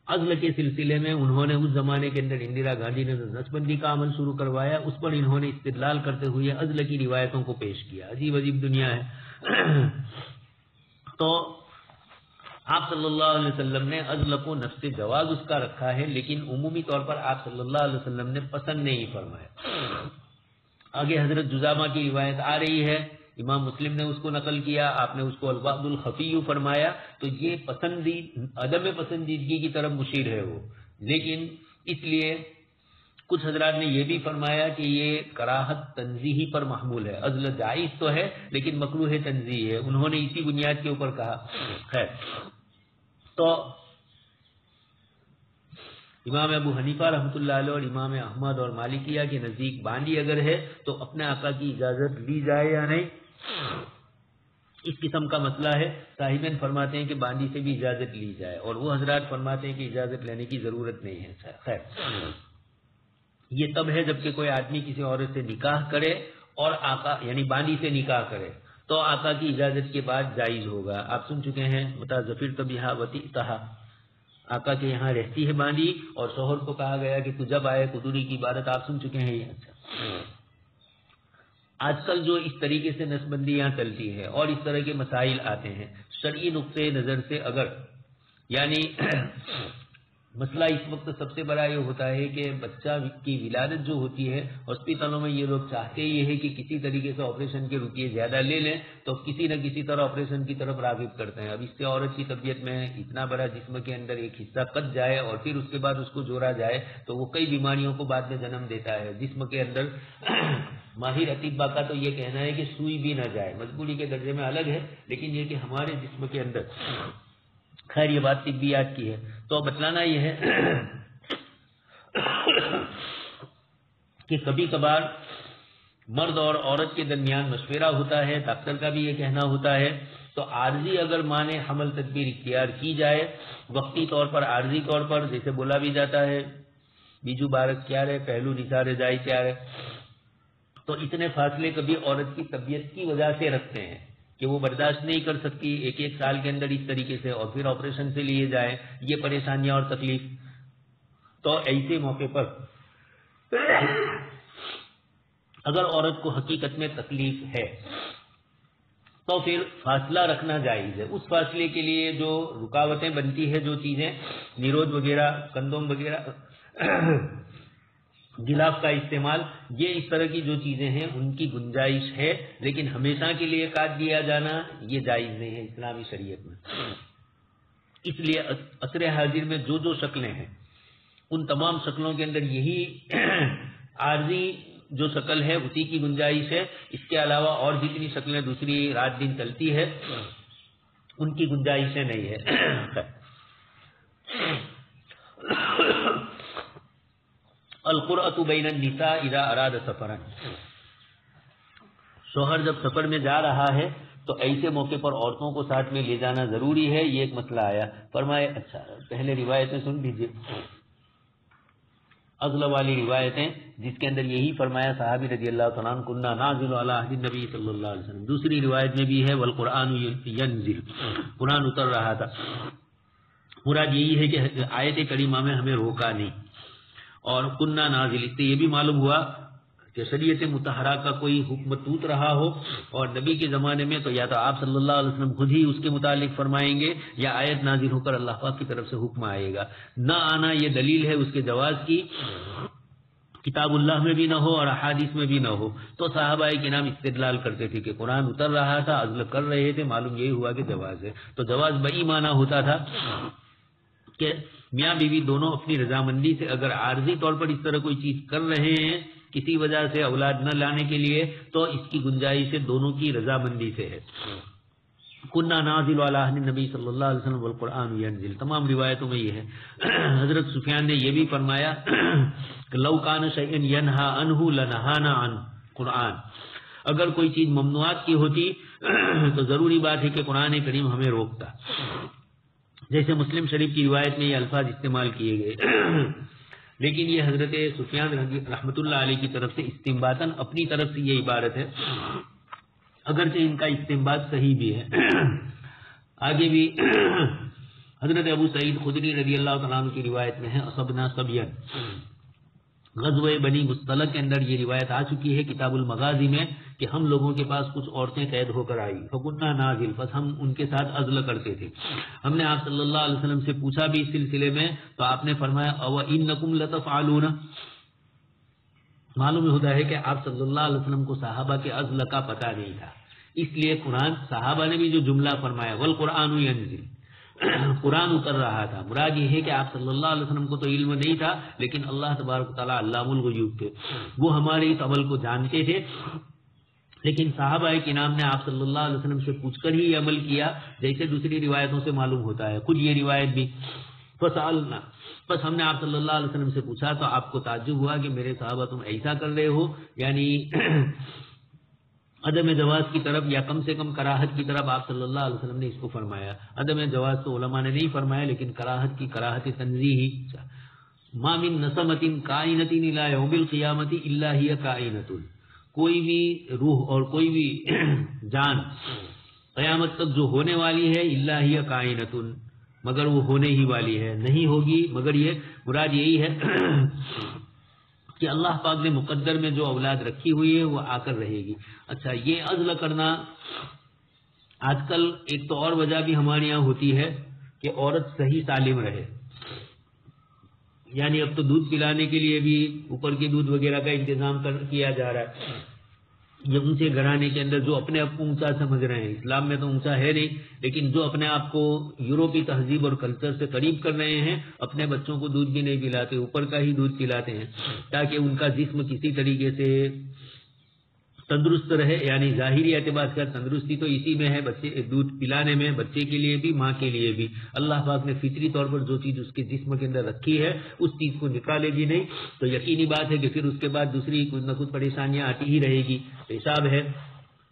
عزل کے سلسلے میں انہوں نے اس زمانے کے اندر اندرا گاندھی نے نسبندی کا عمل شروع کروایا, اس پر انہوں نے استدلال کرتے ہوئے عزل کی روایتوں کو پیش کیا. عجیب عجیب دنیا ہے. تو آپ صلی اللہ علیہ وسلم نے عزل کو نفس جواز اس کا رکھا ہے لیکن عمومی طور پر آپ صلی اللہ علیہ وسلم نے پسند نہیں فرمایا. آگے حضرت جزامہ کی روایت آ رہی ہے, امام مسلم نے اس کو نقل کیا, آپ نے اس کو الوعد الخفی فرمایا. تو یہ عدم پسندیدگی کی طرف مشیر ہے وہ. لیکن اس لیے کچھ حضرات نے یہ بھی فرمایا کہ یہ کراہت تنزیہی پر محمول ہے. عزل جائز تو ہے لیکن مکروہ تنزیہی ہے. انہوں نے اسی بنیاد کے اوپر کہا ہے. تو امام ابو حنیفہ رحمۃ اللہ علیہ اور امام احمد اور مالکیہ کے نزدیک باندی اگر ہے تو اپنے آقا کی اجازت لی جائے یا نہیں, اس قسم کا مسئلہ ہے. صاحبین فرماتے ہیں کہ باندی سے بھی اجازت لی جائے اور وہ حضرات فرماتے ہیں کہ اجازت لینے کی ضرورت نہیں ہے. خیر, یہ تب ہے جب کہ کوئی آدمی کسی عورت سے نکاح کرے اور آقا یعنی باندی سے نکاح کرے تو آقا کی اجازت کے بعد جائز ہوگا. آپ سن چکے ہیں متظفر طبیحہ وطیعتہا, آقا کے یہاں رہتی ہے باندی اور شوہر کو کہا گیا کہ تو جب آئے قدوری کی عبادت. آپ سن چکے ہیں یہ. اچھا, آج کل جو اس طریقے سے نسبندیاں چلتی ہے اور اس طرح کے مسائل آتے ہیں شرعی نقطۂ نظر سے, اگر یعنی مسئلہ اس وقت سب سے بڑا یہ ہوتا ہے کہ بچہ کی ولادت جو ہوتی ہے ہاسپٹلوں میں یہ لوگ چاہتے یہ ہے کہ کسی طریقے سے آپریشن کے روپیے زیادہ لے لیں تو کسی نہ کسی طرح آپریشن کی طرف راغب کرتے ہیں. اب اس سے عورت کی طبیعت میں اتنا بڑا جسم کے اندر ایک حصہ کٹ جائے اور پھر اس کے بعد اس کو جوڑا جائے تو وہ کئی بیماریوں کو بعد میں جنم دیتا ہے. جسم کے اندر ماہر اطباء کا تو یہ کہنا ہے کہ سوئی بھی نہ جائے, مجبوری کے درجے میں الگ ہے, لیکن یہ کہ ہمارے جسم کے اندر, خیر یہ بات طبیات کی ہے. تو بتلانا یہ ہے کہ کبھی کبھار مرد اور عورت کے درمیان مشورہ ہوتا ہے, ڈاکٹر کا بھی یہ کہنا ہوتا ہے تو عارضی اگر مانے حمل تدبیر اختیار کی جائے, وقتی طور پر عارضی طور پر, جیسے بولا بھی جاتا ہے بیجو بارک کیا رہے پہلو نثار جائے کیا رہے, تو اتنے فاصلے کبھی عورت کی طبیعت کی وجہ سے رکھتے ہیں کہ وہ برداشت نہیں کر سکتی ایک سال کے اندر اس طریقے سے اور پھر آپریشن سے لیے جائیں, یہ پریشانیاں اور تکلیف. تو ایسے موقع پر اگر عورت کو حقیقت میں تکلیف ہے تو پھر فاصلہ رکھنا جائز ہے. اس فاصلے کے لیے جو رکاوٹیں بنتی ہے, جو چیزیں نیروز وغیرہ, کندوم وغیرہ غلاف کا استعمال، یہ اس طرح کی جو چیزیں ہیں ان کی گنجائش ہے، لیکن ہمیشہ کے لیے کاٹ دیا جانا یہ جائز نہیں ہے اسلامی شریعت میں۔ اس لیے عصر حاضر میں جو جو شکلیں ہیں ان تمام شکلوں کے اندر یہی عارضی جو شکل ہے اسی کی گنجائش ہے، اس کے علاوہ اور جتنی شکلیں دوسری رات دن چلتی ہے ان کی گنجائشیں نہیں ہے۔ القرأۃ بین النساء اذا اراد سفرا، شوہر جب سفر میں جا رہا ہے تو ایسے موقع پر عورتوں کو ساتھ میں لے جانا ضروری ہے، یہ ایک مسئلہ آیا۔ فرمائے اچھا پہلے روایتیں سن لیجیے، عزل والی روایتیں جس کے اندر یہی فرمایا صحابی رضی اللہ تعالیٰ عنہ کنا نازل علی عہد النبی صلی اللہ علیہ وسلم۔ دوسری روایت میں بھی ہے والقرآن ینزل، قرآن اتر رہا تھا۔ مراد یہی ہے کہ آیت کریمہ میں ہمیں روکا نہیں، اور کنا نازل، اس سے یہ بھی معلوم ہوا کہ شریعت مطہرہ کا کوئی حکم ٹوٹ رہا ہو اور نبی کے زمانے میں تو یا تو آپ صلی اللہ علیہ وسلم خود ہی اس کے متعلق فرمائیں گے یا آیت نازل ہو کر اللہ پاک کی طرف سے حکم آئے گا۔ نہ آنا یہ دلیل ہے اس کے جواز کی، کتاب اللہ میں بھی نہ ہو اور احادیث میں بھی نہ ہو تو صحابہ کرام استدلال کرتے تھے کہ قرآن اتر رہا تھا، عزل کر رہے تھے، معلوم یہی ہوا کہ جواز ہے، تو جواز بئی معنی ہوتا تھا کہ میاں بیوی دونوں اپنی رضامندی سے اگر عارضی طور پر اس طرح کوئی چیز کر رہے ہیں کسی وجہ سے اولاد نہ لانے کے لیے تو اس کی گنجائش سے دونوں کی رضامندی سے ہے۔ کنا نازل علی عہد النبی صلی اللہ علیہ وسلم والقرآن ینزل، تمام روایتوں میں یہ ہے۔ حضرت سفیان نے یہ بھی فرمایا کہ لو کان شیء ینہا عنہ لنہانا عن قرآن، اگر کوئی چیز ممنوعات کی ہوتی تو ضروری بات ہے کہ قرآن کریم ہمیں روکتا۔ جیسے مسلم شریف کی روایت میں یہ الفاظ استعمال کیے گئے، لیکن یہ حضرت سفیان رحمۃ اللہ علیہ کی طرف سے استنباطاً اپنی طرف سے یہ عبارت ہے، اگرچہ ان کا استنباط صحیح بھی ہے۔ آگے بھی حضرت ابو سعید خدری رضی اللہ تعالیٰ عنہ کی روایت میں ہے اصبنا صبیاً، غزوہ بنی مصطلق کے اندر یہ روایت آ چکی ہے کتاب المغازی میں کہ ہم لوگوں کے پاس کچھ عورتیں قید ہو کر آئی، فکنا نازل، بس ہم ان کے ساتھ عزل کرتے تھے۔ ہم نے آپ صلی اللہ علیہ وسلم سے پوچھا بھی اس سلسلے میں تو آپ نے فرمایا او انکم لتفعلون، معلوم ہوتا ہے کہ آپ صلی اللہ علیہ وسلم کو صحابہ کے عزل کا پتہ نہیں تھا، اس لیے قرآن صحابہ نے بھی جو جملہ فرمایا والقرآن ینزل، قرآن اتر رہا تھا، مراد یہ ہے کہ آپ صلی اللہ علیہ وسلم کو تو علم نہیں تھا لیکن اللہ تبارک تعالیٰ علام الغیوب تھے، وہ ہمارے اس عمل کو جانتے تھے، لیکن صحابہ کرام نے آپ صلی اللہ علیہ وسلم سے پوچھ کر ہی یہ عمل کیا، جیسے دوسری روایتوں سے معلوم ہوتا ہے۔ خود یہ روایت بھی فسألنا، بس ہم نے آپ صلی اللہ علیہ وسلم سے پوچھا تو آپ کو تعجب ہوا کہ میرے صحابہ تم ایسا کر رہے ہو، یعنی عدم جواز کی طرف یا کم سے کم کراہت کی طرف آپ صلی اللہ علیہ وسلم نے اس کو فرمایا۔ عدم جواز تو علماء نے نہیں فرمایا لیکن کراہت کی کراہت تنزیہی، ما من نسمۃ کائنۃ الی یوم القیامۃ الا ہی کائنۃ، کوئی بھی روح اور کوئی بھی جان قیامت تک جو ہونے والی ہے الا ہی کائنۃ، مگر وہ ہونے ہی والی ہے، نہیں ہوگی مگر یہ مراد یہی ہے کہ اللہ پاک نے مقدر میں جو اولاد رکھی ہوئی ہے وہ آ کر رہے گی۔ اچھا یہ عزل کرنا آج کل ایک تو اور وجہ بھی ہمارے یہاں ہوتی ہے کہ عورت صحیح سالم رہے، یعنی اب تو دودھ پلانے کے لیے بھی اوپر کے دودھ وغیرہ کا انتظام کیا جا رہا ہے، یہ اونچے گھرانے کے اندر جو اپنے آپ کو اونچا سمجھ رہے ہیں، اسلام میں تو اونچا ہے نہیں لیکن جو اپنے آپ کو یورپی تہذیب اور کلچر سے قریب کر رہے ہیں، اپنے بچوں کو دودھ بھی نہیں پلاتے، اوپر کا ہی دودھ پلاتے ہیں تاکہ ان کا جسم کسی طریقے سے تندرست رہے، یعنی ظاہری اعتبار سے تندرستی تو اسی میں ہے، بچے دودھ پلانے میں، بچے کے لیے بھی ماں کے لیے بھی۔ اللہ پاک نے فطری طور پر جو چیز اس کے جسم کے اندر رکھی ہے اس چیز کو نکالے گی نہیں تو یقینی بات ہے کہ پھر اس کے بعد دوسری کچھ نہ کچھ پریشانیاں آتی ہی رہے گی۔ پیشاب ہے،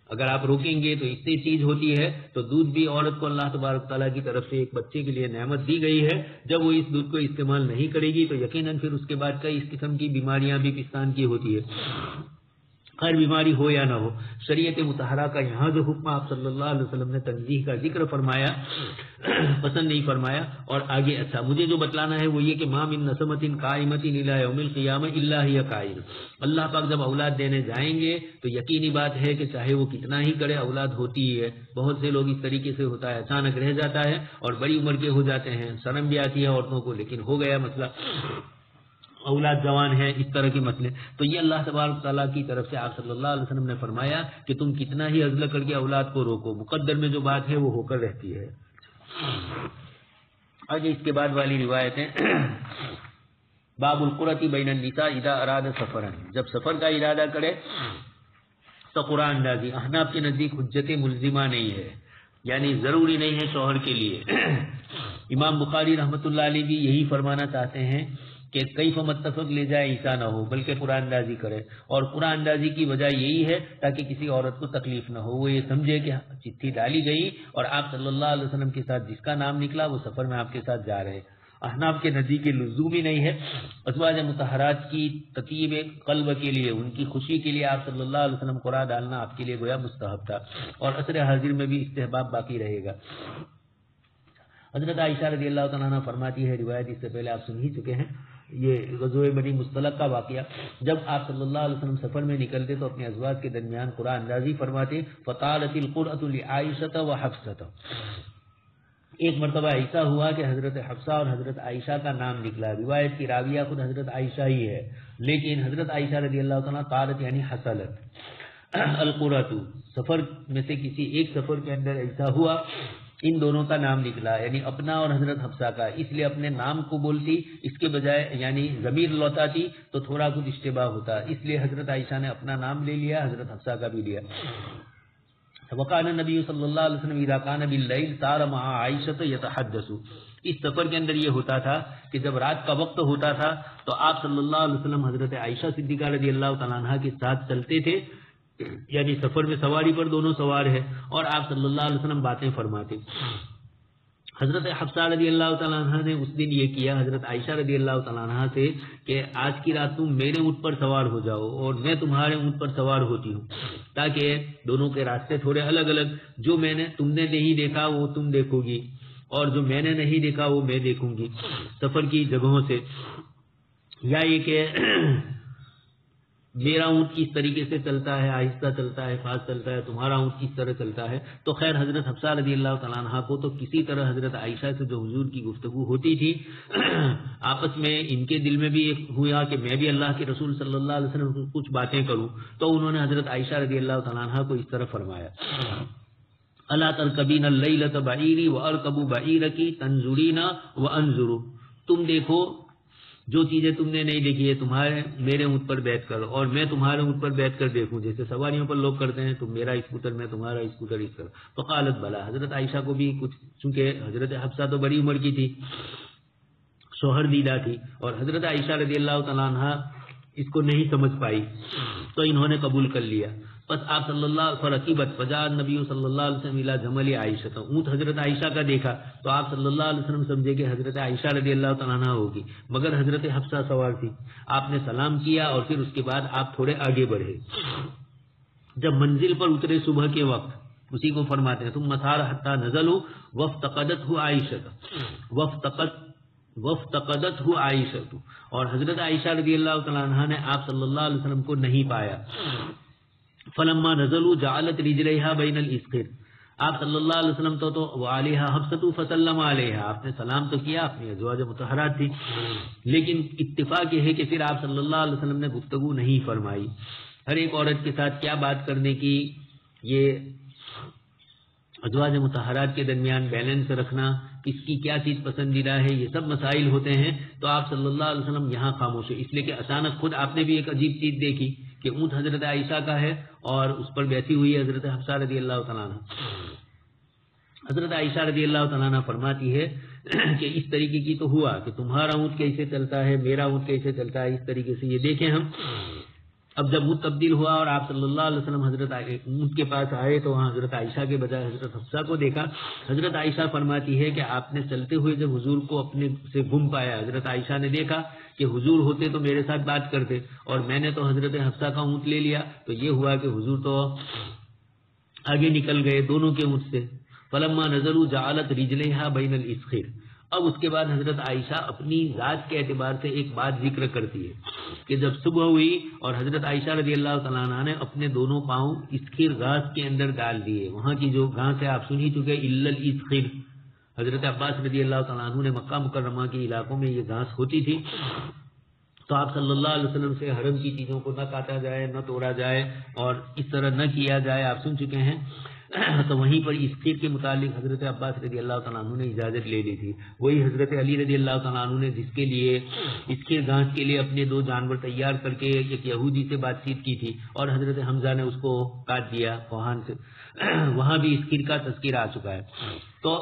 اگر آپ روکیں گے تو اس سے چیز ہوتی ہے، تو دودھ بھی عورت کو اللہ تبارک تعالیٰ کی طرف سے ایک بچے کے لیے نعمت دی گئی ہے، جب وہ اس دودھ کو استعمال نہیں کرے گی تو یقیناً پھر اس کے بعد کئی اس قسم کی بیماریاں بھی پستان کی ہوتی ہے، خیر بیماری ہو یا نہ ہو۔ شریعت مطہرہ کا یہاں جو حکم آپ صلی اللہ علیہ وسلم نے تنزیہ کا ذکر فرمایا، پسند نہیں فرمایا، اور آگے اچھا مجھے جو بتلانا ہے وہ یہ کہ ما من نسمۃ قائمۃ الی یوم القیامہ الا ہی قائم، اللہ پاک جب اولاد دینے جائیں گے تو یقینی بات ہے کہ چاہے وہ کتنا ہی کرے اولاد ہوتی ہی ہے۔ بہت سے لوگ اس طریقے سے ہوتا ہے اچانک رہ جاتا ہے اور بڑی عمر کے ہو جاتے ہیں، شرم بھی آتی ہے عورتوں کو، لیکن ہو گیا مسئلہ، اولاد جوان ہے، اس طرح کے مسئلے. تو یہ اللہ تبارک تعالیٰ کی طرف سے آپ صلی اللہ علیہ وسلم نے فرمایا کہ تم کتنا ہی عزل کر کے اولاد کو روکو، مقدر میں جو بات ہے وہ ہو کر رہتی ہے. آگے اس کے بعد والی روایتیں. باب القرۃ بین النساء اذا اراد سفرا، جب سفر کا ارادہ کرے تو قرآن اندازی. احناف کے نزدیک حجت ملزمہ نہیں ہے، یعنی ضروری نہیں ہے شوہر کے لیے. امام بخاری رحمۃ اللہ علیہ بھی یہی فرمانا چاہتے ہیں کہ کیف متفق لے جائے ایسا نہ ہو، بلکہ قرآن اندازی کرے. اور قرآن اندازی کی وجہ یہی ہے تاکہ کسی عورت کو تکلیف نہ ہو، وہ یہ سمجھے کہ چٹھی ڈالی گئی اور آپ صلی اللہ علیہ وسلم کے ساتھ جس کا نام نکلا وہ سفر میں آپ کے ساتھ جا رہے. احناف کے نزدیک لزومی نہیں ہے. ازواج مطہرات کی تطیب قلب کے لیے، ان کی خوشی کے لیے آپ صلی اللہ علیہ وسلم قرآن ڈالنا آپ کے لیے گویا مستحب تھا، اور عصر حاضر میں بھی استحباب باقی رہے گا. حضرت عائشہ رضی اللہ تعالیٰ عنہ فرماتی ہے، روایت اس سے پہلے آپ سن ہی چکے ہیں، یہ غزوہ بنی مصطلق کا واقعہ. جب آپ صلی اللہ علیہ وسلم سفر میں نکلتے تو اپنے ازواج کے درمیان قرآن اندازی فرماتے. فطالت القرۃ لعائشہ وحفصہ، ایک مرتبہ ایسا ہوا کہ حضرت حفصہ اور حضرت عائشہ کا نام نکلا. روایت کی راویہ خود حضرت عائشہ ہی ہے، لیکن حضرت عائشہ رضی اللہ تعالیٰ طالت یعنی حصلت القرۃ، سفر میں سے کسی ایک سفر کے اندر ایسا ہوا ان دونوں کا نام نکلا، یعنی اپنا اور حضرت حفصہ کا. اس لیے اپنے نام کو بولتی، اس کے بجائے یعنی ضمیر لوٹاتی تو تھوڑا کچھ اشتباہ ہوتا، اس لیے حضرت عائشہ نے اپنا نام لے لیا، حضرت حفصہ کا بھی لیا. وقال نبی صلی اللہ علیہ وسلم اذا کان باللیل سار مع عائشہ یتحدث. اس سفر کے اندر یہ ہوتا تھا کہ جب رات کا وقت ہوتا تھا تو آپ صلی اللہ علیہ وسلم حضرت عائشہ صدیقہ رضی اللہ تعالیٰ عنہ کے ساتھ چلتے تھے، یعنی سفر میں سواری پر دونوں سوار ہے، اور آپ صلی اللہ علیہ وسلم باتیں فرماتے. حضرت حفصہ رضی اللہ تعالیٰ عنہ نے اس دن یہ کیا حضرت عائشہ رضی اللہ تعالیٰ عنہ سے کہ آج کی رات تم میرے اونٹ پر سوار ہو جاؤ اور میں تمہارے اونٹ پر سوار ہوتی ہوں، تاکہ دونوں کے راستے تھوڑے الگ الگ، جو تم نے نہیں دیکھا وہ تم دیکھو گی، اور جو میں نے نہیں دیکھا وہ میں دیکھوں گی سفر کی جگہوں سے. یا یہ کہ میرا اونٹ کس طریقے سے چلتا ہے، آہستہ چلتا ہے، فاسٹ چلتا ہے، تمہارا اونٹ کس طرح چلتا ہے. تو خیر حضرت حفصہ رضی اللہ تعالیٰ عنہ کو تو کسی طرح حضرت عائشہ سے جو حضور کی گفتگو ہوتی تھی آپس میں ان کے دل میں بھی ایک ہوا کہ میں بھی اللہ کے رسول صلی اللہ علیہ وسلم کو کچھ باتیں کروں. تو انہوں نے حضرت عائشہ رضی اللہ تعالیٰ عنہ کو اس طرح فرمایا، الا ترکبین اللیلۃ بعیری وارکب بعیرکی تنظرین وانظر. تم دیکھو جو چیزیں تم نے نہیں دیکھی ہے، تمہارے میرے اونٹ پر بیٹھ کر اور میں تمہارے اونٹ پر بیٹھ کر دیکھوں، جیسے سواریوں پر لوگ کرتے ہیں، تم میرا اسکوٹر میں تمہارا اسکوٹر اس طرح. فقالت بلا. حضرت عائشہ کو بھی کچھ، چونکہ حضرت حفصہ تو بڑی عمر کی تھی، شوہر دیدہ تھی، اور حضرت عائشہ رضی اللہ تعالیٰ عنہ اس کو نہیں سمجھ پائی تو انہوں نے قبول کر لیا. بس آپ صلی اللہ فرقیبت فجاء نبی صلی اللہ علیہ وسلم الى جمل عائشہ، اونٹ حضرت عائشہ کا دیکھا تو آپ صلی اللہ علیہ وسلم سمجھے کہ حضرت عائشہ رضی اللہ تعالیٰ عنہ ہوگی، مگر حضرت حفصہ سوار تھی. آپ نے سلام کیا اور پھر اس کے بعد آپ تھوڑے آگے بڑھے. جب منزل پر اترے صبح کے وقت، اسی کو فرماتے ہیں ثم مسار حتى نزلوا وافتقدته عائشہ، وافتقدته عائشہ، اور حضرت عائشہ رضی اللہ تعالیٰ عنہ نے آپ صلی اللہ علیہ وسلم کو نہیں پایا. فلما نزلوا جعلت رجليها بين الاسقر. آپ صلی اللہ علیہ وسلم تو وعليها حفصة فسلم عليها، آپ نے سلام تو کیا، اپنی ازواج مطہرات تھی، لیکن اتفاق یہ ہے کہ پھر آپ صلی اللہ علیہ وسلم نے گفتگو نہیں فرمائی. ہر ایک عورت کے ساتھ کیا بات کرنے کی، یہ ازواج مطہرات کے درمیان بیلنس رکھنا، کس کی کیا چیز پسندیدہ ہے، یہ سب مسائل ہوتے ہیں. تو آپ صلی اللہ علیہ وسلم یہاں خاموش ہے، اس لیے کہ اچانک خود آپ نے بھی ایک عجیب چیز دیکھی کہ اونٹ حضرت عائشہ کا ہے اور اس پر بیٹھی ہوئی ہے حضرت حفصہ رضی اللہ تعالیٰ عنہ. حضرت عائشہ رضی اللہ تعالیٰ عنہ فرماتی ہے کہ اس طریقے کی تو ہوا کہ تمہارا اونٹ کیسے چلتا ہے، میرا اونٹ کیسے چلتا ہے، اس طریقے سے یہ دیکھیں ہم. اب جب اونٹ تبدیل ہوا اور آپ صلی اللہ علیہ وسلم حضرت اونٹ کے پاس آئے تو وہاں حضرت عائشہ کے بجائے حضرت حفصہ کو دیکھا. حضرت عائشہ فرماتی ہے کہ آپ نے چلتے ہوئے جب حضور کو اپنے سے گم پایا، حضرت عائشہ نے دیکھا کہ حضور ہوتے تو میرے ساتھ بات کرتے اور میں نے تو حضرت حفصہ کا اونٹ لے لیا، تو یہ ہوا کہ حضور تو آگے نکل گئے دونوں کے اونٹ سے. فلما نظروا جعلت رجليها بين الاسخر. اب اس کے بعد حضرت عائشہ اپنی ذات کے اعتبار سے ایک بات ذکر کرتی ہے کہ جب صبح ہوئی اور حضرت عائشہ رضی اللہ تعالیٰ عنہ نے اپنے دونوں پاؤں اسخر گھاس کے اندر ڈال دیے. وہاں کی جو گھاس ہے آپ سن ہی چکے، الا الاسخر. حضرت عباس رضی اللہ تعالیٰ عنہ نے مکہ مکرمہ کے علاقوں میں یہ گھاس ہوتی تھی. تو آپ صلی اللہ علیہ وسلم سے حرم کی چیزوں کو نہ کاٹا جائے، نہ توڑا جائے اور اس طرح نہ کیا جائے، آپ سن چکے ہیں۔ تو وہیں پر اس کھیر کے متعلق حضرت عباس رضی اللہ تعالیٰ عنہ نے اجازت لے لی تھی، وہی حضرت علی رضی اللہ تعالیٰ عنہ نے جس کے لیے اس کھیر گھاس کے لیے اپنے 2 جانور تیار کر کے ایک یہودی سے بات چیت کی تھی اور حضرت حمزہ نے اس کو کاٹ دیا کوہان سے، وہاں بھی اس کھیر کا تذکرہ آ چکا ہے۔ تو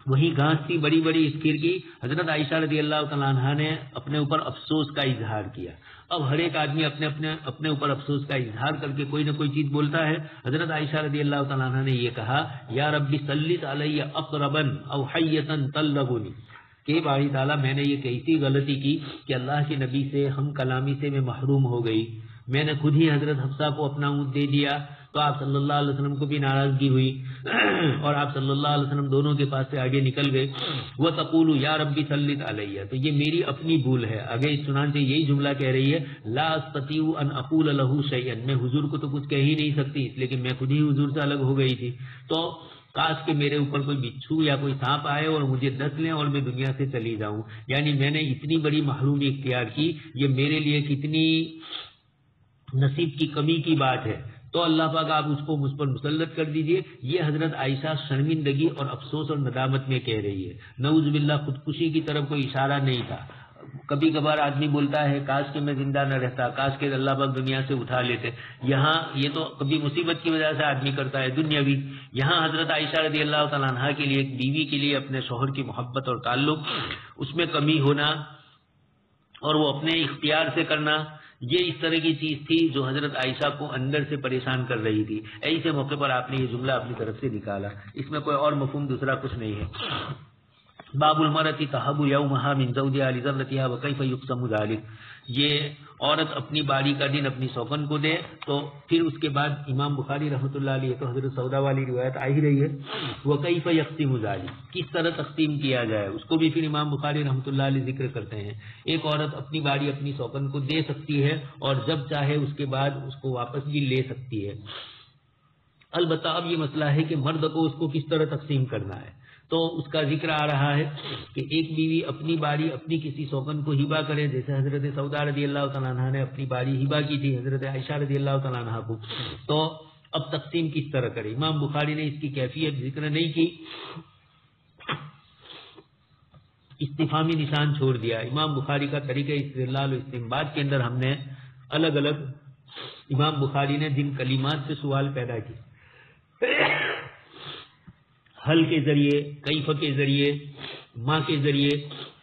وہی گھاس تھی بڑی بڑی اس کھیر کی، حضرت عائشہ رضی اللہ تعالیٰ عنہ نے اپنے اوپر افسوس کا اظہار کیا۔ اب ہر ایک آدمی اپنے اوپر افسوس کا اظہار کر کے کوئی نہ کوئی چیز بولتا ہے۔ حضرت عائشہ رضی اللہ تعالیٰ عنہ نے یہ کہا، یا ربی سلط علی اقربا او حیتا تلغنی، کہ باری تعالیٰ میں نے یہ کیسی غلطی کی کہ اللہ کے نبی سے ہم کلامی سے میں محروم ہو گئی، میں نے خود ہی حضرت حفصہ کو اپنا اونٹ دے دیا، تو آپ صلی اللہ علیہ وسلم کو بھی ناراضگی ہوئی اور آپ صلی اللہ علیہ وسلم دونوں کے پاس سے آگے نکل گئے۔ وَتَقُولُ يَا رَبِّ سَلِّطْ عَلَيَّ، تو یہ میری اپنی بھول ہے، آگے چنانچہ یہی جملہ کہہ رہی ہے، لا استطيع ان اقول له شيئا، میں حضور کو تو کچھ کہہ ہی نہیں سکتی، لیکن میں خود ہی حضور سے الگ ہو گئی تھی، تو کاش کہ میرے اوپر کوئی بچھو یا کوئی سانپ آئے اور مجھے ڈس لیں اور میں دنیا سے چلی جاؤں، یعنی میں نے اتنی بڑی محرومی اختیار کی، یہ میرے لیے کتنی نصیب کی کمی کی بات ہے، تو اللہ پاک آپ اس کو مجھ پر مسلط کر دیجئے۔ یہ حضرت عائشہ شرمندگی اور افسوس اور ندامت میں کہہ رہی ہے، نعوذ باللہ خودکشی کی طرف کوئی اشارہ نہیں تھا۔ کبھی کبھار آدمی بولتا ہے کاش کہ میں زندہ نہ رہتا، کاش کہ اللہ پاک دنیا سے اٹھا لیتے، یہاں یہ تو کبھی مصیبت کی وجہ سے آدمی کرتا ہے دنیاوی، یہاں حضرت عائشہ رضی اللہ تعالیٰ عنہ کے لیے ایک بیوی کے لیے اپنے شوہر کی محبت اور تعلق، اس میں کمی ہونا اور وہ اپنے اختیار سے کرنا، یہ اس طرح کی چیز تھی جو حضرت عائشہ کو اندر سے پریشان کر رہی تھی۔ ایسے موقع پر آپ نے یہ جملہ اپنی طرف سے نکالا، اس میں کوئی اور مفہوم دوسرا کچھ نہیں ہے۔ باب المرأة تحب یومها من زوجها لذرتها وکیف یقسم ذلک، یہ عورت اپنی باری کا دن اپنی سوکن کو دے، تو پھر اس کے بعد امام بخاری رحمۃ اللہ علیہ تو حضرت سودا والی روایت آ ہی رہی ہے، وکیف یقسم ذلک، کس طرح تقسیم کیا جائے، اس کو بھی پھر امام بخاری رحمۃ اللہ علیہ ذکر کرتے ہیں۔ ایک عورت اپنی باری اپنی سوکن کو دے سکتی ہے اور جب چاہے اس کے بعد اس کو واپس بھی لے سکتی ہے، البتہ اب یہ مسئلہ ہے کہ مرد کو اس کو کس طرح تقسیم کرنا ہے، تو اس کا ذکر آ رہا ہے کہ ایک بیوی اپنی باری اپنی کسی سوکن کو ہبہ کرے، جیسے حضرت سودا رضی اللہ تعالیٰ عنہ نے اپنی باری ہبہ کی تھی حضرت عائشہ رضی اللہ تعالیٰ عنہ کو، تو اب تقسیم کس طرح کرے، امام بخاری نے اس کی کیفیت ذکر نہیں کی، استفہامی نشان چھوڑ دیا۔ امام بخاری کا طریقہ استدلال و استنباط کے اندر ہم نے الگ الگ، امام بخاری نے جن کلمات سے سوال پیدا کی، حل کے ذریعے، کیف کے ذریعے، ماں کے ذریعے،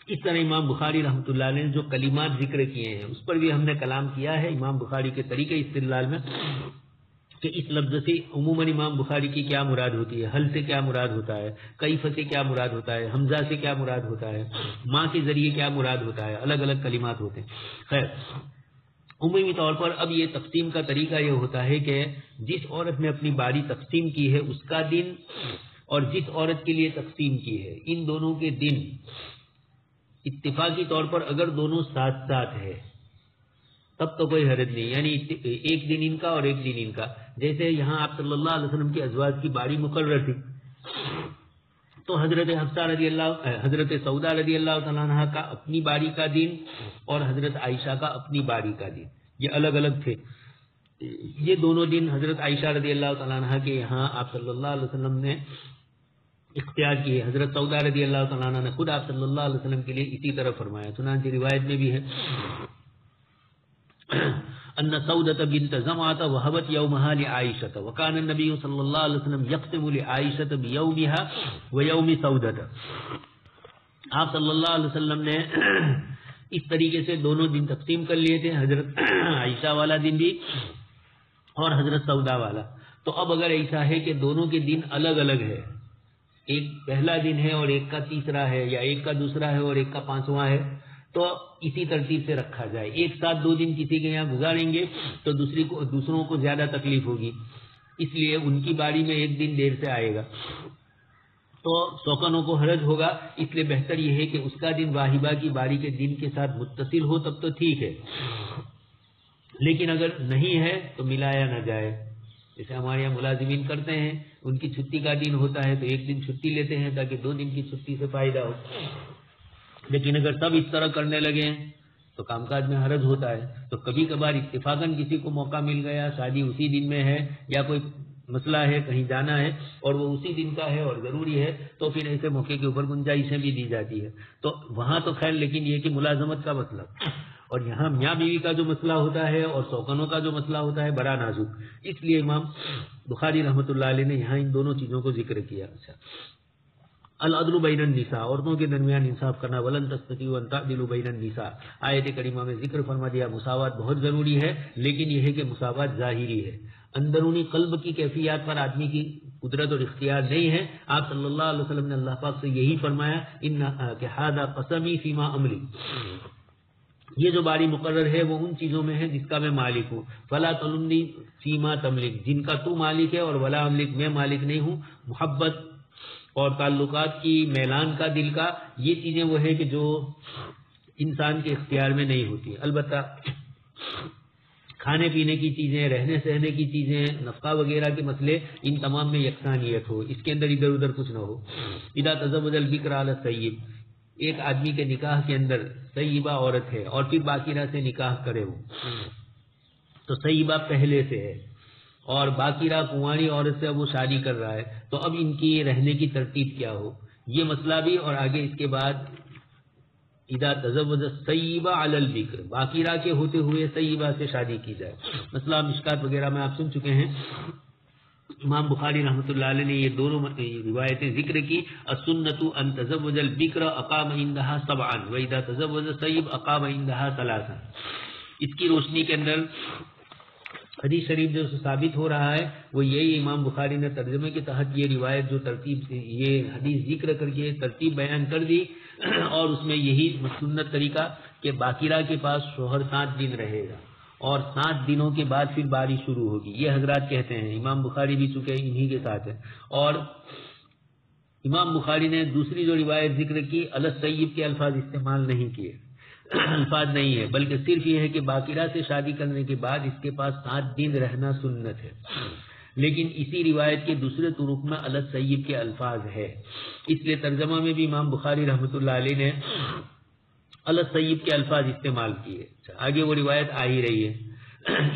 اس طرح امام بخاری رحمۃ اللہ علیہ نے جو کلمات ذکر کیے ہیں اس پر بھی ہم نے کلام کیا ہے امام بخاری کے طریقے استدلال میں، کہ اس لفظ سے عموماً امام بخاری کی کیا مراد ہوتی ہے، حل سے کیا مراد ہوتا ہے، کیف سے کیا مراد ہوتا ہے، حمزہ سے کیا مراد ہوتا ہے، ماں کے ذریعے کیا مراد ہوتا ہے، الگ الگ کلمات ہوتے ہیں۔ خیر، عمومی طور پر اب یہ تقسیم کا طریقہ یہ ہوتا ہے کہ جس عورت نے اپنی باری تقسیم کی ہے اس کا دن اور جس عورت کے لیے تقسیم کی ہے، ان دونوں کے دن اتفاقی طور پر اگر دونوں ساتھ ساتھ ہے تب تو کوئی حرج نہیں، یعنی ایک دن ان کا اور ایک دن ان کا، جیسے یہاں آپ صلی اللہ علیہ وسلم کی ازواج کی باری مقرر تھی، تو حضرت سودا رضی اللہ تعالیٰ عنہ کا اپنی باری کا دن اور حضرت عائشہ کا اپنی باری کا دن یہ الگ الگ تھے، یہ دونوں دن حضرت عائشہ رضی اللہ تعالیٰ عنہ کے یہاں آپ صلی اللہ علیہ وسلم نے اختیار کیے، حضرت سودا رضی اللہ تعالیٰ عنہ نے خود آپ صلی اللہ علیہ وسلم کے لیے اسی طرح فرمایا، چنانچہ روایت میں بھی ہے ان سودة بنت زمعة وهبت يومها لعائشة وكان النبي صلى الله عليه وسلم يقسم لعائشة بيومها ويوم سودة، آپ صلی اللہ علیہ وسلم نے اس طریقے سے دونوں دن تقسیم کر لیے تھے، حضرت عائشہ والا دن بھی اور حضرت سودا والا، تو اب اگر ایسا ہے کہ دونوں کے دن الگ الگ ہے، ایک پہلا دن ہے اور ایک کا تیسرا ہے، یا ایک کا دوسرا ہے اور ایک کا پانچواں ہے، تو اسی ترتیب سے رکھا جائے، ایک ساتھ دو دن کسی کے یہاں گزاریں گے تو دوسروں کو زیادہ تکلیف ہوگی، اس لیے ان کی باری میں ایک دن دیر سے آئے گا تو سوکنوں کو حرج ہوگا، اس لیے بہتر یہ ہے کہ اس کا دن واہبہ کی باری کے دن کے ساتھ متصل ہو تب تو ٹھیک ہے، لیکن اگر نہیں ہے تو ملایا نہ جائے، جیسے ہمارے یہاں ملازمین کرتے ہیں، ان کی چھٹی کا دن ہوتا ہے تو ایک دن چھٹی لیتے ہیں تاکہ 2 دن کی چھٹی سے فائدہ ہو، لیکن اگر سب اس طرح کرنے لگے تو کام کاج میں حرج ہوتا ہے. تو کبھی کبھار اتفاقاً کسی کو موقع مل گیا، شادی اسی دن میں ہے یا کوئی مسئلہ ہے، کہیں جانا ہے اور وہ اسی دن کا ہے اور ضروری ہے، تو پھر ایسے موقع کے اوپر گنجائشیں بھی دی جاتی ہے. تو وہاں تو خیر، لیکن یہ کہ ملازمت کا مطلب، اور یہاں میاں بیوی کا جو مسئلہ ہوتا ہے اور سوکنوں کا جو مسئلہ ہوتا ہے بڑا نازک، اس لیے امام بخاری رحمۃ اللہ علیہ نے یہاں ان دونوں چیزوں کو ذکر کیا. اچھا، العدل بین النساء، عورتوں کے درمیان انصاف کرنا، ولن تستطیعوا ان تعدلوا بین النساء، آیت کریمہ میں ذکر فرما دیا مساوات بہت ضروری ہے، لیکن یہ ہے کہ مساوات ظاہری ہے، اندرونی قلب کی کیفیات پر آدمی کی قدرت اور اختیار نہیں ہے. آپ صلی اللہ علیہ وسلم نے اللہ پاک سے یہی فرمایا کہ ھذا قسمی فیما املی، یہ جو باری مقرر ہے وہ ان چیزوں میں ہے جس کا میں مالک ہوں. فلا تلمنی فیما تملک، جن کا تو مالک ہے، اور ولا املک، میں مالک نہیں ہوں. محبت اور تعلقات کی، میلان کا، دل کا، یہ چیزیں وہ ہے کہ جو انسان کے اختیار میں نہیں ہوتی. البتہ کھانے پینے کی چیزیں، رہنے سہنے کی چیزیں، نفقہ وغیرہ کے مسئلے، ان تمام میں یکسانیت ہو، اس کے اندر ادھر ادھر کچھ نہ ہو. اذا تزوج البکر علی الثیب، ایک آدمی کے نکاح کے اندر طیبہ عورت ہے اور پھر باقیرہ سے نکاح کرے ہو، تو طیبہ پہلے سے ہے اور باقیرہ کنواری عورت سے اب وہ شادی کر رہا ہے، تو اب ان کی رہنے کی ترتیب کیا ہو، یہ مسئلہ بھی. اور آگے اس کے بعد اذا تزوج الطیبہ علی البکر، باقیرہ کے ہوتے ہوئے طیبہ سے شادی کی جائے. مسئلہ مشکات وغیرہ میں آپ سن چکے ہیں. امام بخاری رحمۃ اللہ علیہ نے یہ دونوں روایتیں ذکر کی. السنۃ ان تزوج البکر اقام عندها سبعا واذا تزوج الطیب اقام عندها ثلاثا. اس کی روشنی کے اندر حدیث شریف جو ثابت ہو رہا ہے وہ یہی، امام بخاری نے ترجمے کے تحت یہ روایت جو ترتیب سے یہ حدیث ذکر کر کے ترتیب بیان کر دی، اور اس میں یہی سنت طریقہ کہ باقیرہ کے پاس شوہر 7 دن رہے گا اور 7 دنوں کے بعد پھر باری شروع ہوگی. یہ حضرات کہتے ہیں، امام بخاری بھی چونکہ انہی کے ساتھ ہے. اور امام بخاری نے دوسری جو روایت ذکر کی، الطیب کے الفاظ استعمال نہیں کیے، الفاظ نہیں ہے، بلکہ صرف یہ ہے کہ باقیرہ سے شادی کرنے کے بعد اس کے پاس 7 دن رہنا سنت ہے. لیکن اسی روایت کے دوسرے طرق میں الطیب کے الفاظ ہے، اس لیے ترجمہ میں بھی امام بخاری رحمۃ اللہ علیہ نے الطیب کے الفاظ استعمال کیے. آگے وہ روایت آ ہی رہی ہے.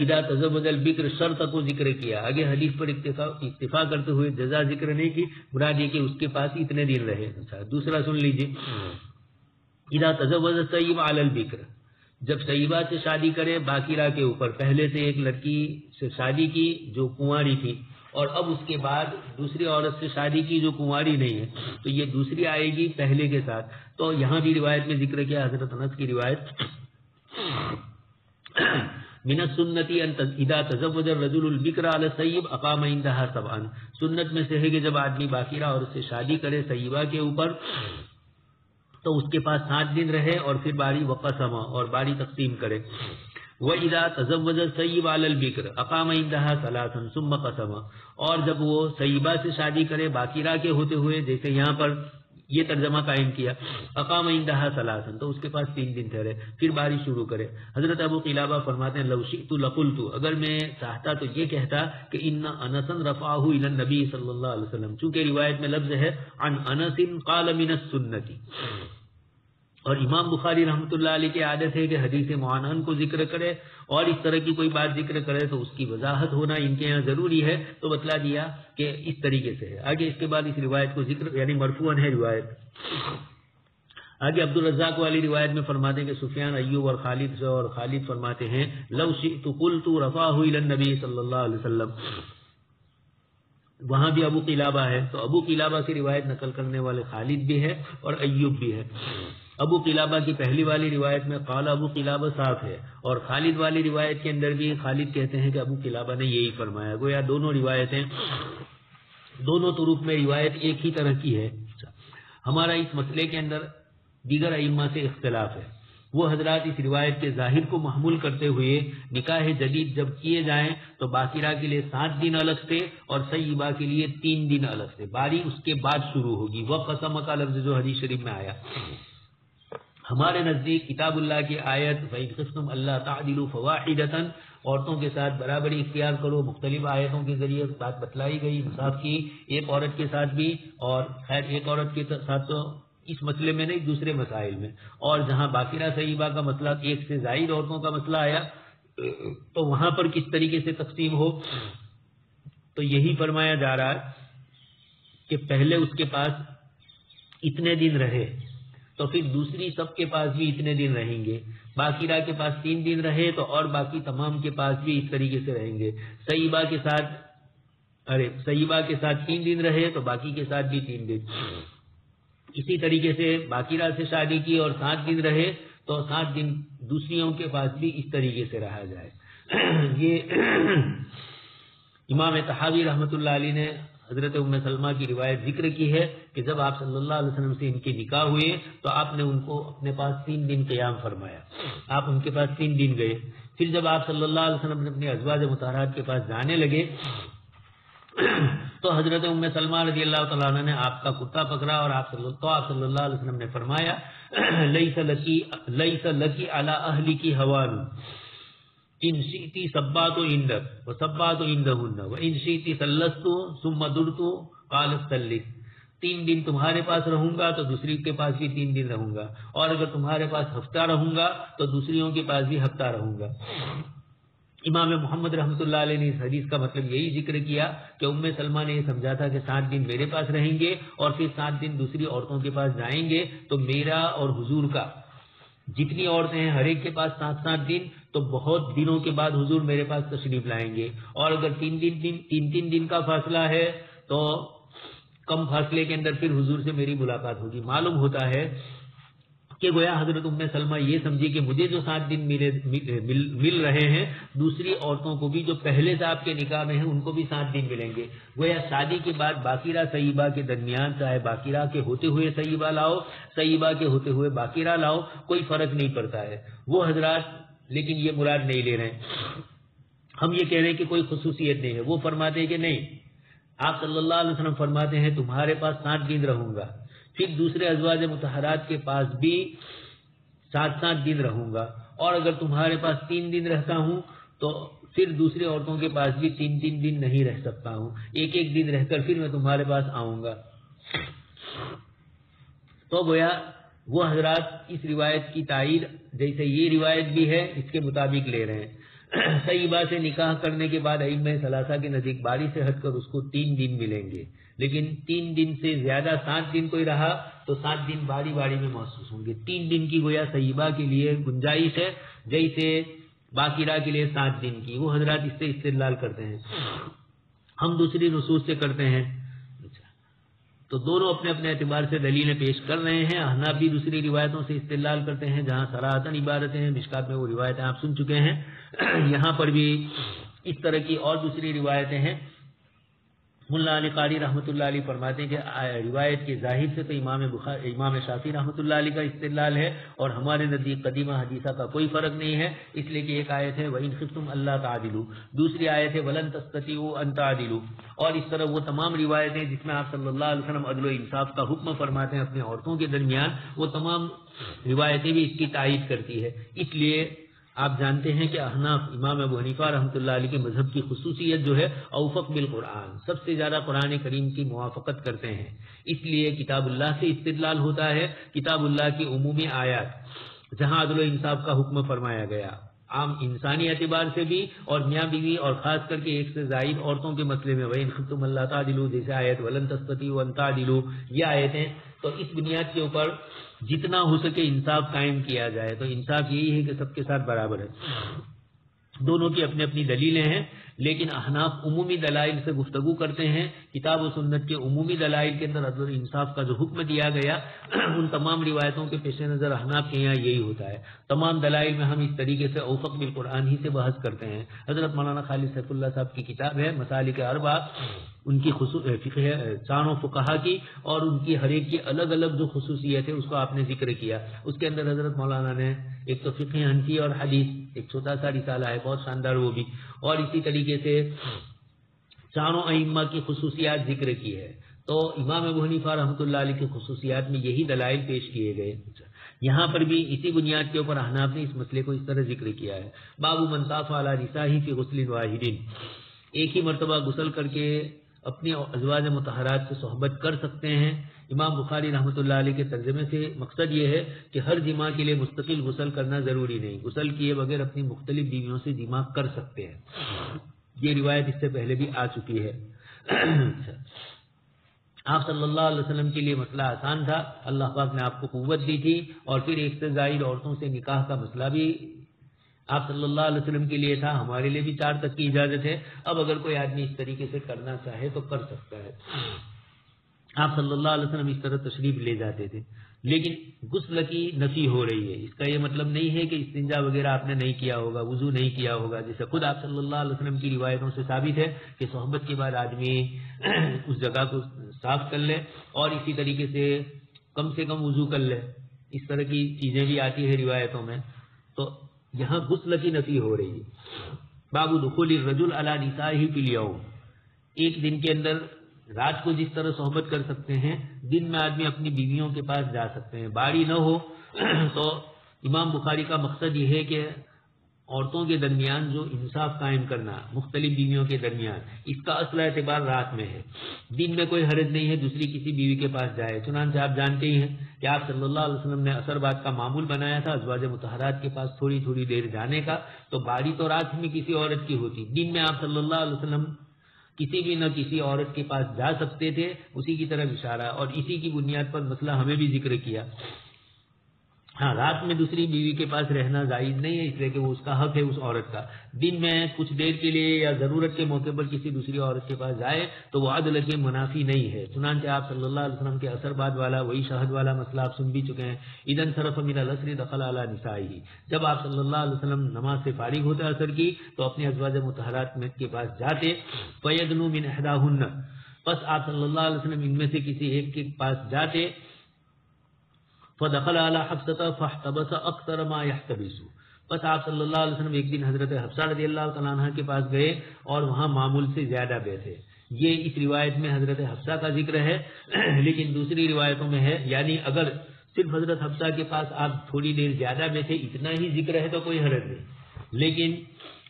اذا تزوج البکر شرط کو ذکر کیا، آگے حدیث پر اکتفا کرتے ہوئے جزا ذکر نہیں کی، مراد یہ کہ اس کے پاس اتنے دن رہے. دوسرا سن لیجیے، اذا تزوج الطیب علی البکر، جب طیبہ سے شادی کرے باقیرہ کے اوپر، پہلے سے ایک لڑکی سے شادی کی جو کنواری تھی اور اب اس کے بعد دوسری عورت سے شادی کی جو کنواری نہیں ہے، تو یہ دوسری آئے گی پہلے کے ساتھ. تو یہاں بھی روایت میں ذکر کیا، حضرت انس کی روایت، من السنت ان اذا تزوج الرجل البکر علی الطیب اقام عندها سبعا، سنت میں سے ہے کہ جب آدمی باقیرہ عورت سے شادی کرے طیبہ کے اوپر تو اس کے پاس 7 دن رہے اور پھر باری وقسم، اور باری تقسیم کرے. وَإِذَا تَزَوَّجَ الطَّيِّبُ عَلَى الْبِكْرِ أَقَامَ عِندَهَا ثَلَاثًا ثُمَّ قَسَمَ، اور جب وہ طیبہ سے شادی کرے باقیرہ کے ہوتے ہوئے، جیسے یہاں پر یہ ترجمہ قائم کیا، اقام عندها ثلاثا، تو اس کے پاس 3 دن ٹھہرے، پھر باری شروع کرے. حضرت ابو قلابہ فرماتے ہیں، لو شئت لقلت، اگر میں چاہتا تو یہ کہتا کہ ان انس رفعه الى النبي صلی اللہ علیہ وسلم، چونکہ روایت میں لفظ ہے عن انس قال من السنت، اور امام بخاری رحمۃ اللہ علیہ کی عادت ہے کہ حدیث معنن کو ذکر کرے، اور اس طرح کی کوئی بات ذکر کرے تو اس کی وضاحت ہونا ان کے یہاں ضروری ہے، تو بتلا دیا کہ اس طریقے سے ہے. آگے اس کے بعد اس روایت کو ذکر، یعنی مرفوعاً ہے روایت. آگے عبد الرزاق والی روایت میں فرماتے ہیں کہ سفیان ایوب اور خالد سے، اور خالد فرماتے ہیں لو شئت قلت رفعه الى النبي صلی اللہ علیہ وسلم. وہاں بھی ابو قلابہ ہے، تو ابو قلابہ سے روایت نقل کرنے والے خالد بھی ہے اور ایوب بھی ہے. ابو قلابہ کی پہلی والی روایت میں قال ابو قلابہ صاف ہے، اور خالد والی روایت کے اندر بھی خالد کہتے ہیں کہ ابو قلابہ نے یہی فرمایا. گویا دونوں روایتیں، دونوں طرق میں روایت ایک ہی طرح کی ہے. ہمارا اس مسئلے کے اندر دیگر ائمہ سے اختلاف ہے. وہ حضرات اس روایت کے ظاہر کو محمول کرتے ہوئے نکاح جدید جب کیے جائیں تو باقیرہ کے لیے 7 دن الگ سے اور طیبہ کے لیے 3 دن الگ سے، باری اس کے بعد شروع ہوگی. وقسم کا لفظ جو حدیث شریف میں آیا، ہمارے نزدیک کتاب اللہ کی آیت فَإِنْ خِفْتُمْ أَلَّا تَعْدِلُوا فَوَاحِدَةً، عورتوں کے ساتھ برابری اختیار کرو، مختلف آیتوں کے ذریعے بات بتلائی گئی انصاف کی، ایک عورت کے ساتھ بھی، اور خیر ایک عورت کے ساتھ تو اس مسئلے میں نہیں دوسرے مسائل میں. اور جہاں باقرہ صحیبہ کا مسئلہ ایک سے زائد عورتوں کا مسئلہ آیا تو وہاں پر کس طریقے سے تقسیم ہو, تو یہی فرمایا جا رہا ہے کہ پہلے اس کے پاس اتنے دن رہے تو پھر دوسری سب کے پاس بھی اتنے دن رہیں گے. باقرہ کے پاس 3 دن رہے تو اور باقی تمام کے پاس بھی اس طریقے سے رہیں گے. صحیبہ کے ساتھ 3 دن رہے تو باقی کے ساتھ بھی 3 دن. اسی طریقے سے باقرہ سے شادی کی اور 7 دن رہے تو 7 دن دوسریوں کے پاس بھی اس طریقے سے رہا جائے. یہ امام طحاوی رحمۃ اللہ علیہ نے حضرت ام سلمہ کی روایت ذکر کی ہے کہ جب آپ صلی اللہ علیہ وسلم سے ان کے نکاح ہوئے تو آپ نے ان کو اپنے پاس 3 دن قیام فرمایا. آپ ان کے پاس 3 دن گئے. پھر جب آپ صلی اللہ علیہ وسلم نے اپنے ازواج مطہرات کے پاس جانے لگے تو حضرت ام سلمہ رضی اللہ تعالیٰ عنہ نے آپ کا کتا پکڑا اور آپ صلی اللہ علیہ وسلم نے فرمایا لیس لکی علی اہلک ہوان ان شئتی صبات عندک وصبات عندهن وان شئتی سلست ثم درت قالت سلس. 3 دن تمہارے پاس رہوں گا تو دوسری کے پاس بھی 3 دن رہوں گا, اور اگر تمہارے پاس ہفتہ رہوں گا تو دوسریوں کے پاس بھی ہفتہ رہوں گا. امام محمد رحمۃ اللہ علیہ نے اس حدیث کا مطلب یہی ذکر کیا کہ ام سلمہ نے یہ سمجھا تھا کہ 7 دن میرے پاس رہیں گے اور پھر 7 دن دوسری عورتوں کے پاس جائیں گے, تو میرا اور حضور کا جتنی عورتیں ہیں ہر ایک کے پاس 7 دن, تو بہت دنوں کے بعد حضور میرے پاس تشریف لائیں گے. اور اگر 3 دن کا فاصلہ ہے تو کم فاصلے کے اندر پھر حضور سے میری ملاقات ہوگی. معلوم ہوتا ہے کہ گویا حضرت ام سلمہ یہ سمجھی کہ مجھے جو 7 دن مل رہے ہیں دوسری عورتوں کو بھی جو پہلے سے آپ کے نکاح میں ہیں ان کو بھی 7 دن ملیں گے. گویا شادی کے بعد باقرہ صحیبہ کے درمیان چاہے باقرہ کے ہوتے ہوئے صحیبہ لاؤ, صحیبہ کے ہوتے ہوئے باقرہ لاؤ, کوئی فرق نہیں پڑتا ہے. وہ حضرات لیکن یہ مراد نہیں لے رہے ہیں. ہم یہ کہہ رہے ہیں کہ کوئی خصوصیت نہیں ہے. وہ فرماتے ہیں کہ نہیں, آپ صلی اللہ علیہ وسلم فرماتے ہیں تمہارے پاس 7 دن رہوں گا, پھر دوسرے ازواج مطہرات کے پاس بھی 7 دن رہوں گا, اور اگر تمہارے پاس 3 دن رہتا ہوں تو پھر دوسری عورتوں کے پاس بھی 3 دن نہیں رہ سکتا ہوں, 1 دن رہ کر پھر میں تمہارے پاس آؤں گا. تو گویا وہ حضرات اس روایت کی تائید جیسے یہ روایت بھی ہے اس کے مطابق لے رہے ہیں. صحیبہ سے نکاح کرنے کے بعد ائمہ ثلاثہ کے نزدیک باری سے ہٹ کر اس کو 3 دن ملیں گے, لیکن 3 دن سے زیادہ 7 دن کوئی رہا تو 7 دن باری باری میں محسوس ہوں گے. 3 دن کی گویا صحیبہ کے لیے گنجائش ہے جیسے باقرہ کے لیے 7 دن کی. وہ حضرات اس سے استدلال کرتے ہیں, ہم دوسری نصوص سے کرتے ہیں. تو دونوں اپنے اپنے اعتبار سے دلیلیں پیش کر رہے ہیں. احناف بھی دوسری روایتوں سے استدلال کرتے ہیں جہاں صراحتاً عبارتیں ہیں, مشکات میں وہ روایتیں آپ سن چکے ہیں. یہاں پر بھی اس طرح کی اور دوسری روایتیں ہیں. ملا علی قاری رحمۃ اللہ علیہ فرماتے ہیں کہ روایت کے ظاہر سے تو امام شافعی رحمۃ اللہ علیہ کا استدلال ہے, اور ہمارے نزدیک قدیمہ حدیثہ کا کوئی فرق نہیں ہے, اس لیے کہ ایک آیت ہے وَإِنْ خِفْتُمْ أَلَّا تَعْدِلُوا, دوسری آیت ہے وَلَن تَسْتَطِيعُوا أَن تَعْدِلُوا. اور اس طرح وہ تمام روایتیں جس میں آپ صلی اللہ علیہ وسلم عدل و انصاف کا حکم فرماتے ہیں اپنی عورتوں کے درمیان, وہ تمام روایتیں بھی اس کی تائید کرتی ہے. اس لیے آپ جانتے ہیں کہ احناف امام ابو حنیفہ رحمۃ اللہ علیہ کے مذہب کی خصوصیت جو ہے اوفق بالقرآن, سب سے زیادہ قرآن کریم کی موافقت کرتے ہیں. اس لیے کتاب اللہ سے استدلال ہوتا ہے. کتاب اللہ کی عمومی آیات جہاں عدل و انصاف کا حکم فرمایا گیا عام انسانی اعتبار سے بھی, اور میاں بیوی اور خاص کر کے 1 سے زائد عورتوں کے مسئلے میں وَإِنْ خِفْتُمْ أَلَّا تَعْدِلُوا جیسے آیت وَلَن تَسْتَطِيعُوا أَن تَعْدِلُوا, یہ آیتیں, تو اس بنیاد کے اوپر جتنا ہو سکے انصاف قائم کیا جائے. تو انصاف یہی ہے کہ سب کے ساتھ برابر ہے. دونوں کی اپنی اپنی دلیلیں ہیں, لیکن احناف عمومی دلائل سے گفتگو کرتے ہیں. کتاب و سنت کے عمومی دلائل کے اندر عدل و انصاف کا جو حکم دیا گیا ان تمام روایتوں کے پیش نظر احناف کے یہاں یہی ہوتا ہے. تمام دلائل میں ہم اس طریقے سے اوفق بالقرآن ہی سے بحث کرتے ہیں. حضرت مولانا خالد سیف اللہ صاحب کی کتاب ہے مسالک اربع, ان کی چاروں فقہا کی, اور ان کی ہر ایک کی الگ الگ جو خصوصیت ہے اس کو آپ نے ذکر کیا. اس کے اندر حضرت مولانا نے ایک تو فقہ حنفی اور حدیث ایک چھوٹا سا رسالہ ہے بہت شاندار وہ بھی, اور اسی طریقے سے چاروں ائمہ کی خصوصیات ذکر کی ہے. تو امام ابو حنیفہ رحمۃ اللہ علیہ کی خصوصیات میں یہی دلائل پیش کیے گئے. یہاں پر بھی اسی بنیاد کے اوپر احناف نے اس مسئلے کو اس طرح ذکر کیا ہے. باب من طاف علی نسائہ فی غسل واحد, ایک ہی مرتبہ غسل کر کے اپنی ازواج مطہرات سے صحبت کر سکتے ہیں امام بخاری رحمۃ اللہ علیہ کے ترجمے سے مقصد یہ ہے کہ ہر جماع کے لیے مستقل غسل کرنا ضروری نہیں، غسل کیے بغیر اپنی مختلف بیویوں سے جماع کر سکتے ہیں۔ یہ روایت اس سے پہلے بھی آ چکی ہے۔ آپ صلی اللہ علیہ وسلم کے لیے مسئلہ آسان تھا، اللہ پاک نے آپ کو قوت دی تھی، اور پھر ایک سے زائد عورتوں سے نکاح کا مسئلہ بھی آپ صلی اللہ علیہ وسلم کے لیے تھا، ہمارے لیے بھی 4 تک کی اجازت ہے۔ اب اگر کوئی آدمی اس طریقے سے کرنا چاہے تو کر سکتا ہے۔ آپ صلی اللہ علیہ وسلم اس طرح تشریف لے جاتے تھے، لیکن غسل کی نفی ہو رہی ہے۔ اس کا یہ مطلب نہیں ہے کہ استنجا وغیرہ آپ نے نہیں کیا ہوگا، وضو نہیں کیا ہوگا، جیسے خود آپ صلی اللہ علیہ وسلم کی روایتوں سے ثابت ہے کہ صحبت کے بعد آدمی اس جگہ کو صاف کر لے اور اسی طریقے سے کم وضو کر لے، اس طرح کی چیزیں بھی آتی ہے روایتوں میں۔ تو یہاں غسل کی نفی ہو رہی ہے۔ باب دخول الرجل علی نسائہ فی الیوم، ایک دن کے اندر رات کو جس طرح صحبت کر سکتے ہیں، دن میں آدمی اپنی بیویوں کے پاس جا سکتے ہیں، باری نہ ہو۔ تو امام بخاری کا مقصد یہ ہے کہ عورتوں کے درمیان جو انصاف قائم کرنا، مختلف بیویوں کے درمیان، اس کا اصل اعتبار رات میں ہے۔ دن میں کوئی حرج نہیں ہے دوسری کسی بیوی کے پاس جائے، چنانچہ آپ جانتے ہی ہیں کہ آپ صلی اللہ علیہ وسلم نے عصر بعد کا معمول بنایا تھا ازواج مطہرات کے پاس تھوڑی تھوڑی دیر جانے کا، تو باری تو رات میں کسی عورت کی ہوتی، دن میں آپ صلی اللہ علیہ وسلم کسی بھی نہ کسی عورت کے پاس جا سکتے تھے، اسی کی طرف اشارہ، اور اسی کی بنیاد پر مسئلہ ہمیں بھی ذکر کیا۔ ہاں، رات میں دوسری بیوی کے پاس رہنا جائز نہیں ہے، اس لیے کہ وہ اس کا حق ہے اس عورت کا۔ دن میں کچھ دیر کے لیے یا ضرورت کے موقع پر کسی دوسری عورت کے پاس جائے تو وہ عدل کے منافی نہیں ہے۔ چنانچہ آپ صلی اللہ علیہ وسلم کے عصر بعد والا وہی شہد والا مسئلہ آپ سن بھی چکے ہیں۔ اذن صرف من العصر دخل علی نسائہ، جب آپ صلی اللہ علیہ وسلم نماز سے فارغ ہوتے عصر کی تو اپنے ازواج مطہرات کے پاس جاتے، فیدنو من احداہن، پس آپ صلی اللہ علیہ وسلم ان میں سے کسی ایک کے پاس جاتے، فدخل علی حفصہ فاحتبس اکثر ما یحتبس، بس آپ صلی اللہ علیہ وسلم ایک دن حضرت حفصہ رضی اللہ تعالیٰ عنہ کے پاس گئے اور وہاں معمول سے زیادہ بیٹھے۔ یہ اس روایت میں حضرت حفصہ کا ذکر ہے، لیکن دوسری روایتوں میں ہے، یعنی اگر صرف حضرت حفصہ کے پاس آپ تھوڑی دیر زیادہ بیٹھے اتنا ہی ذکر ہے تو کوئی حرج نہیں، لیکن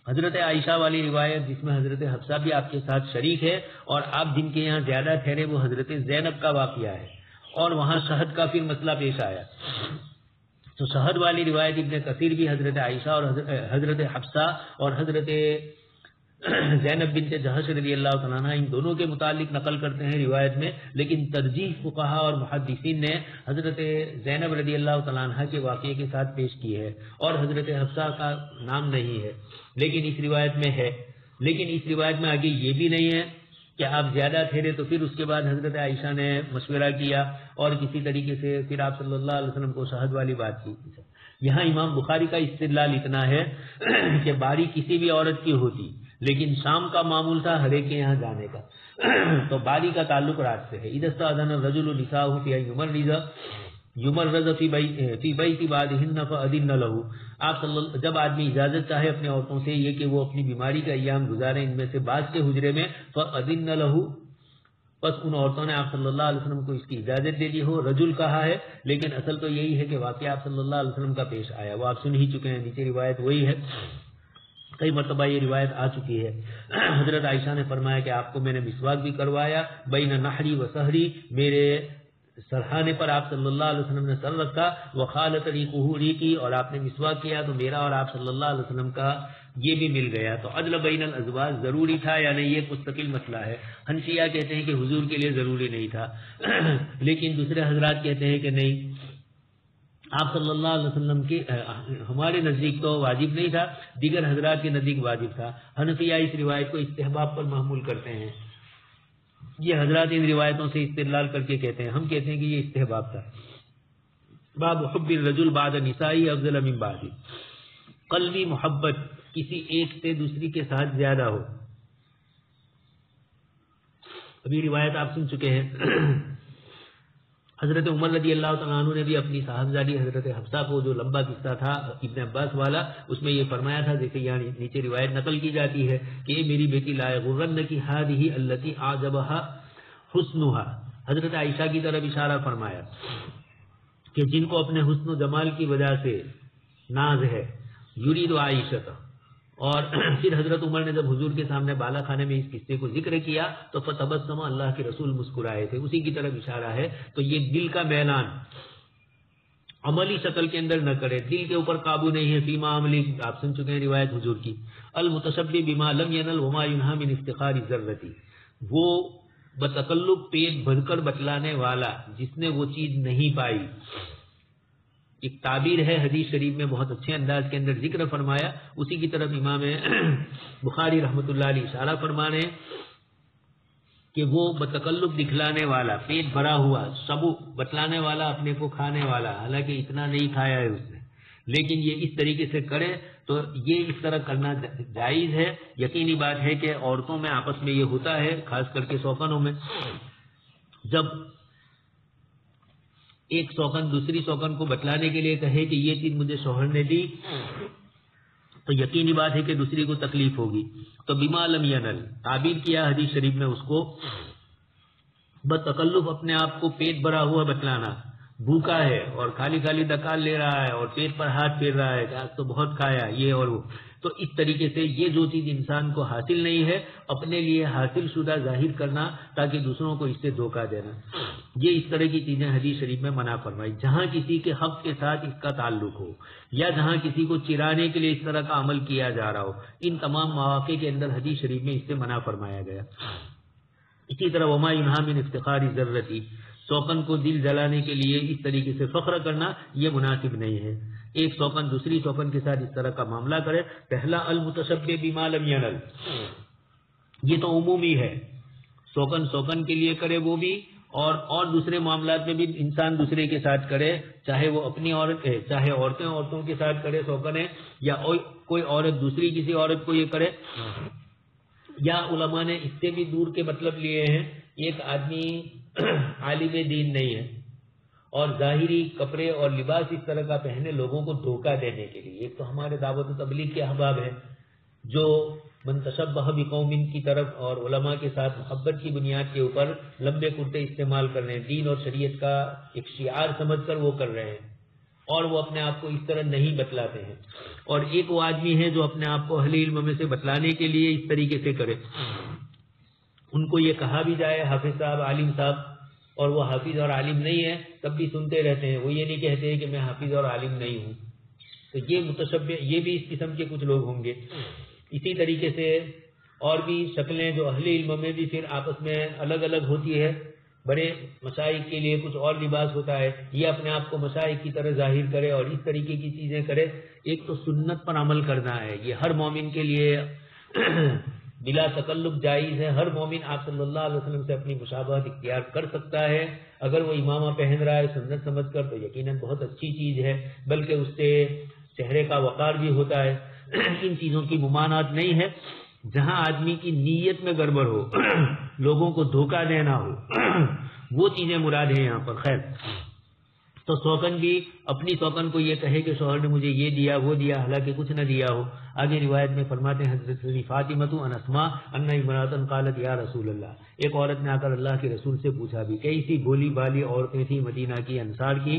حضرت عائشہ والی روایت جس میں حضرت حفصہ بھی آپ کے ساتھ شریک ہے اور آپ جن کے یہاں زیادہ ٹھہرے، وہ حضرت زینب کا واقعہ ہے، اور وہاں شہد کا پھر مسئلہ پیش آیا۔ تو شہد والی روایت ابن کثیر بھی حضرت عائشہ اور حضرت حفصہ اور حضرت زینب بنت جہش رضی اللہ تعالیٰ عنہ ان دونوں کے متعلق نقل کرتے ہیں روایت میں، لیکن ترجیح فقہا اور محدثین نے حضرت زینب رضی اللہ تعالیٰ عنہ کے واقعے کے ساتھ پیش کی ہے، اور حضرت حفصہ کا نام نہیں ہے، لیکن اس روایت میں ہے۔ لیکن اس روایت میں آگے یہ بھی نہیں ہے کہ آپ زیادہ ٹھہرے تو پھر اس کے بعد حضرت عائشہ نے مشورہ کیا اور کسی طریقے سے پھر آپ صلی اللہ علیہ وسلم کو شہد والی بات کی۔ یہاں امام بخاری کا استدلال اتنا ہے کہ باری کسی بھی عورت کی ہوتی، لیکن شام کا معمول تھا ہر ایک کے یہاں جانے کا، تو باری کا تعلق رات سے ہے۔ اذا استأذن الرجل نساءه في یمرض فی بیت بعضهن فأذن له، آپ جب آدمی اجازت چاہے اپنے عورتوں سے یہ کہ وہ اپنی بیماری کا ایام گزارے ان میں سے بعض کے حجرے میں، فأذن له، بس ان عورتوں نے آپ صلی اللہ علیہ وسلم کو اس کی اجازت دے دی ہو۔ رجل کہا ہے، لیکن اصل تو یہی ہے کہ واقعہ آپ صلی اللہ علیہ وسلم کا پیش آیا، وہ آپ سن ہی چکے ہیں، نیچے روایت وہی ہے، کئی مرتبہ یہ روایت آ چکی ہے۔ حضرت عائشہ نے فرمایا کہ آپ کو میں نے مسواک بھی کروایا، بین نحری و سحری، میرے سرحانے پر آپ صلی اللہ علیہ وسلم نے سر رکھا، وخالط ریقہ ریقی، اور آپ نے مسواک کیا تو میرا اور آپ صلی اللہ علیہ وسلم کا یہ بھی مل گیا۔ تو عدل بین الازواج ضروری تھا یا نہیں، یہ مستقل مسئلہ ہے۔ حنفیہ کہتے ہیں کہ حضور کے لیے ضروری نہیں تھا، لیکن دوسرے حضرات کہتے ہیں کہ نہیں، آپ صلی اللہ علیہ وسلم کی ہمارے نزدیک تو واجب نہیں تھا، دیگر حضرات کے نزدیک واجب تھا۔ حنفیہ اس روایت کو استحباب پر محمول کرتے ہیں، یہ حضرات ان روایتوں سے استدلال کر کے کہتے ہیں، ہم کہتے ہیں کہ یہ استحباب تھا۔ باب حب الرجل بعد نسائی افضل من بعض، قلبی محبت کسی ایک سے دوسری کے ساتھ زیادہ ہو۔ ابھی روایت آپ سن چکے ہیں، حضرت عمر رضی اللہ تعالیٰ عنہ نے بھی اپنی صاحبزادی حضرت حفصہ کو، جو لمبا قصہ تھا ابن عباس والا، اس میں یہ فرمایا تھا، جیسے یہاں نیچے روایت نقل کی جاتی ہے کہ اے میری بیٹی لا یغرنک ہذہ التی اعجبھا حسنھا، حضرت عائشہ کی طرف اشارہ فرمایا کہ جن کو اپنے حسن و جمال کی وجہ سے ناز ہے، یرید عائشہ، اور پھر حضرت عمر نے جب حضور کے سامنے بالا خانے میں اس قصے کو ذکر کیا تو فتبسم، اللہ کے رسول مسکرائے تھے، اسی کی طرف اشارہ ہے. تو یہ دل کا میلان عملی شکل کے اندر نہ کرے، دل کے اوپر قابو نہیں ہے. فیما عملی آپ سن چکے ہیں روایت حضور کی. المتشبی بما لم ینل وما ینہا من افتخار الذرتی، وہ بتکلف پیٹ بھر کر بتلانے والا جس نے وہ چیز نہیں پائی. ایک تعبیر ہے حدیث شریف میں بہت اچھے انداز کے اندر ذکر فرمایا، اسی کی طرف امام بخاری رحمۃ اللہ علیہ اشارہ فرمانے کہ وہ بتکلف دکھلانے والا، پیٹ بھرا ہوا، سبو بتلانے والا، اپنے کو کھانے والا، حالانکہ اتنا نہیں کھایا ہے اس نے، لیکن یہ اس طریقے سے کرے تو یہ اس طرح کرنا جائز ہے. یقینی بات ہے کہ عورتوں میں آپس میں یہ ہوتا ہے، خاص کر کے سوکنوں میں، جب ایک سوکن دوسری سوکن کو بتلانے کے لیے کہے کہ یہ چیز مجھے شوہر نے دی، تو یقینی بات ہے کہ دوسری کو تکلیف ہوگی. تو بما لم ینل تعبیر کیا حدیث شریف میں اس کو بتکلف اپنے آپ کو پیٹ بھرا ہوا بتلانا. بھوکا ہے اور خالی خالی دکان لے رہا ہے اور پیٹ پر ہاتھ پھیر رہا ہے کہ آج تو بہت کھایا یہ اور وہ. تو اس طریقے سے یہ جو چیز انسان کو حاصل نہیں ہے اپنے لیے حاصل شدہ ظاہر کرنا تاکہ دوسروں کو اس سے دھوکہ دینا، یہ اس طرح کی چیزیں حدیث شریف میں منع فرمائی. جہاں کسی کے حق کے ساتھ اس کا تعلق ہو یا جہاں کسی کو چرانے کے لیے اس طرح کا عمل کیا جا رہا ہو، ان تمام مواقع کے اندر حدیث شریف میں اس سے منع فرمایا گیا. اسی طرح وما ینہا من افتخار الذرتی، سوکن کو دل جلانے کے لیے اس طریقے سے فخر کرنا یہ مناسب نہیں ہے. ایک سوکن دوسری سوکن کے ساتھ اس طرح کا معاملہ کرے. پہلا المتشبہ بما لم ینل، یہ تو عمومی ہے، سوکن سوکن کے لیے کرے وہ بھی، اور دوسرے معاملات میں بھی انسان دوسرے کے ساتھ کرے، چاہے وہ اپنی عورت ہے، چاہے عورتیں عورتوں کے ساتھ کرے سوکن ہے، یا کوئی عورت دوسری کسی عورت کو یہ کرے. یا علماء نے اس سے بھی دور کے مطلب لیے ہیں. ایک آدمی عالم دین نہیں ہے اور ظاہری کپڑے اور لباس اس طرح کا پہنے لوگوں کو دھوکہ دینے کے لیے. ایک تو ہمارے دعوت و تبلیغ کے احباب ہیں جو من تشبہ بقوم کی طرف اور علماء کے ساتھ محبت کی بنیاد کے اوپر لمبے کرتے استعمال کر رہے ہیں، دین اور شریعت کا ایک شعار سمجھ کر وہ کر رہے ہیں، اور وہ اپنے آپ کو اس طرح نہیں بتلاتے ہیں. اور ایک وہ آدمی ہے جو اپنے آپ کو اہل علم میں سے بتلانے کے لیے اس طریقے سے کرے. ان کو یہ کہا بھی جائے حافظ صاحب، عالم صاحب، اور وہ حافظ اور عالم نہیں ہے تب بھی سنتے رہتے ہیں. وہ یہ نہیں کہتے کہ میں حافظ اور عالم نہیں ہوں. تو یہ متشبہ، یہ بھی اس قسم کے کچھ لوگ ہوں گے. اسی طریقے سے اور بھی شکلیں جو اہل علم میں بھی پھر آپس میں الگ الگ ہوتی ہے. بڑے مشائخ کے لیے کچھ اور لباس ہوتا ہے، یہ اپنے آپ کو مشائخ کی طرح ظاہر کرے اور اس طریقے کی چیزیں کرے. ایک تو سنت پر عمل کرنا ہے، یہ ہر مومن کے لیے بلا تکلف جائز ہے. ہر مومن آپ صلی اللہ علیہ وسلم سے اپنی مشابہت اختیار کر سکتا ہے. اگر وہ امامہ پہن رہا ہے سنت سمجھ کر تو یقیناً بہت اچھی چیز ہے، بلکہ اس سے چہرے کا وقار بھی ہوتا ہے. ان چیزوں کی ممانعت نہیں ہے. جہاں آدمی کی نیت میں گڑبڑ ہو، لوگوں کو دھوکہ دینا ہو، وہ چیزیں مراد ہیں یہاں پر. خیر، تو سوکن بھی اپنی سوکن کو یہ کہے کہ شوہر نے مجھے یہ دیا وہ دیا، حالانکہ کچھ نہ دیا ہو. آگے روایت میں فرماتے ہیں حضرت فاطمہ ان اسماء ان امرأۃ قالت یا رسول اللہ، ایک عورت نے آ کر اللہ کے رسول سے پوچھا بھی، کئی سی بولی بالی عورتیں تھیں مدینہ کی، انصار کی،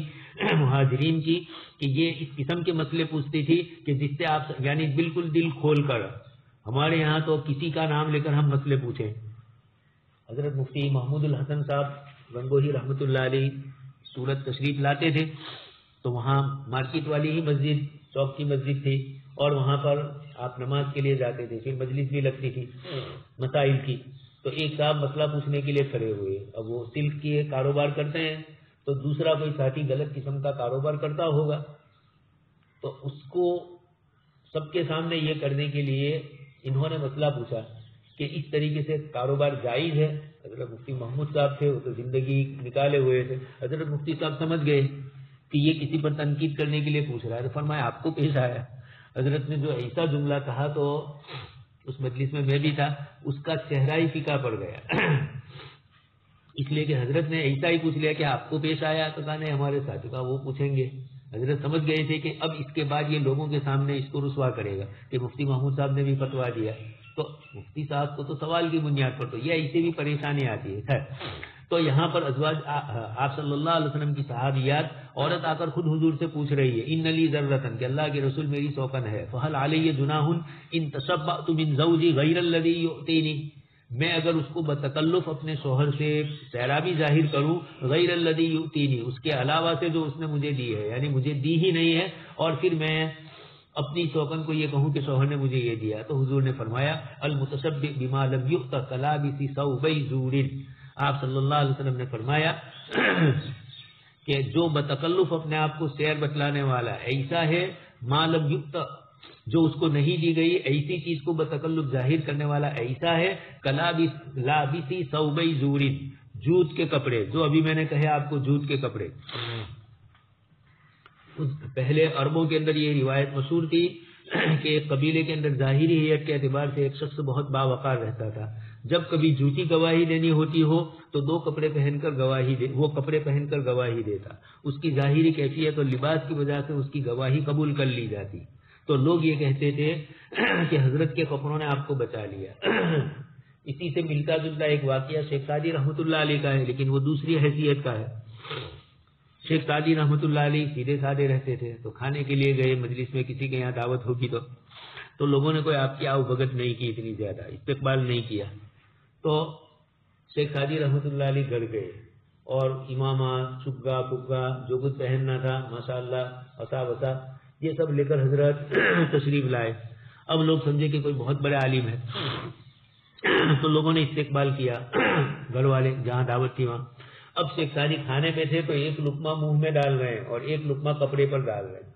مہاجرین کی، کہ یہ اس قسم کے مسئلے پوچھتی تھی کہ جس سے آپ یعنی بالکل دل کھول کر. ہمارے یہاں تو کسی کا نام لے کر ہم مسئلے پوچھیں. حضرت مفتی محمود الحسن صاحب گنگوہی رحمۃ اللہ علیہ سورت تشریف لاتے تھے تو وہاں مارکیٹ والی ہی مسجد، چوک کی مسجد تھی، اور وہاں پر آپ نماز کے لیے جاتے تھے. پھر مجلس بھی لگتی تھی مسائل کی. تو ایک صاحب مسئلہ پوچھنے کے لیے کھڑے ہوئے. اب وہ سلک کے کاروبار کرتے ہیں تو دوسرا کوئی ساتھی غلط قسم کا کاروبار کرتا ہوگا، تو اس کو سب کے سامنے یہ کرنے کے لیے انہوں نے مسئلہ پوچھا کہ اس طریقے سے کاروبار جائز ہے. حضرت مفتی محمود صاحب تھے، وہ تو زندگی نکالے ہوئے تھے. حضرت مفتی صاحب سمجھ گئے کہ یہ کسی پر تنقید کرنے کے لیے پوچھ رہا ہے. فرمایا آپ کو پیش آیا. حضرت نے جو ایسا جملہ کہا تو اس مجلس میں بھی تھا، اس کا چہرہ ہی پھیکا پڑ گیا، اس لیے کہ حضرت نے ایسا ہی پوچھ لیا کہ آپ کو پیش آیا. تو کہا نہیں ہمارے ساتھی کا وہ پوچھیں گے. حضرت سمجھ گئے تھے کہ اب اس کے بعد یہ لوگوں کے سامنے اس کو رسوا کرے گا کہ مفتی محمود صاحب نے بھی فتوا دیا. تو مفتی صاحب کو تو سوال کی بنیاد پر تو یہ ایسے بھی پریشانی آتی ہے. تو یہاں پر ازواج آپ صلی اللہ علیہ وسلم کی صحابیات عورت آ کر خود حضور سے پوچھ رہی ہے ان لی ذرۃ کہ اللہ کے رسول میری سوکن ہے، فہل علی جناح ان تشبعت من زوجی غیر الذی یؤتینی، میں اگر اس کو بتکلف اپنے شوہر سے سیرابی ظاہر کروں غیر الذی یؤتینی، اس کے علاوہ سے جو اس نے مجھے دی ہے، یعنی مجھے دی ہی نہیں ہے، اور پھر میں اپنی شوکن کو یہ کہوں کہ شوہر نے مجھے یہ دیا، تو حضور نے فرمایا المتشبع بما لم یؤت کلابس ثوبی زور، آپ صلی اللہ علیہ وسلم نے فرمایا کہ جو بتکلف اپنے آپ کو سیر بتلانے والا ایسا ہے، ما لم یؤت، جو اس کو نہیں دی گئی ایسی چیز کو بتکلف ظاہر کرنے والا ایسا ہے، کلابس لابسی ثوبی زور، جوت کے کپڑے، جو ابھی میں نے کہے آپ کو جوت کے کپڑے۔ پہلے عربوں کے اندر یہ روایت مشہور تھی کہ ایک قبیلے کے اندر ظاہری حیت کے اعتبار سے ایک شخص بہت باوقار رہتا تھا، جب کبھی جھوٹی گواہی دینی ہوتی ہو تو دو کپڑے پہن کر وہ کپڑے پہن کر گواہی دیتا، اس کی ظاہری کیفیت اور لباس کی وجہ سے اس کی گواہی قبول کر لی جاتی، تو لوگ یہ کہتے تھے کہ حضرت کے کپڑوں نے آپ کو بچا لیا۔ اسی سے ملتا جلتا ایک واقعہ شیخ سعدی رحمۃ اللہ علیہ کا ہے، لیکن وہ دوسری حیثیت کا ہے۔ شیخ سعدی رحمۃ اللہ علیہ سیدھے سادے رہتے تھے، تو کھانے کے لیے گئے مجلس میں، کسی کے یہاں دعوت ہوگی تو لوگوں نے کوئی آپ کی آؤ بھگت نہیں کی، اتنی زیادہ استقبال نہیں کیا، تو شیخ سعدی رحمۃ اللہ علیہ گھر گئے اور امامہ چگا پگا جو کچھ پہننا تھا ماشاءاللہ عصا وسا یہ سب لے کر حضرت تشریف لائے۔ اب لوگ سمجھے کہ کوئی بہت بڑے عالم ہے، تو لوگوں نے استقبال کیا، گھر والے جہاں دعوت تھی وہاں۔ اب شیخ سعدی کھانے میں تھے تو ایک لقمہ منہ میں ڈال رہے ہیں اور ایک لقمہ کپڑے پر ڈال رہے ہیں۔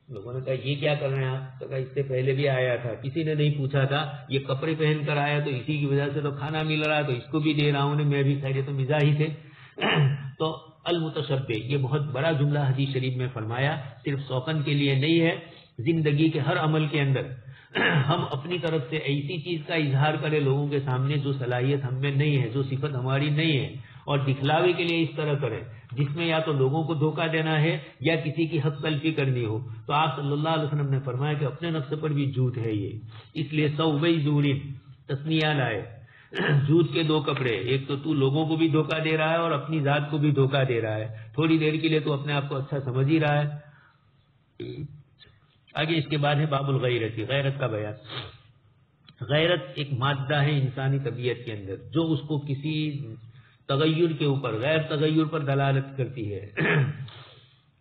لوگوں نے کہا یہ کیا کر رہے ہیں آپ؟ تو کہا اس سے پہلے بھی آیا تھا، کسی نے نہیں پوچھا تھا، یہ کپڑے پہن کر آیا تو اسی کی وجہ سے تو کھانا مل رہا ہے، تو اس کو بھی دے رہا ہوں، میں بھی خیر تو مزاح ہی تھے۔ تو المتشبع یہ بہت بڑا جملہ حدیث شریف میں فرمایا، صرف سوکن کے لیے نہیں ہے، زندگی کے ہر عمل کے اندر ہم اپنی طرف سے ایسی چیز کا اظہار کریں لوگوں کے سامنے جو صلاحیت ہم میں نہیں ہے، جو صفت ہماری نہیں ہے، اور دکھلاوے کے لیے اس طرح کریں جس میں یا تو لوگوں کو دھوکہ دینا ہے یا کسی کی حق تلفی کرنی ہو۔ تو آپ صلی اللہ علیہ وسلم نے فرمایا کہ اپنے نفس پر بھی جھوٹ ہے یہ، اس لیے ثوبی زور تسنیہ لائے، جھوٹ کے دو کپڑے، ایک تو لوگوں کو بھی دھوکہ دے رہا ہے اور اپنی ذات کو بھی دھوکہ دے رہا ہے، تھوڑی دیر کے لیے تو اپنے آپ کو اچھا سمجھ ہی رہا ہے۔ آگے اس کے بعد ہے باب الغیرت، غیرت کا بیان۔ غیرت ایک مادہ ہے انسانی طبیعت کے اندر جو اس کو کسی تغیر کے اوپر، غیر تغیر پر دلالت کرتی ہے۔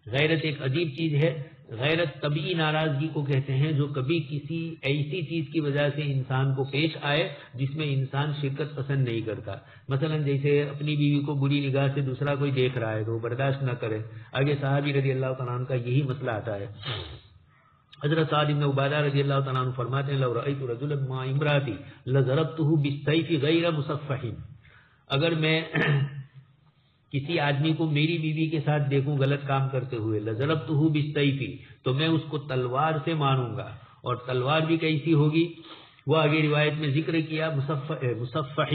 غیرت ایک عجیب چیز ہے، غیرت طبعی ناراضگی کو کہتے ہیں جو کبھی کسی ایسی چیز کی وجہ سے انسان کو پیش آئے جس میں انسان شرکت پسند نہیں کرتا، مثلا جیسے اپنی بیوی کو بری نگاہ سے دوسرا کوئی دیکھ رہا ہے تو وہ برداشت نہ کرے۔ آگے صحابی رضی اللہ تعالیٰ عنہ کا یہی مسئلہ آتا ہے۔ حضرت سعد بن عبادہ رضی اللہ تعالیٰ عنہ فرماتے ہیں لو رأیت رجلا مع امراتی لضربته بالسیف غیر مصفح، اگر میں کسی آدمی کو میری بیوی کے ساتھ دیکھوں غلط کام کرتے ہوئے، لضربته بالسیف، تو میں اس کو تلوار سے ماروں گا، اور تلوار بھی کیسی ہوگی وہ آگے روایت میں ذکر کیا، مصفح،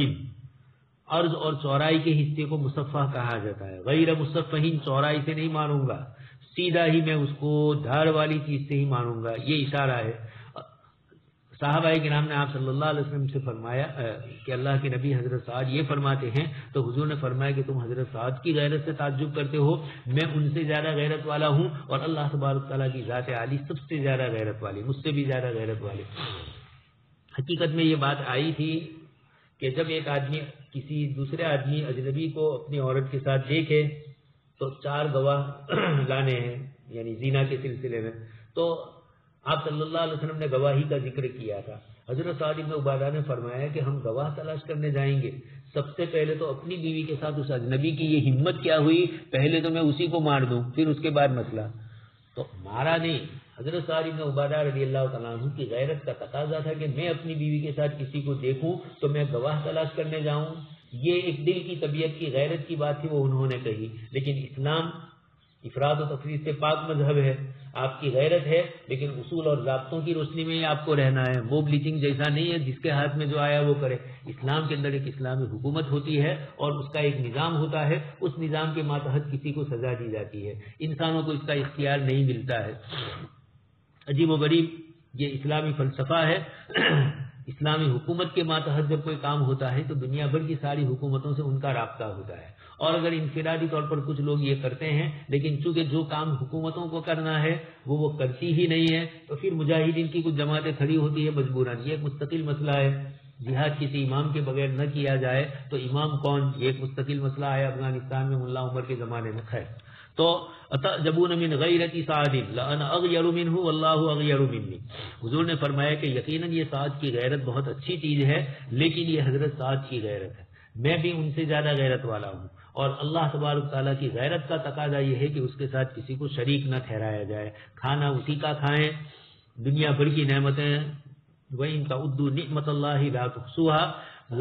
عرض اور چوڑائی کے حصے کو مصفح کہا جاتا ہے، غیر مصفح چوڑائی سے نہیں ماروں گا، سیدھا ہی میں اس کو دھاڑ والی چیز سے ہی ماروں گا، یہ اشارہ ہے۔ صحابہ کرام نے آپ صلی اللہ علیہ وسلم سے فرمایا کہ اللہ کے نبی حضرت سعد یہ فرماتے ہیں، تو حضور نے فرمایا کہ تم حضرت سعد کی غیرت سے تعجب کرتے ہو، میں ان سے زیادہ غیرت والا ہوں، اور اللہ تبارک تعالیٰ کی ذات عالی سب سے زیادہ غیرت والی، مجھ سے بھی زیادہ غیرت والے۔ حقیقت میں یہ بات آئی تھی کہ جب ایک آدمی کسی دوسرے آدمی اجنبی کو اپنی عورت کے ساتھ دیکھے تو 4 گواہ لانے ہیں، یعنی زنا کے سلسلے میں، تو آپ صلی اللہ علیہ وسلم نے گواہی کا ذکر کیا تھا۔ حضرت سعد بن عبادہ نے فرمایا کہ ہم گواہ تلاش کرنے جائیں گے، سب سے پہلے تو اپنی بیوی کے ساتھ اس اجنبی کی یہ ہمت کیا ہوئی، پہلے تو میں اسی کو مار دوں پھر اس کے بعد مسئلہ، تو مارا نہیں۔ حضرت سعد بن عبادہ رضی اللہ تعالیٰ عنہ کی غیرت کا تقاضا تھا کہ میں اپنی بیوی کے ساتھ کسی کو دیکھوں تو میں گواہ تلاش کرنے جاؤں، یہ ایک دل کی طبیعت کی غیرت کی بات تھی، وہ انہوں نے کہی۔ لیکن اسلام افراد و تفریط سے پاک مذہب ہے، آپ کی غیرت ہے لیکن اصول اور ضابطوں کی روشنی میں ہی آپ کو رہنا ہے، موب لیچنگ جیسا نہیں ہے جس کے ہاتھ میں جو آیا وہ کرے۔ اسلام کے اندر ایک اسلامی حکومت ہوتی ہے اور اس کا ایک نظام ہوتا ہے، اس نظام کے ماتحت کسی کو سزا دی جاتی ہے، انسانوں کو اس کا اختیار نہیں ملتا ہے۔ عجیب و غریب یہ اسلامی فلسفہ ہے، اسلامی حکومت کے ماتحت جب کوئی کام ہوتا ہے تو دنیا بھر کی ساری حکومتوں سے ان کا رابطہ ہوتا ہے، اور اگر انفرادی طور پر کچھ لوگ یہ کرتے ہیں لیکن چونکہ جو کام حکومتوں کو کرنا ہے وہ کرتی ہی نہیں ہے، تو پھر مجاہدین کی کچھ جماعتیں کھڑی ہوتی ہے مجبوراً. یہ ایک مستقل مسئلہ ہے. جہاد کسی امام کے بغیر نہ کیا جائے تو امام کون، یہ ایک مستقل مسئلہ ہے افغانستان میں ملا عمر کے زمانے میں. خیر، تو اتعجبون من غیرت سعد لأنا اغیر منہ واللہ اغیر منی. حضور نے فرمایا کہ یقیناً یہ سعد کی غیرت بہت اچھی چیز ہے، لیکن یہ حضرت سعد کی غیرت ہے، میں بھی ان سے زیادہ غیرت والا ہوں، اور اللہ تبارک تعالیٰ کی غیرت کا تقاضا یہ ہے کہ اس کے ساتھ کسی کو شریک نہ ٹھہرایا جائے، کھانا اسی کا کھائیں، دنیا بھر کی نعمتیں وَإِن تَعُدُّوا نِعْمَتَ اللَّهِ لَا تُحْصُوهَا،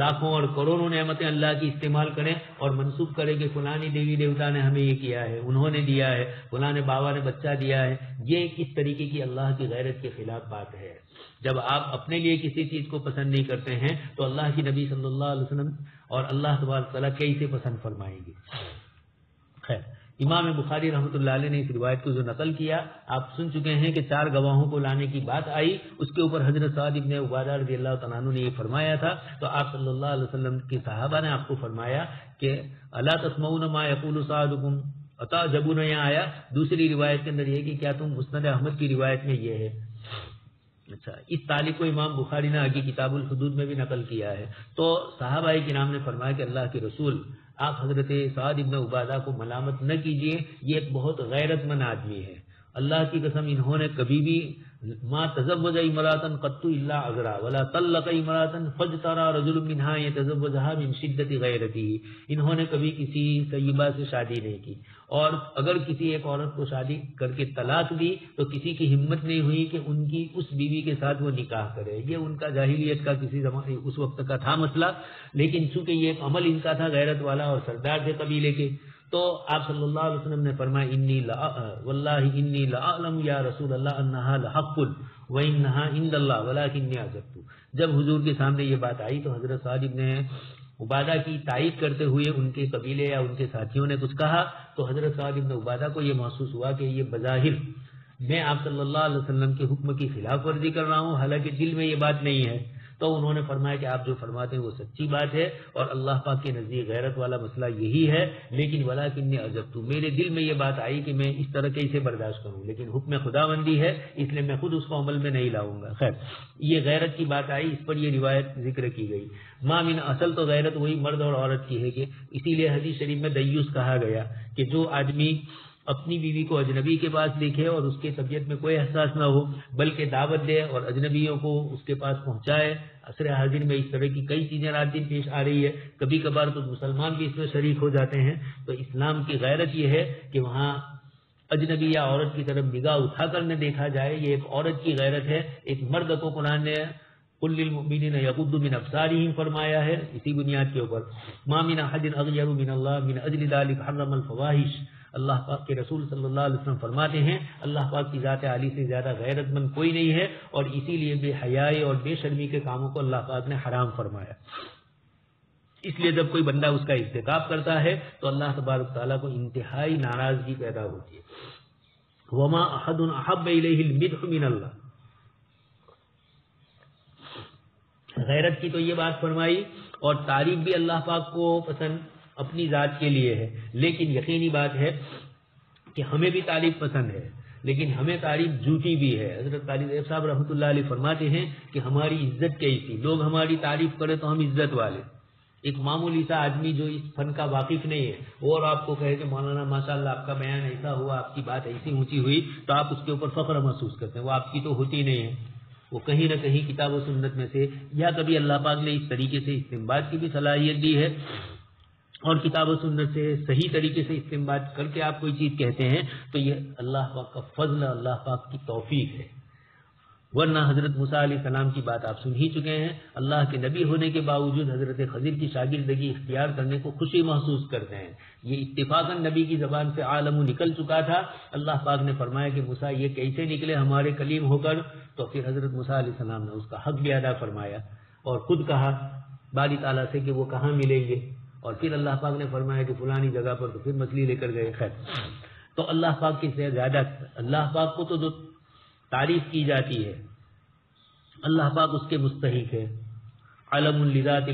لاکھوں اور کروڑوں نعمتیں اللہ کی استعمال کریں اور منسوب کریں کہ فلانی دیوی دیوتا نے ہمیں یہ کیا ہے، انہوں نے دیا ہے، فلاں بابا نے بچہ دیا ہے، یہ کس طریقے کی اللہ کی غیرت کے خلاف بات ہے. جب آپ اپنے لیے کسی چیز کو پسند نہیں کرتے ہیں تو اللہ کی نبی صلی اللہ علیہ وسلم اور اللہ تبارک تعالیٰ کیسے پسند فرمائیں گے. خیر، امام بخاری رحمۃ اللہ علیہ نے اس روایت کو جو نقل کیا آپ سن چکے ہیں کہ 4 گواہوں کو لانے کی بات آئی، اس کے اوپر حضرت سعد ابن عبادہ رضی اللہ تعالیٰ عنہ نے یہ فرمایا تھا، تو آپ صلی اللہ علیہ وسلم کے صحابہ نے آپ کو فرمایا کہ الا تسمعون ما یقول سعدکم اتعجبون. یہاں آیا دوسری روایت کے اندر یہ کہ کیا تم مسند احمد کی روایت میں یہ ہے. اچھا، اس تعلق کو امام بخاری نے آگے کتاب الحدود میں بھی نقل کیا ہے. تو صحابہ کرام نے فرمایا کہ اللہ کے رسول آپ حضرت سعد ابن عبادہ کو ملامت نہ کیجیے، یہ ایک بہت غیرت مند آدمی ہے. اللہ کی قسم انہوں نے کبھی بھی ما تزوج امراتا قط الا عذرا ولا طلق امراتا فاجترى رجل منها يتزوجها من شدت غیرته. انہوں نے کبھی کسی طیبہ سے شادی نہیں کی، اور اگر کسی ایک عورت کو شادی کر کے طلاق دی تو کسی کی ہمت نہیں ہوئی کہ ان کی اس بیوی کے ساتھ وہ نکاح کرے. یہ ان کا جاہلیت کا کسی زمانے اس وقت کا تھا مسئلہ، لیکن چونکہ یہ ایک عمل ان کا تھا غیرت والا اور سردار تھے قبیلے کے، تو آپ صلی اللہ علیہ وسلم نے فرمایا واللہ انی لأعلم یا رسول اللہ انہا لحق وانہا عند اللہ ولکنی عجبت. جب حضور کے سامنے یہ بات آئی تو حضرت سعد ابن عبادہ کی تائید کرتے ہوئے ان کے قبیلے یا ان کے ساتھیوں نے کچھ کہا تو حضرت سعد ابن عبادہ کو یہ محسوس ہوا کہ یہ بظاہر میں آپ صلی اللہ علیہ وسلم کے حکم کی خلاف ورزی کر رہا ہوں، حالانکہ دل میں یہ بات نہیں ہے. تو انہوں نے فرمایا کہ آپ جو فرماتے ہیں وہ سچی بات ہے اور اللہ پاک کے نزدیک غیرت والا مسئلہ یہی ہے، لیکن ولکنی عجبت، میرے دل میں یہ بات آئی کہ میں اس طرح کیسے برداشت کروں، لیکن حکم خداوندی ہے اس لیے میں خود اس کو عمل میں نہیں لاؤں گا. خیر، یہ غیرت کی بات آئی، اس پر یہ روایت ذکر کی گئی. من اصل تو غیرت وہی مرد اور عورت کی ہے، کہ اسی لیے حدیث شریف میں دیوس کہا گیا کہ جو آدمی اپنی بیوی کو اجنبی کے پاس دیکھے اور اس کی طبیعت میں کوئی احساس نہ ہو بلکہ دعوت دے اور اجنبیوں کو اس کے پاس پہنچائے. عصر حاضر میں اس طرح کی کئی چیزیں رات دن پیش آ رہی ہے، کبھی کبھار تو مسلمان بھی اس میں شریک ہو جاتے ہیں. تو اسلام کی غیرت یہ ہے کہ وہاں اجنبی یا عورت کی طرف نگاہ اٹھا کر نہ دیکھا جائے، یہ ایک عورت کی غیرت ہے. ایک مرد کو قرآن نے قل للمؤمنین یغضوا من ابصارہم فرمایا ہے اسی بنیاد کے اوپر. ما من احد اغیر من اللہ من اجل ذلک حرم الفواحش. اللہ پاک کے رسول صلی اللہ علیہ وسلم فرماتے ہیں اللہ پاک کی ذات عالی سے زیادہ غیرت مند کوئی نہیں ہے، اور اسی لیے بے حیائی اور بے شرمی کے کاموں کو اللہ پاک نے حرام فرمایا. اس لیے جب کوئی بندہ اس کا ارتکاب کرتا ہے تو اللہ تبارک تعالیٰ کو انتہائی ناراضگی پیدا ہوتی ہے. وما احد احب الیہ المدح من اللہ. غیرت کی تو یہ بات فرمائی، اور تعریف بھی اللہ پاک کو پسند اپنی ذات کے لیے ہے، لیکن یقینی بات ہے کہ ہمیں بھی تعریف پسند ہے، لیکن ہمیں تعریف جھوٹی بھی ہے. حضرت طالب صاحب رحمۃ اللہ علیہ فرماتے ہیں کہ ہماری عزت کیسی، لوگ ہماری تعریف کرے تو ہم عزت والے. ایک معمولی سا آدمی جو اس فن کا واقف نہیں ہے اور آپ کو کہے کہ مولانا ماشاء اللہ آپ کا بیان ایسا ہوا، آپ کی بات ایسی اونچی ہوئی، تو آپ اس کے اوپر فخر محسوس کرتے ہیں. وہ آپ کی تو ہوتی نہیں ہے، وہ کہیں نہ کہیں کتاب و سنت میں سے، یا کبھی اللہ پاک نے اس طریقے سے استنباط کی بھی صلاحیت دی ہے اور کتاب و سنت سے صحیح طریقے سے استنباط کر کے آپ کوئی چیز کہتے ہیں تو یہ اللہ پاک کا فضل، اللہ پاک کی توفیق ہے. ورنہ حضرت موسیٰ علیہ السلام کی بات آپ سن ہی چکے ہیں، اللہ کے نبی ہونے کے باوجود حضرت خضر کی شاگردگی اختیار کرنے کو خوشی محسوس کرتے ہیں. یہ اتفاقاً نبی کی زبان سے عالم نکل چکا تھا. اللہ پاک نے فرمایا کہ موسیٰ یہ کیسے نکلے ہمارے کلیم ہو کر، تو پھر حضرت موسیٰ علیہ السلام نے اس کا حق بھی ادا فرمایا اور خود کہا باری تعالیٰ سے کہ وہ کہاں ملیں گے، اور پھر اللہ پاک نے فرمایا کہ فلانی جگہ پر، تو پھر مچھلی لے کر گئے. خیر، تو اللہ پاک کی سے زیادہ اللہ پاک کو تو جو تعریف کی جاتی ہے اللہ پاک اس کے مستحق ہے. علم لذات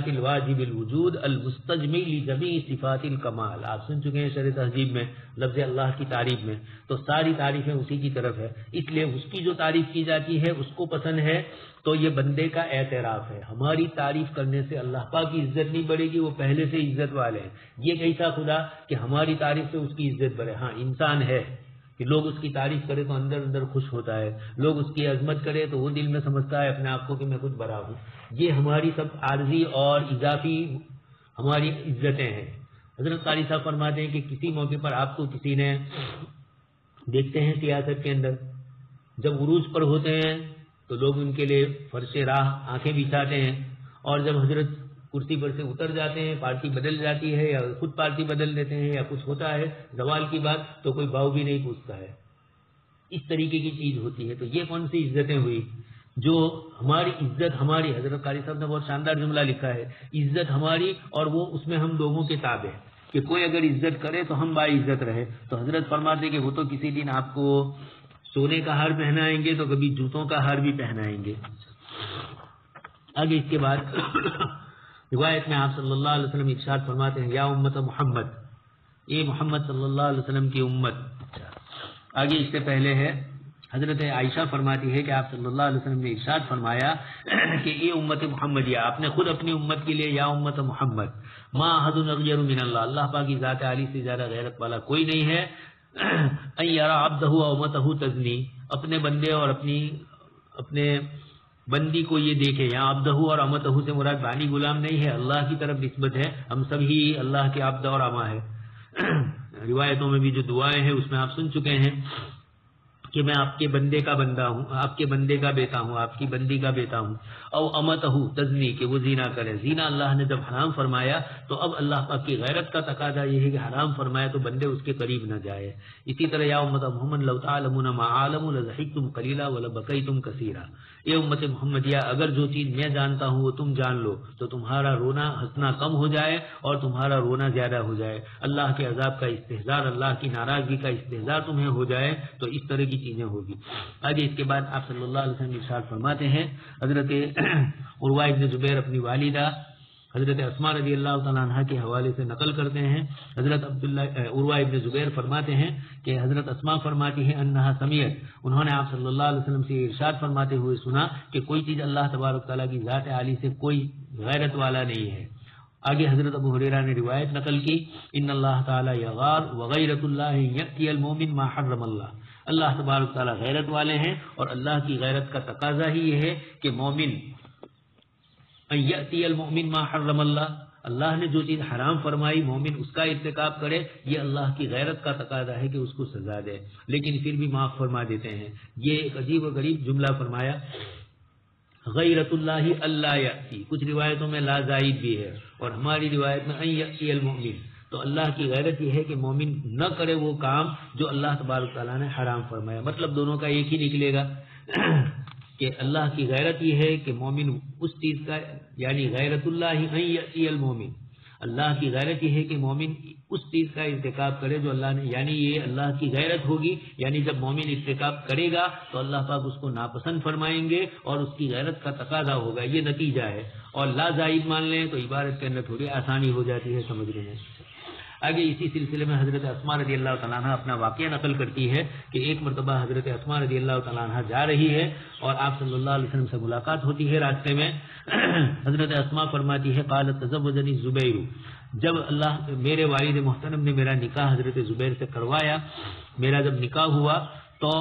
الواجب الوجود المستجمی لجمیع صفات الکمال. آپ سن چکے ہیں شرح تہذیب میں لفظ اللہ کی تعریف میں، تو ساری تعریفیں اسی کی طرف ہے، اس لیے اس کی جو تعریف کی جاتی ہے اس کو پسند ہے. تو یہ بندے کا اعتراف ہے. ہماری تعریف کرنے سے اللہ پاک کی عزت نہیں بڑھے گی، وہ پہلے سے عزت والے ہیں. یہ کیسا خدا کہ ہماری تعریف سے اس کی عزت بڑھے. ہاں انسان ہے کہ لوگ اس کی تعریف کرے تو اندر اندر خوش ہوتا ہے، لوگ اس کی عظمت کرے تو وہ دل میں سمجھتا ہے اپنے آپ کو کہ میں کچھ بڑا ہوں. یہ ہماری سب عارضی اور اضافی ہماری عزتیں ہیں. حضرت قاری صاحب فرماتے ہیں کہ کسی موقع پر آپ کو کسی نے دیکھتے ہیں سیاست کے اندر، جب عروج پر ہوتے ہیں تو لوگ ان کے لیے فرش راہ آنکھیں بچھاتے ہیں، اور جب حضرت کرسی پر سے اتر جاتے ہیں، پارٹی بدل جاتی ہے یا خود پارٹی بدل دیتے ہیں یا کچھ ہوتا ہے زوال کی بات، تو کوئی باؤ بھی نہیں پوچھتا ہے. اس طریقے کی چیز ہوتی ہے. تو یہ کون سی عزتیں ہوئی جو ہماری عزت ہماری. حضرت قاری صاحب نے بہت شاندار جملہ لکھا ہے، عزت ہماری اور وہ اس میں ہم لوگوں کے تابع کہ کوئی اگر عزت کرے تو ہم باعزت رہے. تو حضرت فرماتے کہ وہ تو کسی دن آپ کو سونے کا ہار پہنائیں گے تو کبھی جوتوں کا ہار بھی پہنائیں گے. آگے اس کے بعد روایت میں آپ صلی اللہ علیہ وسلم ارشاد فرماتے ہیں، یا امت محمد، اے محمد صلی اللہ علیہ وسلم کی امت. آگے اس سے پہلے ہے حضرت عائشہ فرماتی ہے کہ آپ صلی اللہ علیہ وسلم نے ارشاد فرمایا کہ اے امت محمدیہ، آپ نے خود اپنی امت کے لیے یا امت محمد، ما احد اغیر من اللہ، اللہ پاک کی ذات عالی سے زیادہ غیرت والا کوئی نہیں ہے. ان یرا عبدہ و امتہ تزنی، اپنے بندے اور اپنے بندی کو یہ دیکھے. یہاں عبدہ اور امتہ سے مراد بانی غلام نہیں ہے، اللہ کی طرف نسبت ہے. ہم سبھی اللہ کے عبد اور اما ہے. روایتوں میں بھی جو دعائیں ہیں اس میں آپ سن چکے ہیں کہ میں آپ کے بندے کا بندہ ہوں، آپ کے بندے کا بیٹا ہوں، آپ کی بندی کا بیٹا ہوں. او امتہ تزنی، کہ وہ زنا کرے. زنا اللہ نے جب حرام فرمایا تو اب اللہ پاک کی غیرت کا تقاضا یہ ہے کہ حرام فرمایا تو بندے اس کے قریب نہ جائے. اسی طرح یا امت محمد لو تعلمون ما اعلم لضحکتم قلیلا ولبکیتم کثیرا. اے امت محمدیہ، اگر جو چیز میں جانتا ہوں وہ تم جان لو تو تمہارا رونا ہنسنا کم ہو جائے اور تمہارا رونا زیادہ ہو جائے. اللہ کے عذاب کا استحضار، اللہ کی ناراضگی کا استحضار تمہیں ہو جائے تو اس طرح کی چیزیں ہوگی. آگے اس کے بعد آپ صلی اللہ علیہ وسلم ارشاد فرماتے ہیں، حضرت عروہ ابن زبیر اپنی والدہ حضرت اسماء رضی اللہ تعالیٰ عنہ کے حوالے سے نقل کرتے ہیں. حضرت عروہ ابن زبیر فرماتے ہیں کہ حضرت اسماء فرماتی ہیں انہا سمیت، انہوں نے آپ صلی اللہ علیہ وسلم سے ارشاد فرماتے ہوئے سنا کہ کوئی چیز اللہ تبارک تعالیٰ کی ذات عالی سے کوئی غیرت والا نہیں ہے. آگے حضرت ابو ہریرہ نے روایت نقل کی، ان اللہ تعالیٰ یغار وغیرت اللہ یأتی المؤمن ما حرم اللہ. اللہ تبارک تعالیٰ غیرت والے ہیں اور اللہ کی غیرت کا تقاضا ہی یہ ہے کہ مومن یأتی المؤمن ما حرم اللہ، اللہ نے جو چیز حرام فرمائی مومن اس کا ارتکاب کرے. یہ اللہ کی غیرت کا تقاضا ہے کہ اس کو سزا دے، لیکن پھر بھی معاف فرما دیتے ہیں. یہ ایک عجیب و غریب جملہ فرمایا، غیرت اللہ اللہ یأتی. کچھ روایتوں میں لا زائد بھی ہے اور ہماری روایت میں ان یأتی المؤمن. تو اللہ کی غیرت یہ ہے کہ مومن نہ کرے وہ کام جو اللہ تبارک تعالیٰ نے حرام فرمایا. مطلب دونوں کا ایک ہی نکلے گا کہ اللہ کی غیرت یہ ہے کہ مومن اس چیز کا، یعنی غیرت اللہ ان یأتی المؤمن، اللہ کی غیرت یہ ہے کہ مومن اس چیز کا ارتکاب کرے جو اللہ نے، یعنی یہ اللہ کی غیرت ہوگی. یعنی جب مومن ارتکاب کرے گا تو اللہ پاک اس کو ناپسند فرمائیں گے اور اس کی غیرت کا تقاضا ہوگا. یہ نتیجہ ہے. اور لا زائد مان لیں تو عبارت کے اندر تھوڑی آسانی ہو جاتی ہے سمجھنے میں. آگے اسی سلسلے میں حضرت اسماء رضی اللہ تعالیٰ عنہ اپنا واقعہ نقل کرتی ہے کہ ایک مرتبہ حضرت اسماء رضی اللہ تعالیٰ عنہ جا رہی ہے اور آپ صلی اللہ علیہ وسلم سے ملاقات ہوتی ہے راستے میں. حضرت اسماء فرماتی ہے قالت تزوجنی زبیر، جب اللہ میرے والد محترم نے میرا نکاح حضرت زبیر سے کروایا، میرا جب نکاح ہوا تو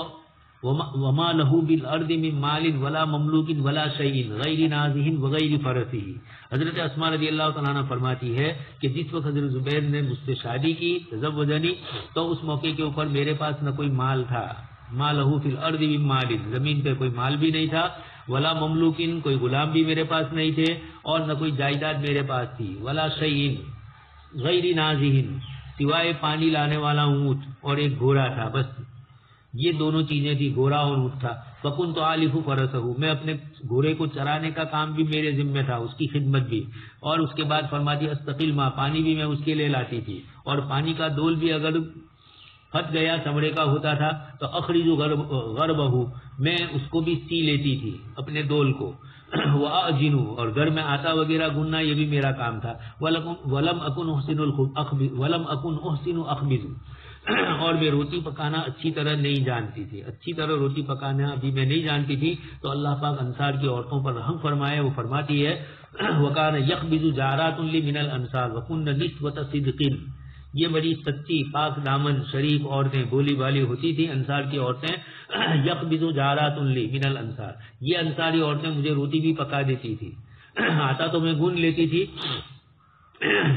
وما له بالارض من مال ولا مملوک ولا شيء غیر نازہ وغیر فرسہ. حضرت اسماء رضی اللہ تعالیٰ عنہ فرماتی ہے کہ جس وقت حضرت زبیر نے مجھ سے شادی کی تزوجنی، تو اس موقع کے اوپر میرے پاس نہ کوئی مال تھا، ما له فی الارض من مال، زمین پہ کوئی مال بھی نہیں تھا، ولا مملوکن، کوئی غلام بھی میرے پاس نہیں تھے، اور نہ کوئی جائیداد میرے پاس تھی، ولا شیء غیر نازہ، سوائے پانی لانے والا اونٹ اور ایک گھوڑا تھا. بس یہ دونوں چیزیں تھی، گھوڑا اور اونٹ تھا. فکنت آلف فرسہ، میں اپنے گھوڑے کو چرانے کا کام بھی میرے ذمہ تھا، اس کی خدمت بھی. اور اس کے بعد فرماتی استقل ماں، پانی بھی میں اس کے لیے لاتی تھی، اور پانی کا ڈول بھی اگر پھٹ گیا چمڑے کا ہوتا تھا تو اخرج غربہ، میں اس کو بھی سی لیتی تھی اپنے دول کو، واجن، اور گھر میں آٹا وغیرہ گننا یہ بھی میرا کام تھا، ولم اکن احسن اخبز، اور میں روٹی پکانا اچھی طرح نہیں جانتی تھی، اچھی طرح روٹی پکانا ابھی میں نہیں جانتی تھی۔ تو اللہ پاک انصار کی عورتوں پر رحم فرمائے، وہ فرماتی ہے وَكَانَ يَخْبِزُ جَارَاتٌ لِّي مِنَ الْأَنصَارِ وَكُنَّ نِسْوَةَ صِدْقٍ، یہ بڑی سچی پاک دامن شریف عورتیں بولی بالی ہوتی تھی انصار کی عورتیں۔ یخبز جارات لی من الانصار، یہ انصاری عورتیں مجھے روٹی بھی پکا دیتی تھی، آٹا تو میں گون لیتی تھی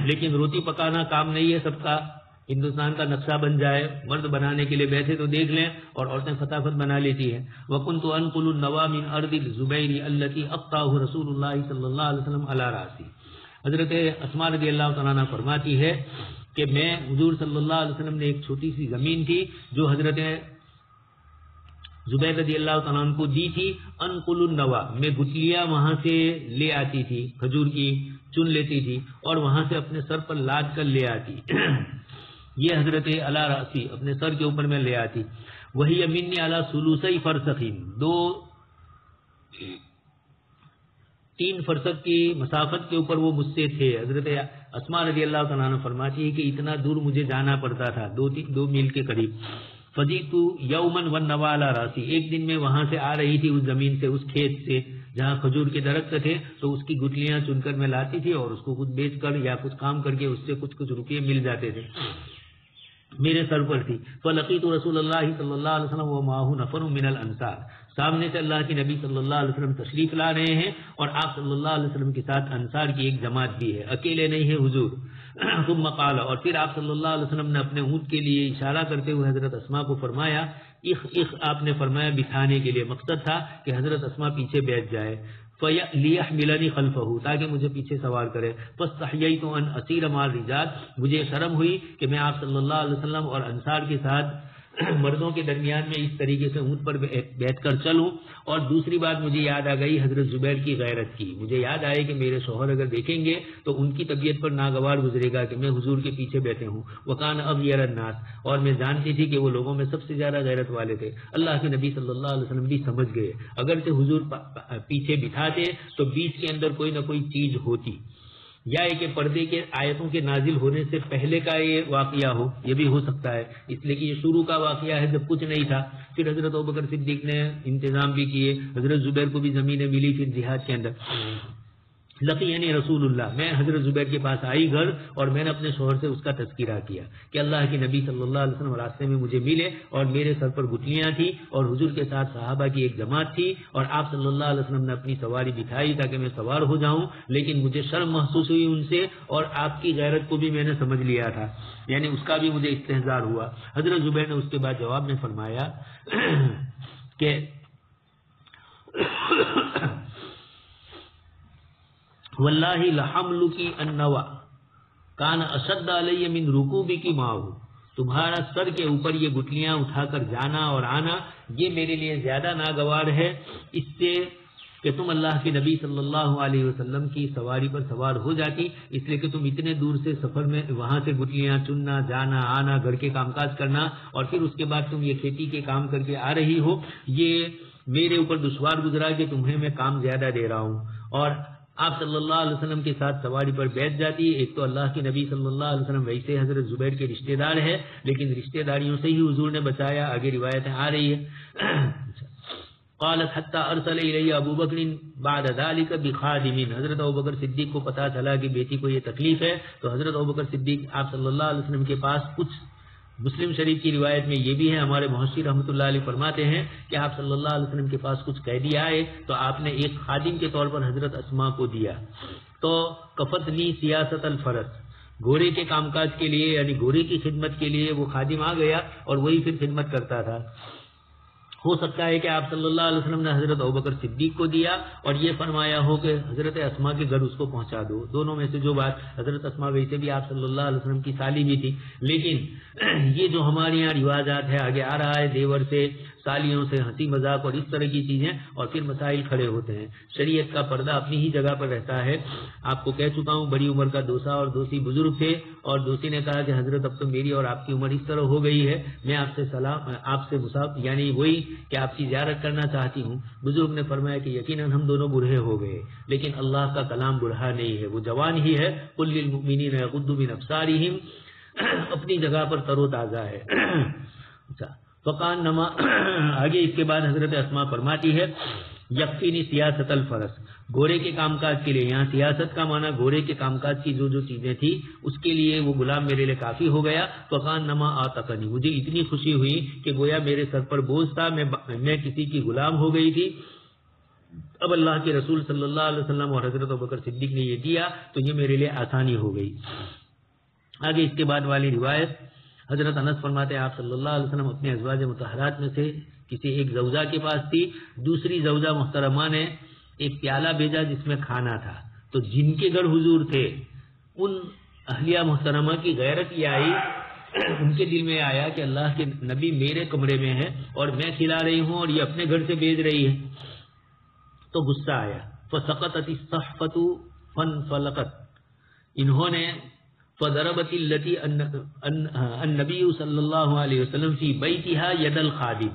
لیکن روٹی پکانا کام نہیں ہے سب کا۔ ہندوستان کا نقشہ بن جائے، مرد بنانے کے لیے بیٹھے تو دیکھ لیں، اور عورتیں فٹافٹ بنا لیتی ہیں۔ وَكُنْتُ أَنْقُلُ النَّوَى مِنْ أَرْضِ الزُّبَيْرِ الَّتِي أَقْطَعَهُ رَسُولُ اللَّهِ صلی اللہ علیہ وسلم علی رأسی۔ حضرت اسماء رضی اللہ تعالیٰ عنہ فرماتی ہے کہ میں حضور صلی اللہ علیہ وسلم نے ایک چھوٹی سی زمین تھی جو حضرت زبیر رضی اللہ تعالیٰ عنہ کو دی تھی، انقل النوا، میں گٹلیاں وہاں سے لے آتی تھی، کھجور کی چن لیتی تھی اور وہاں سے اپنے سر پر لاد کر لے آتی یہ حضرت علی رأسی، اپنے سر کے اوپر میں لے آتی۔ وہی منی علی ثلثی فرسخین، 3 فرسخ کی مسافت کے اوپر وہ مجھ سے تھے۔ حضرت اسماء رضی اللہ تعالیٰ عنہ فرماتی ہے کہ اتنا دور مجھے جانا پڑتا تھا، 2 میل کے قریب۔ فجئت یوما والنوى علی رأسی، ایک دن میں وہاں سے آ رہی تھی، اس زمین سے، اس کھیت سے جہاں کھجور کے درخت تھے، تو اس کی گٹلیاں چن کر میں لاتی تھی اور اس کو کچھ بیچ کر یا کچھ کام کر کے اس سے کچھ روپئے مل جاتے تھے، میرے سر پر تھی۔ فلقیت رسول اللہ صلی اللہ علیہ وسلم ومعه نفر من الانصار، سامنے سے اللہ کے نبی صلی اللہ علیہ وسلم تشریف لا رہے ہیں اور آپ صلی اللہ علیہ وسلم کے ساتھ انصار کی ایک جماعت بھی ہے، اکیلے نہیں ہے حضور۔ ثم قال، اور پھر آپ صلی اللہ علیہ وسلم نے اپنے اونٹ کے لیے اشارہ کرتے ہوئے حضرت اسماء کو فرمایا، اخ آپ نے فرمایا بٹھانے کے لیے، مقصد تھا کہ حضرت اسماء پیچھے بیٹھ جائے، لِيَحْمِلَنِي خَلْفَهُ، تاکہ مجھے پیچھے سوار کرے۔ فَاسْتَحْيَيْتُ أَنْ أَسِيرَ مَعَ الرِّجَالِ، مجھے شرم ہوئی کہ میں آپ صلی اللہ علیہ وسلم اور انصار کے ساتھ مردوں کے درمیان میں اس طریقے سے اونٹ پر بیٹھ کر چلوں۔ اور دوسری بات مجھے یاد آ گئی حضرت زبیر کی غیرت کی، مجھے یاد آئے کہ میرے شوہر اگر دیکھیں گے تو ان کی طبیعت پر ناگوار گزرے گا کہ میں حضور کے پیچھے بیٹھے ہوں۔ وَكَانَ أَغْيَرَ النَّاسِ، اور میں جانتی تھی کہ وہ لوگوں میں سب سے زیادہ غیرت والے تھے۔ اللہ کے نبی صلی اللہ علیہ وسلم بھی سمجھ گئے، اگر سے حضور پیچھے بٹھاتے تو بیچ کے اندر کوئی نہ کوئی چیز ہوتی، یا کہ پردے کے آیتوں کے نازل ہونے سے پہلے کا یہ واقعہ ہو، یہ بھی ہو سکتا ہے، اس لیے کہ یہ شروع کا واقعہ ہے جب کچھ نہیں تھا۔ پھر حضرت ابوبکر صدیق نے انتظام بھی کیے، حضرت زبیر کو بھی زمینیں ملی پھر جہاد کے اندر۔ لقینی رسول اللہ، میں حضرت زبیر کے پاس آئی گھر اور میں نے اپنے شوہر سے اس کا تذکرہ کیا کہ اللہ کے نبی صلی اللہ علیہ وسلم راستے میں مجھے ملے اور میرے سر پر گٹلیاں تھیں اور حضور کے ساتھ صحابہ کی ایک جماعت تھی اور آپ صلی اللہ علیہ وسلم نے اپنی سواری دکھائی تاکہ میں سوار ہو جاؤں، لیکن مجھے شرم محسوس ہوئی ان سے اور آپ کی غیرت کو بھی میں نے سمجھ لیا تھا، یعنی اس کا بھی مجھے استحضار ہوا۔ حضرت زبیر نے اس کے بعد جواب میں فرمایا کہ واللہ لحملکی النوا کان اشد علی من رکوبکی معہ، تمہارا سر کے اوپر یہ گٹلیاں اٹھا کر جانا اور آنا یہ میرے لیے زیادہ ناگوار ہے اس سے کہ تم اللہ کے نبی صلی اللہ علیہ وسلم کی سواری پر سوار ہو جاتی، اس لیے کہ تم اتنے دور سے سفر میں وہاں سے گٹلیاں چننا، جانا آنا، گھر کے کام کاج کرنا اور پھر اس کے بعد تم یہ کھیتی کے کام کر کے آ رہی ہو، یہ میرے اوپر دشوار گزرا کہ تمہیں میں کام زیادہ دے رہا ہوں۔ اور آپ صلی اللہ علیہ وسلم کے ساتھ سواری پر بیٹھ جاتی، ایک تو اللہ کے نبی صلی اللہ علیہ وسلم ویسے حضرت زبیر کے رشتہ دار ہے لیکن رشتہ داریوں سے ہی حضور نے بچایا، آگے روایتیں آ رہی ہے۔ قالت حتی ارسل الی ابو بکر بعد ذلك بخادم، حضرت ابوبکر صدیق کو پتا چلا کہ بیٹی کو یہ تکلیف ہے تو حضرت ابوبکر صدیق آپ صلی اللہ علیہ وسلم کے پاس کچھ، مسلم شریف کی روایت میں یہ بھی ہے، ہمارے محشی رحمۃ اللہ علیہ فرماتے ہیں کہ آپ صلی اللہ علیہ وسلم کے پاس کچھ قیدی آئے تو آپ نے ایک خادم کے طور پر حضرت اسماء کو دیا، تو کفتنی سیاست الفرس، گھوڑے کے کام کاج کے لیے یعنی گھوڑے کی خدمت کے لیے وہ خادم آ گیا اور وہی پھر خدمت کرتا تھا۔ ہو سکتا ہے کہ آپ صلی اللہ علیہ وسلم نے حضرت ابوبکر صدیق کو دیا اور یہ فرمایا ہو کہ حضرت اسماء کے گھر اس کو پہنچا دو، دونوں میں سے جو بات، حضرت اسماء ویسے بھی آپ صلی اللہ علیہ وسلم کی سالی بھی تھی، لیکن یہ جو ہمارے یہاں رواجات ہے آگے آ رہا ہے، دیور سے تالیوں سے، ہنسی مذاق اور اس طرح کی چیزیں، اور پھر مسائل کھڑے ہوتے ہیں۔ شریعت کا پردہ اپنی ہی جگہ پر رہتا ہے۔ آپ کو کہہ چکا ہوں، بڑی عمر کا دوسا اور دوسی بزرگ تھے، اور دوسی نے کہا کہ حضرت اب تو میری اور آپ کی عمر اس طرح ہو گئی ہے، میں آپ سے یعنی وہی کہ آپ کی زیارت کرنا چاہتی ہوں۔ بزرگ نے فرمایا کہ یقیناً ہم دونوں بوڑھے ہو گئے، لیکن اللہ کا کلام بوڑھا نہیں ہے، وہ جوان ہی ہے۔ قل للمؤمنین یغضوا من ابصارہم، اپنی جگہ پر تر و تازہ ہے۔ فقان نما، آگے اس کے بعد حضرت اسماء فرماتی ہے یکفینی سیاست الفرس، گھوڑے کے کام کاج کے لیے، یہاں سیاست کا معنی گھوڑے کے کام کاج کی جو چیزیں تھی اس کے لیے وہ غلام میرے لیے کافی ہو گیا۔ فقان نما آتقنی، مجھے اتنی خوشی ہوئی کہ گویا میرے سر پر بوجھ تھا، میں کسی کی غلام ہو گئی تھی۔ اب اللہ کے رسول صلی اللہ علیہ وسلم اور حضرت ابوبکر صدیق نے یہ دیا تو یہ میرے لیے آسانی ہو گئی۔ آگے اس کے بعد والی روایت، حضرت انس فرماتے ہیں آپ صلی اللہ علیہ وسلم اپنے ازواج مطہرات میں سے کسی ایک زوجہ کے پاس تھی، دوسری زوجہ محترمہ نے ایک پیالہ بھیجا جس میں کھانا تھا، تو جن کے گھر حضور تھے ان اہلیہ محترمہ کی غیرت یہ آئی، ان کے دل میں آیا کہ اللہ کے نبی میرے کمرے میں ہے اور میں کھلا رہی ہوں اور یہ اپنے گھر سے بھیج رہی ہے، تو غصہ آیا۔ فسقطت الصحفۃ فانفلقت، انہوں نے فضربت التي النبی صلی اللہ علیہ وسلم فی بیتھا ید الخادم،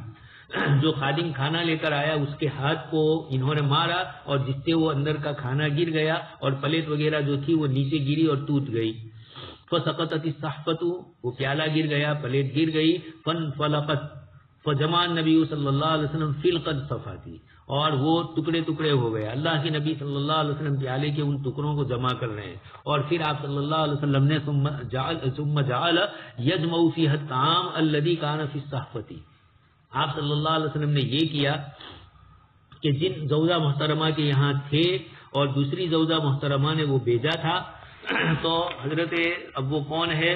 جو خادم کھانا لے کر آیا اس کے ہاتھ کو انہوں نے مارا، اور جس سے وہ اندر کا کھانا گر گیا اور پلیٹ وغیرہ جو تھی وہ نیچے گری اور ٹوٹ گئی۔ فسقطت الصحفۃ، وہ پیالہ گر گیا، پلیٹ گر گئی۔ فانفلقت فجمع النبی صلی اللہ علیہ وسلم فی القذفۃ، اور وہ ٹکڑے ٹکڑے ہو گئے۔ اللہ کے نبی صلی اللہ علیہ وسلم پیالے کے ان ٹکڑوں کو جمع کر رہے ہیں، اور پھر آپ صلی اللہ علیہ وسلم نے ثم جعل یجمع فیہ الطعام الذی کان فی الصحفۃ، آپ صلی اللہ علیہ وسلم نے یہ کیا کہ جن زوجہ محترمہ کے یہاں تھے اور دوسری زوجہ محترمہ نے وہ بھیجا تھا، تو حضرت اب وہ کون ہے،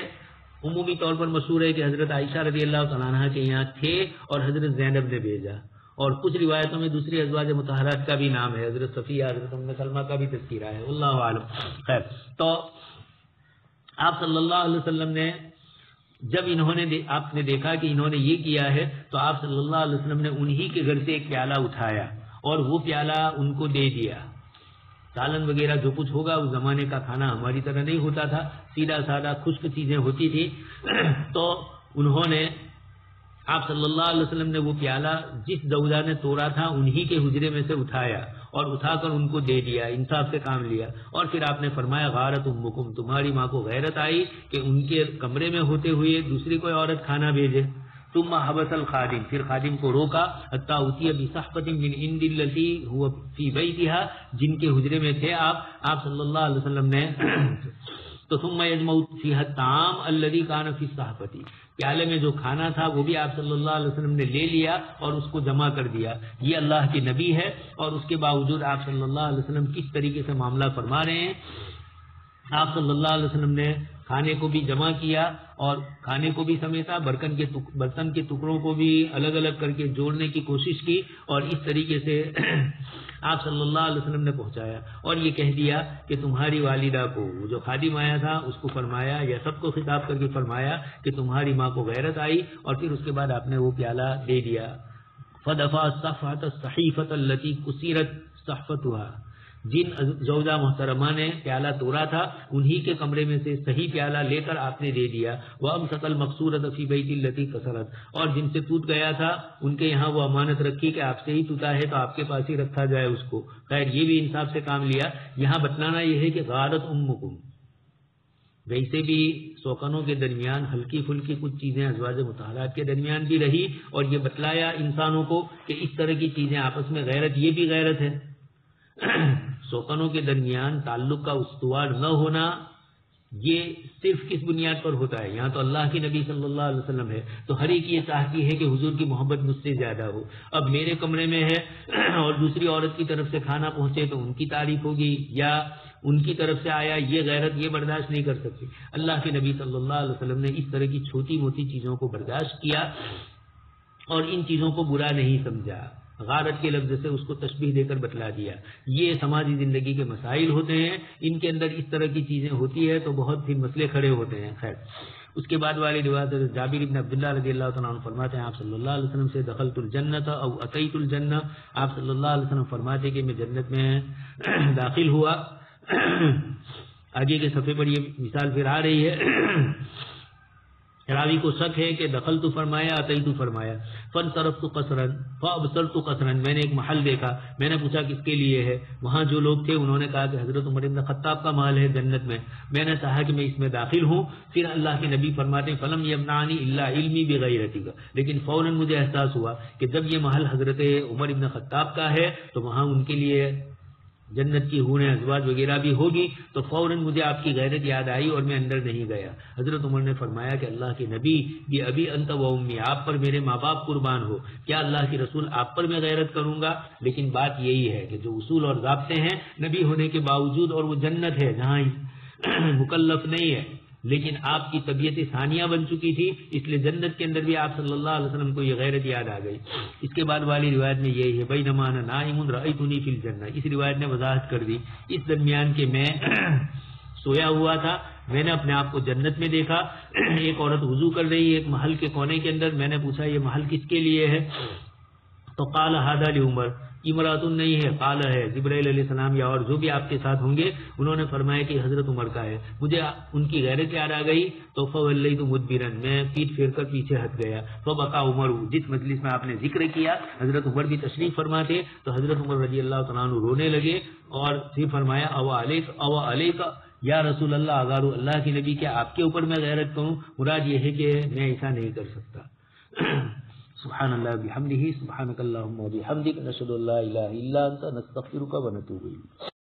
عمومی طور پر مشہور ہے کہ حضرت عائشہ رضی اللہ تعالیٰ عنہ کے یہاں تھے اور حضرت زینب نے بھیجا، اور کچھ روایتوں میں دوسری ازواج مطہرات کا بھی نام ہے، حضرت صفیہ، حضرت ام سلمہ کا بھی تذکرہ ہے، اللہ عالم۔ خیر، تو آپ صلی اللہ علیہ وسلم نے جب آپ نے دیکھا کہ انہوں نے یہ کیا ہے، تو آپ صلی اللہ علیہ وسلم نے انہی کے گھر سے ایک پیالہ اٹھایا اور وہ پیالہ ان کو دے دیا۔ سالن وغیرہ جو کچھ ہوگا اس زمانے کا کھانا ہماری طرح نہیں ہوتا تھا، سیدھا سادہ خشک چیزیں ہوتی تھی، تو انہوں نے آپ صلی اللہ علیہ وسلم نے وہ پیالہ جس زوجہ نے توڑا تھا انہی کے حجرے میں سے اٹھایا اور اٹھا کر ان کو دے دیا، انصاف سے کام لیا، اور پھر آپ نے فرمایا غارت امکم، تمہاری ماں کو غیرت آئی کہ ان کے کمرے میں ہوتے ہوئے دوسری کوئی عورت کھانا بھیجے۔ ثم حبس الخادم، پھر خادم کو روکا، حتی اتی بصحفۃ من عند التي هو في بیتها، جن کے حجرے میں تھے آپ صلی اللہ علیہ وسلم نے تو ثم یجمع فیها الطعام الذي كان في الصحفۃ، پیالے میں جو کھانا تھا وہ بھی آپ صلی اللہ علیہ وسلم نے لے لیا اور اس کو جمع کر دیا۔ یہ اللہ کے نبی ہے، اور اس کے باوجود آپ صلی اللہ علیہ وسلم کس طریقے سے معاملہ فرما رہے ہیں۔ آپ صلی اللہ علیہ وسلم نے کھانے کو بھی جمع کیا اور کھانے کو بھی سمیٹا، برتن کے ٹکڑوں کو بھی الگ الگ کر کے جوڑنے کی کوشش کی، اور اس طریقے سے آپ صلی اللہ علیہ وسلم نے پہنچایا، اور یہ کہہ دیا کہ تمہاری والدہ کو، وہ جو خادم آیا تھا اس کو فرمایا، یا سب کو خطاب کر کے فرمایا کہ تمہاری ماں کو غیرت آئی، اور پھر اس کے بعد آپ نے وہ پیالہ دے دیا۔ فدفع الصحفۃ الصحیفۃ التي کسرت صحفتها، جن زوجہ محترمہ نے پیالہ توڑا تھا انہی کے کمرے میں سے صحیح پیالہ لے کر آپ نے دے دیا۔ وامسک المقصورۃ فی بیت التي کسرت، اور جن سے ٹوٹ گیا تھا ان کے یہاں وہ امانت رکھی کہ آپ سے ہی ٹوٹا ہے تو آپ کے پاس ہی رکھا جائے اس کو۔ خیر، یہ بھی انصاف سے کام لیا۔ یہاں بتلانا یہ ہے کہ غارت امکم، ویسے بھی سوکنوں کے درمیان ہلکی پھلکی کچھ چیزیں ازواج مطہرات کے درمیان بھی رہی، اور یہ بتلایا انسانوں کو کہ اس طرح کی چیزیں آپس میں غیرت، یہ بھی غیرت ہے۔ سوکنوں کے درمیان تعلق کا استوار نہ ہونا یہ صرف کس بنیاد پر ہوتا ہے؟ یہاں تو اللہ کے نبی صلی اللہ علیہ وسلم ہے، تو ہر ایک یہ چاہتی ہے کہ حضور کی محبت مجھ سے زیادہ ہو۔ اب میرے کمرے میں ہے اور دوسری عورت کی طرف سے کھانا پہنچے تو ان کی تعریف ہوگی، یا ان کی طرف سے آیا، یہ غیرت یہ برداشت نہیں کر سکتی۔ اللہ کے نبی صلی اللہ علیہ وسلم نے اس طرح کی چھوٹی موٹی چیزوں کو برداشت کیا اور ان چیزوں کو برا نہیں سمجھا، غارت کے لفظ سے اس کو تشبیہ دے کر بتلا دیا۔ یہ سماجی زندگی کے مسائل ہوتے ہیں، ان کے اندر اس طرح کی چیزیں ہوتی ہے تو بہت پھر مسئلے کھڑے ہوتے ہیں۔ خیر، اس کے بعد والی روایت جابر بن عبداللہ رضی اللہ تعالیٰ عنہ فرماتے ہیں آپ صلی اللہ علیہ وسلم سے دخلت الجنت او اتیت الجنہ، آپ صلی اللہ علیہ وسلم فرماتے کہ میں جنت میں داخل ہوا. آگے کے صفحے پر یہ مثال پھر آ رہی ہے. راوی کو شک ہے کہ دخلت فرمایا اتیت فرمایا. فانصرفت قصرا فابصرت قصرا، میں نے ایک محل دیکھا، میں نے پوچھا کس کے لیے ہے. وہاں جو لوگ تھے انہوں نے کہا کہ حضرت عمر بن خطاب کا محل ہے جنت میں. میں نے کہا کہ میں اس میں داخل ہوں. پھر اللہ کے نبی فرماتے ہیں فلم یمنعنی الا علمی بغیرتک، لیکن فوراً مجھے احساس ہوا کہ جب یہ محل حضرت عمر بن خطاب کا ہے تو وہاں ان کے لیے جنت کی حوریں ازواج وغیرہ بھی ہوگی، تو فوراً مجھے آپ کی غیرت یاد آئی اور میں اندر نہیں گیا. حضرت عمر نے فرمایا کہ اللہ کے نبی یہ ابھی انت و امی، آپ پر میرے ماں باپ قربان ہو، کیا اللہ کے رسول آپ پر میں غیرت کروں گا؟ لیکن بات یہی ہے کہ جو اصول اور ضابطے ہیں نبی ہونے کے باوجود، اور وہ جنت ہے جہاں مکلف نہیں ہے، لیکن آپ کی طبیعت ثانیہ بن چکی تھی، اس لیے جنت کے اندر بھی آپ صلی اللہ علیہ وسلم کو یہ غیرت یاد آ گئی. اس کے بعد والی روایت میں یہی ہے بینما انا نائم رأیتنی فی الجنہ. اس روایت نے وضاحت کر دی اس درمیان کہ میں سویا ہوا تھا، میں نے اپنے آپ کو جنت میں دیکھا. ایک عورت وضو کر رہی ہے ایک محل کے کونے کے اندر. میں نے پوچھا یہ محل کس کے لیے ہے؟ تو قال ھذا لعمر، امراتن نہیں ہے، قال ہے جبرائیل علیہ السلام یا اور جو بھی آپ کے ساتھ ہوں گے، انہوں نے فرمایا کہ حضرت عمر کا ہے. مجھے ان کی غیرت یاد آ گئی تو فولیت مدبرا، میں پیٹ پھیر کر پیچھے ہٹ گیا. فبکا عمر، جس مجلس میں آپ نے ذکر کیا حضرت عمر بھی تشریف فرما تھے، تو حضرت عمر رضی اللہ تعالیٰ عنہ رونے لگے اور پھر فرمایا او علیک یا رسول اللہ، اگر اللہ کے نبی کیا آپ کے اوپر میں غیرت کروں؟ مراد یہ ہے کہ میں ایسا نہیں کر سکتا. سبحان اللہ بحمدہ، سبحانک اللہم وبحمدک، نشہد ان لا الہ الا انت، نستغفرک ونتوب الیک.